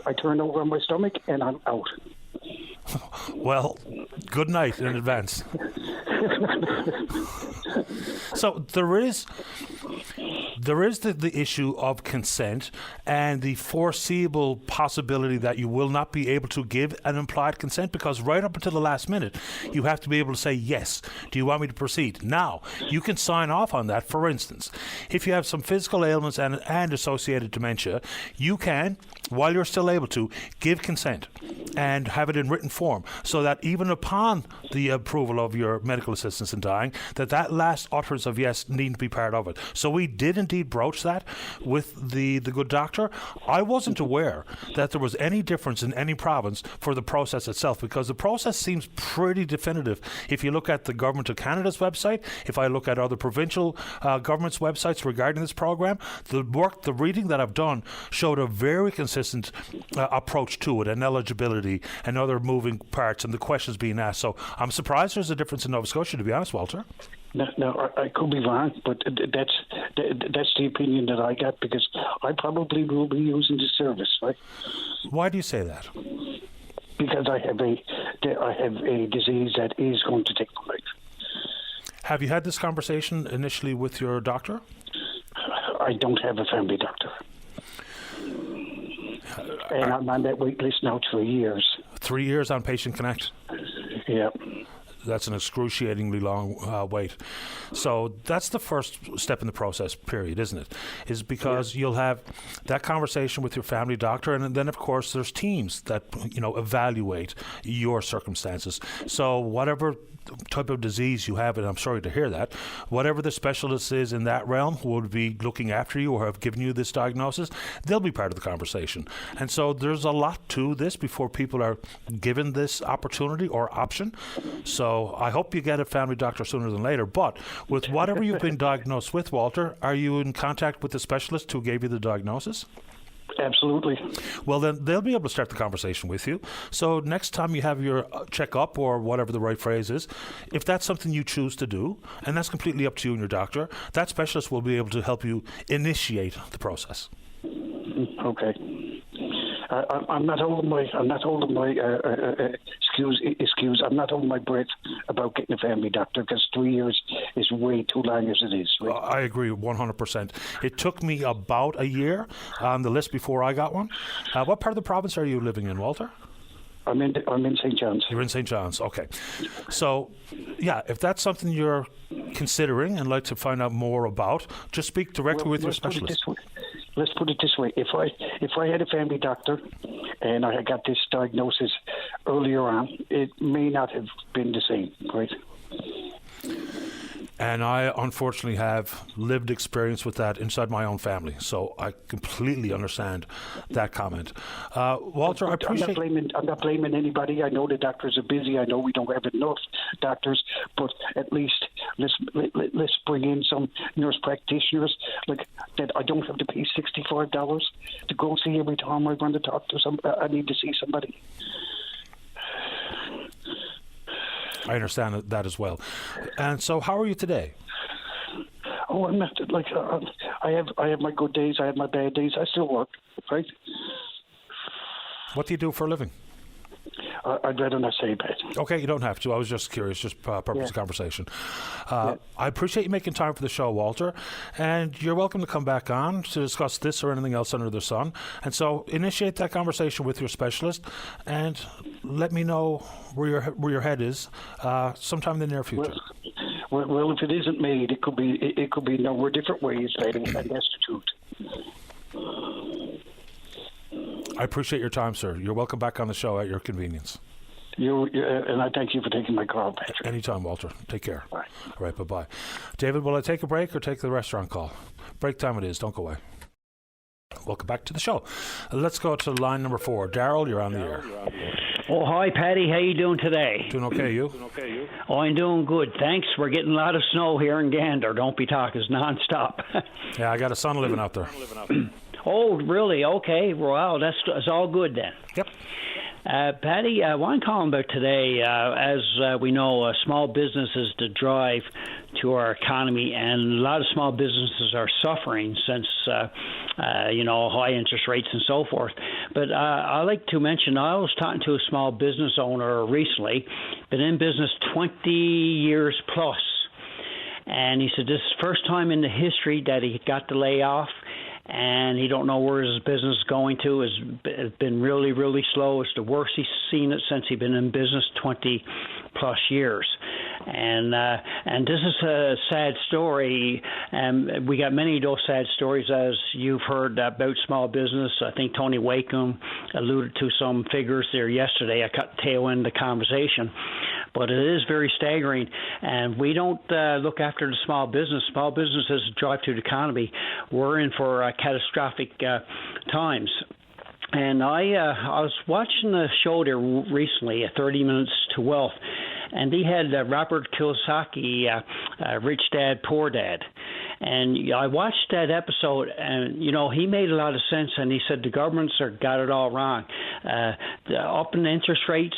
I turn over on my stomach and I'm out. Well, good night in advance. So there is the issue of consent and the foreseeable possibility that you will not be able to give an implied consent, because right up until the last minute you have to be able to say yes. Do you want me to proceed? Now you can sign off on that. For instance, if you have some physical ailments and associated dementia, you can, while you're still able to, give consent and have it in written form, so that even upon the approval of your medical assistance in dying, that last utterance of yes needn't be part of it. So we did indeed broach that with the good doctor. I wasn't aware that there was any difference in any province for the process itself, because the process seems pretty definitive. If you look at the Government of Canada's website, if I look at other provincial governments' websites regarding this program, the reading that I've done showed a very consistent approach to it, and eligibility and other moving parts and the questions being asked. So I'm surprised there's a difference in Nova Scotia, to be honest, Walter. No, I could be wrong, but that's the opinion that I got, because I probably will be using the service, right? Why do you say that? Because I have a disease that is going to take my life. Have you had this conversation initially with your doctor? I don't have a family doctor. And I'm on that wait list now 3 years. 3 years on Patient Connect? Yeah. that's an excruciatingly long wait. So that's the first step in the process, period, isn't it? Is because you'll have that conversation with your family doctor, and then, of course, there's teams that, evaluate your circumstances. So whatever type of disease you have, and I'm sorry to hear that, whatever the specialist is in that realm who would be looking after you or have given you this diagnosis, they'll be part of the conversation. And so there's a lot to this before people are given this opportunity or option. So I hope you get a family doctor sooner than later. But with whatever you've been diagnosed with, Walter, are you in contact with the specialist who gave you the diagnosis? Absolutely. Well, then they'll be able to start the conversation with you. So next time you have your checkup, or whatever the right phrase is, if that's something you choose to do, and that's completely up to you and your doctor, that specialist will be able to help you initiate the process. Okay. I'm not holding my I'm not holding my breath about getting a family doctor, because 3 years is way too long as it is. Right? I agree 100%. It took me about a year on the list before I got one. What part of the province are you living in, Walter? I'm in St. John's. You're in St. John's, okay. So, yeah, if that's something you're considering and like to find out more about, just speak directly with your specialist. Let's put it this way: if I had a family doctor and I had got this diagnosis earlier on, it may not have been the same, right? And I unfortunately have lived experience with that inside my own family, so I completely understand that comment. Walter, I appreciate... I'm not blaming anybody. I know the doctors are busy. I know we don't have enough doctors, but at least let's bring in some nurse practitioners, like that. I don't have to pay $65 to go see every time I want to talk to somebody. I need to see somebody. I understand that as well. And so, how are you today? Oh, I'm not like I have my good days. I have my bad days. I still work, right? What do you do for a living? I'd rather not say, but okay, you don't have to. I was just curious, just purpose of conversation. I appreciate you making time for the show, Walter, and you're welcome to come back on to discuss this or anything else under the sun. And so, initiate that conversation with your specialist, and let me know where your head is sometime in the near future. Well, if it isn't made, it could be number of different ways, and that's the truth. I appreciate your time, sir. You're welcome back on the show at your convenience. And I thank you for taking my call, Patrick. Anytime, Walter. Take care. Bye. All right, bye-bye. David, will I take a break or take the restaurant call? Break time it is. Don't go away. Welcome back to the show. Let's go to line number 4. Daryl, you're on the air. Oh, hi, Patty. How you doing today? Doing okay, you? Oh, I'm doing good. Thanks. We're getting a lot of snow here in Gander. Don't be talking. It's nonstop. Yeah, I got a son living out there. Oh, really? Okay. Wow, that's all good then. Yep. Patty, what I'm calling about today, as we know, small business is the drive to our economy, and a lot of small businesses are suffering since, high interest rates and so forth. But I like to mention, I was talking to a small business owner recently, been in business 20 years plus, and he said this is the first time in the history that he got to lay off, and he don't know where his business is going to. It's been really, really slow. It's the worst he's seen it since he's been in business 20 plus years. And this is a sad story. We got many of those sad stories, as you've heard, about small business. I think Tony Wakeham alluded to some figures there yesterday. I cut the tail end of the conversation. But it is very staggering, and we don't look after the small business. Small businesses drive to the economy. We're in for catastrophic times. And I was watching a show there recently, 30 Minutes to Wealth, and they had Robert Kiyosaki, Rich Dad, Poor Dad. And I watched that episode, and, he made a lot of sense, and he said the governments got it all wrong. The up in interest rates,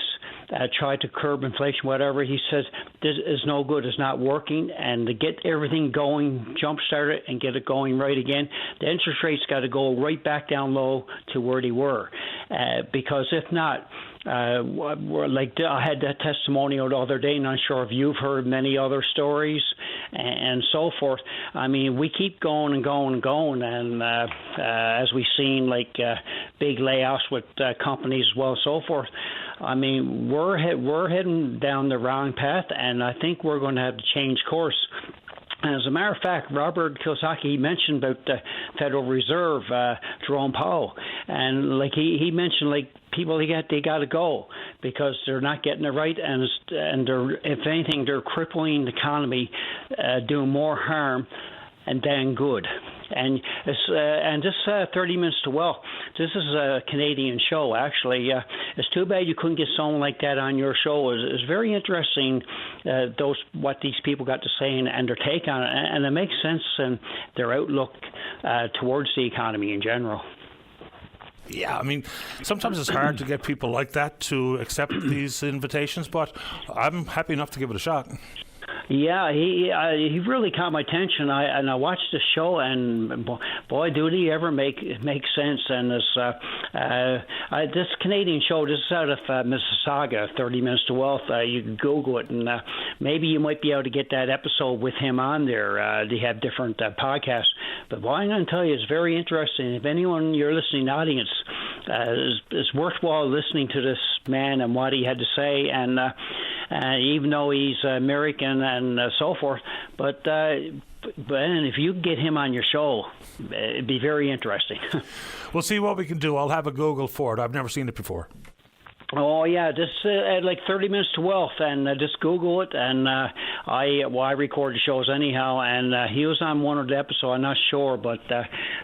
tried to curb inflation, whatever. He says this is no good, it's not working, and to get everything going, jumpstart it and get it going right again, the interest rates got to go right back down low to where they were, because if not, I had that testimonial the other day, and I'm sure if you've heard many other stories and so forth. I mean, we keep going and going and going, and as we've seen, big layoffs with companies as well, so forth. I mean, we're heading down the wrong path, and I think we're going to have to change course. As a matter of fact, Robert Kiyosaki mentioned about the Federal Reserve, Jerome Powell, and he mentioned people they got to go because they're not getting it right, and they're, if anything, they're crippling the economy, doing more harm than good. And this 30 Minutes to Wealth, this is a Canadian show, actually. It's too bad you couldn't get someone like that on your show. It's very interesting, what these people got to say and their take on it. And it makes sense in their outlook towards the economy in general. Yeah, I mean, sometimes it's hard to get people like that to accept these invitations, but I'm happy enough to give it a shot. Yeah, he really caught my attention. I watched the show, and boy, do he ever make sense. And this Canadian show, this is out of Mississauga, 30 Minutes to Wealth. You can Google it, and maybe you might be able to get that episode with him on there. They have different podcasts. But boy, I'm going to tell you, it's very interesting. If anyone in your listening audience is worthwhile listening to this man and what he had to say, and even though he's American and so forth, but if you get him on your show, it'd be very interesting. We'll see what we can do. I'll have a Google for it. I've never seen it before. Oh yeah, just 30 Minutes to Wealth, and just Google it. And I record the shows anyhow, and he was on one of the episodes. I'm not sure, but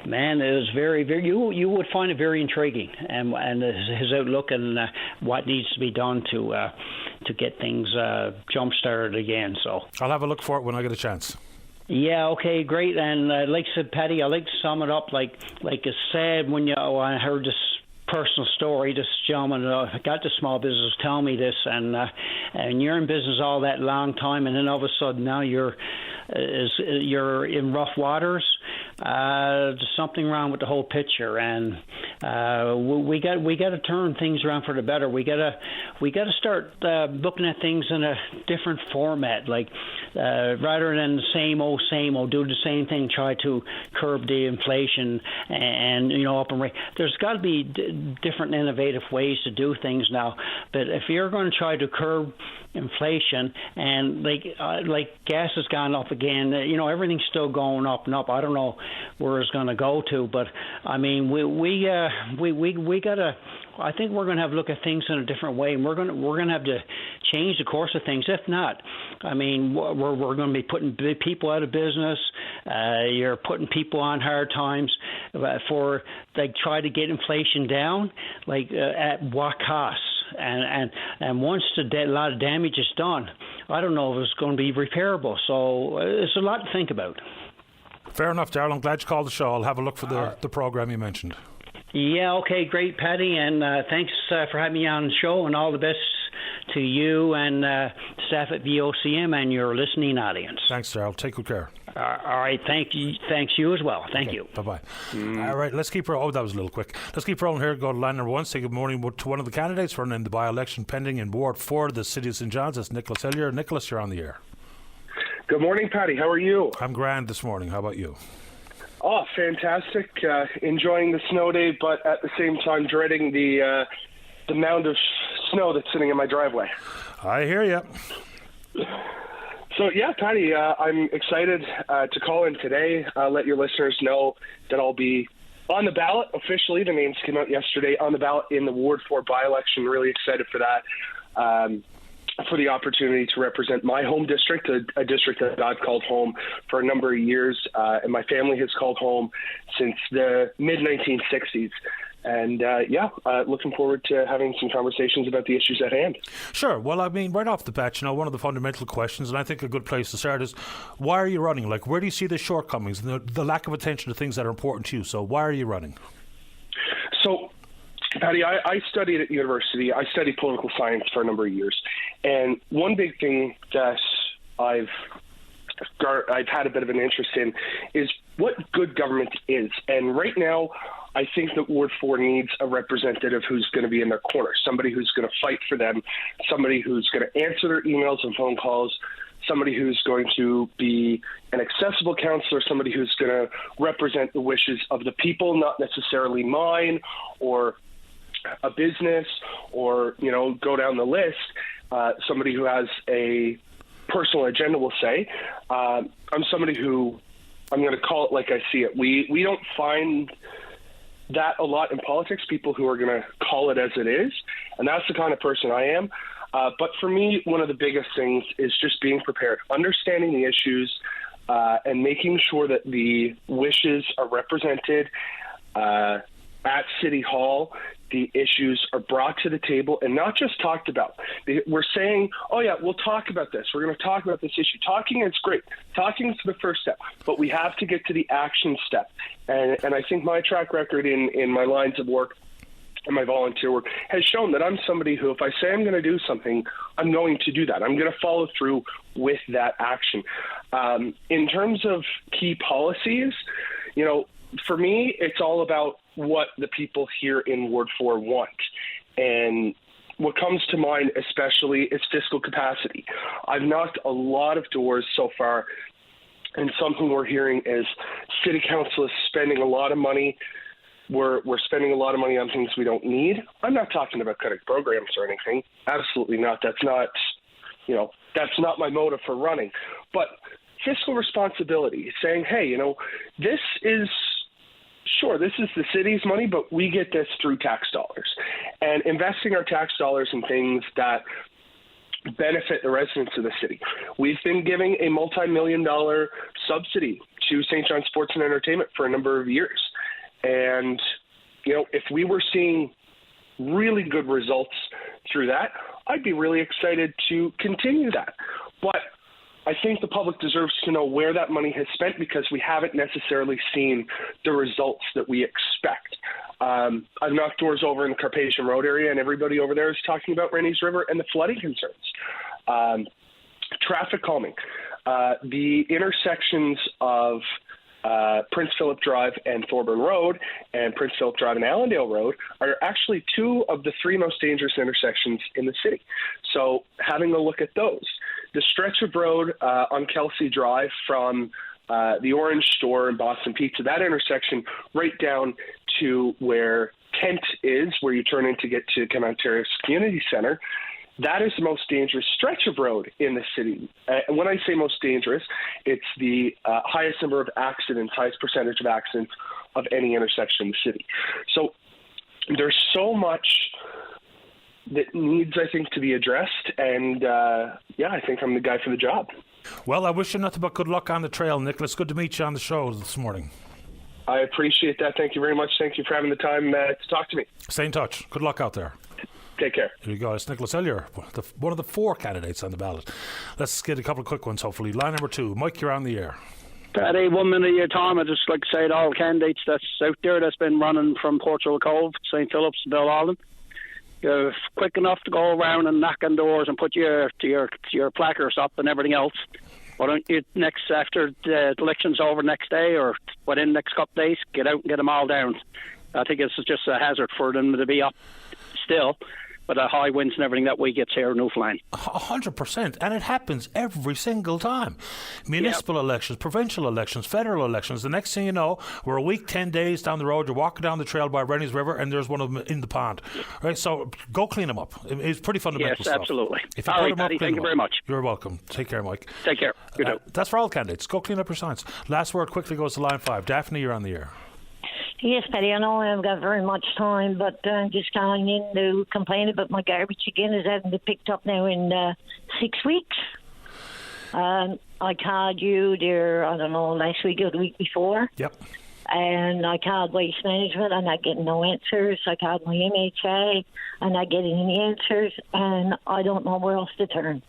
man, it was very, very. You would find it very intriguing, and his outlook and what needs to be done to get things jump started again. So I'll have a look for it when I get a chance. Yeah, okay, great. And like I said, Patty, I like to sum it up like it's said when I heard this personal story. This gentleman got the small business telling me this, and you're in business all that long time, and then all of a sudden now you're in rough waters. There's something wrong with the whole picture, and we got to turn things around for the better. We got to start looking at things in a different format, rather than the same old, do the same thing, try to curb the inflation and up and rate. There's got to be different innovative ways to do things now. But if you're going to try to curb inflation, and like gas has gone up again, everything's still going up and up. I don't know where it's going to go to, but I mean we gotta. I think we're going to have to look at things in a different way, and we're going to have to change the course of things. If not, I mean, we're going to be putting big people out of business. You're putting people on hard times for try to get inflation down, at what cost? And once a lot of damage is done, I don't know if it's going to be repairable. So it's a lot to think about. Fair enough, Darryl. I'm glad you called the show. I'll have a look for the program you mentioned. Yeah, okay, great, Patty, and thanks for having me on the show, and all the best to you and staff at VOCM and your listening audience. Thanks, Darryl. Take good care. All right, thanks you as well. Thank you. Bye-bye. All right, let's keep rolling. Oh, that was a little quick. Let's keep rolling here. Go to line number one. Say good morning to one of the candidates running the by-election pending in Ward 4 of the City of St. John's. That's Nicholas Hillier. Nicholas, you're on the air. Good morning, Patty. How are you? I'm grand this morning. How about you? Oh, fantastic. Enjoying the snow day, but at the same time dreading the mound of snow that's sitting in my driveway. I hear you. So, yeah, Patty, I'm excited to call in today, let your listeners know that I'll be on the ballot officially. The names came out yesterday on the ballot in the Ward 4 by-election. Really excited for that. For the opportunity to represent my home district, a district that I've called home for a number of years, and my family has called home since the mid-1960s. And, looking forward to having some conversations about the issues at hand. Sure. Well, I mean, right off the bat, one of the fundamental questions, and I think a good place to start is, why are you running? Where do you see the shortcomings and the lack of attention to things that are important to you? So why are you running? So, Patty, I studied at university. I studied political science for a number of years. And one big thing that I've had a bit of an interest in is what good government is. And right now, I think that Ward 4 needs a representative who's going to be in their corner, somebody who's going to fight for them, somebody who's going to answer their emails and phone calls, somebody who's going to be an accessible counselor, somebody who's going to represent the wishes of the people, not necessarily mine or a business or, go down the list. Somebody who has a personal agenda, we'll say. I'm somebody who, I'm going to call it like I see it. We don't find that a lot in politics, people who are going to call it as it is, and that's the kind of person I am. But for me, one of the biggest things is just being prepared, understanding the issues, and making sure that the wishes are represented at City Hall. The issues are brought to the table and not just talked about. We're saying, oh, yeah, we'll talk about this. We're going to talk about this issue. Talking is great. Talking is the first step, but we have to get to the action step. And I think my track record in my lines of work and my volunteer work has shown that I'm somebody who, if I say I'm going to do something, I'm going to do that. I'm going to follow through with that action. In terms of key policies, for me, it's all about what the people here in Ward 4 want. And what comes to mind especially is fiscal capacity. I've knocked a lot of doors so far, and something we're hearing is City Council is spending a lot of money. We're spending a lot of money on things we don't need. I'm not talking about cutting programs or anything. Absolutely not. That's not my motive for running. But fiscal responsibility, saying, hey, this is the city's money, but we get this through tax dollars. And investing our tax dollars in things that benefit the residents of the city. We've been giving a multi-million-dollar subsidy to St. John Sports and Entertainment for a number of years. And, if we were seeing really good results through that, I'd be really excited to continue that. But I think the public deserves to know where that money has spent, because we haven't necessarily seen the results that we expect. I've knocked doors over in the Carpathian Road area, and everybody over there is talking about Rennie's River and the flooding concerns. Traffic calming. The intersections of Prince Philip Drive and Thorburn Road and Prince Philip Drive and Allendale Road are actually two of the three most dangerous intersections in the city. So having a look at those. The stretch of road on Kelsey Drive from the Orange Store and Boston Pizza, that intersection right down to where Kent is, where you turn in to get to Canal Terrace Community Center, that is the most dangerous stretch of road in the city. And when I say most dangerous, it's the highest number of accidents, highest percentage of accidents of any intersection in the city. So there's so much that needs, I think, to be addressed. And, I think I'm the guy for the job. Well, I wish you nothing but good luck on the trail, Nicholas. Good to meet you on the show this morning. I appreciate that. Thank you very much. Thank you for having the time to talk to me. Stay in touch. Good luck out there. Take care. Here you go. It's Nicholas Elliott, one of the four candidates on the ballot. Let's get a couple of quick ones, hopefully. Line number 2. Mike, you're on the air. Paddy, 1 minute of your time. I'd just like to say to all candidates that's out there that's been running from Portugal Cove, St. Philip's, Bill Allen, you're quick enough to go around and knock on doors and put your placards up and everything else. Why don't you after the election's over next day or within the next couple of days, get out and get them all down. I think it's just a hazard for them to be up still. But the high winds and everything that we get here in Newfoundland. 100%, and it happens every single time. Municipal elections, provincial elections, federal elections. The next thing you know, we're a week, 10 days down the road, you're walking down the trail by Rennie's River, and there's one of them in the pond. Right, so go clean them up. It's pretty fundamental stuff. Yes, absolutely. If you all put right, them up, Paddy, thank you very much. You're welcome. Take care, Mike. Take care. That's for all candidates. Go clean up your signs. Last word quickly goes to line 5. Daphne, you're on the air. Yes, Paddy, I know I haven't got very much time, but I'm just calling in to complain about my garbage again. It hasn't been picked up now in 6 weeks. I called you there, I don't know, last week or the week before. Yep. And I called Waste Management. I'm not getting no answers. I called my MHA. I'm not getting any answers, and I don't know where else to turn.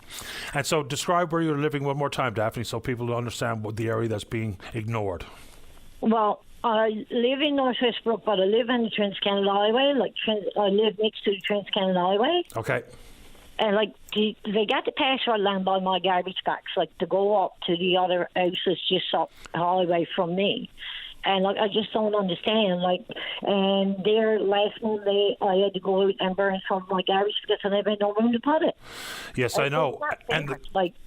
And so describe where you're living one more time, Daphne, so people understand what the area that's being ignored. Well, I live in North Westbrook, but I live on the Trans-Canada Highway. I live next to the Trans-Canada Highway. Okay. And, they got the password line by my garbage box, to go up to the other houses just up the highway from me. And like, I just don't understand. Like, and there last Monday, I had to go out and burn some of my garbage because I never had no room to put it. Yes, I know. And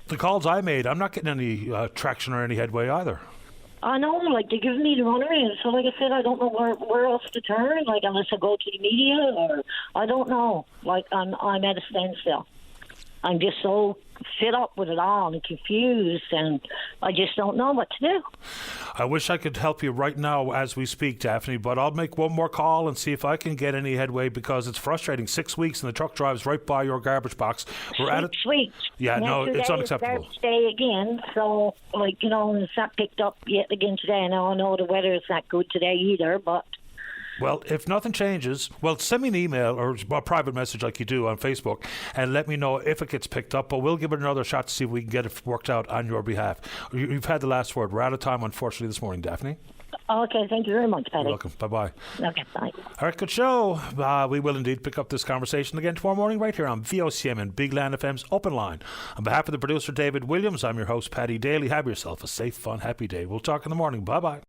the calls I made, I'm not getting any traction or any headway either. I know, like, they're giving me the runaround. So, like I said, I don't know where else to turn, like, unless I go to the media, or I don't know. Like, I'm at a standstill. I'm just so fed up with it all and confused, and I just don't know what to do. I wish I could help you right now as we speak, Daphne, but I'll make one more call and see if I can get any headway, because it's frustrating. 6 weeks and the truck drives right by your garbage box. We're at it. 6 weeks. Yeah, no, it's unacceptable. Garbage day again, so, like, you know, it's not picked up yet again today. Now, I know the weather is not good today either, but... Well, if nothing changes, well, send me an email or a private message like you do on Facebook and let me know if it gets picked up, but we'll give it another shot to see if we can get it worked out on your behalf. You've had the last word. We're out of time, unfortunately, this morning, Daphne. Okay, thank you very much, Paddy. You're welcome. Bye-bye. Okay, bye. All right, good show. We will indeed pick up this conversation again tomorrow morning right here on VOCM and Big Land FM's Open Line. On behalf of the producer, David Williams, I'm your host, Paddy Daly. Have yourself a safe, fun, happy day. We'll talk in the morning. Bye-bye.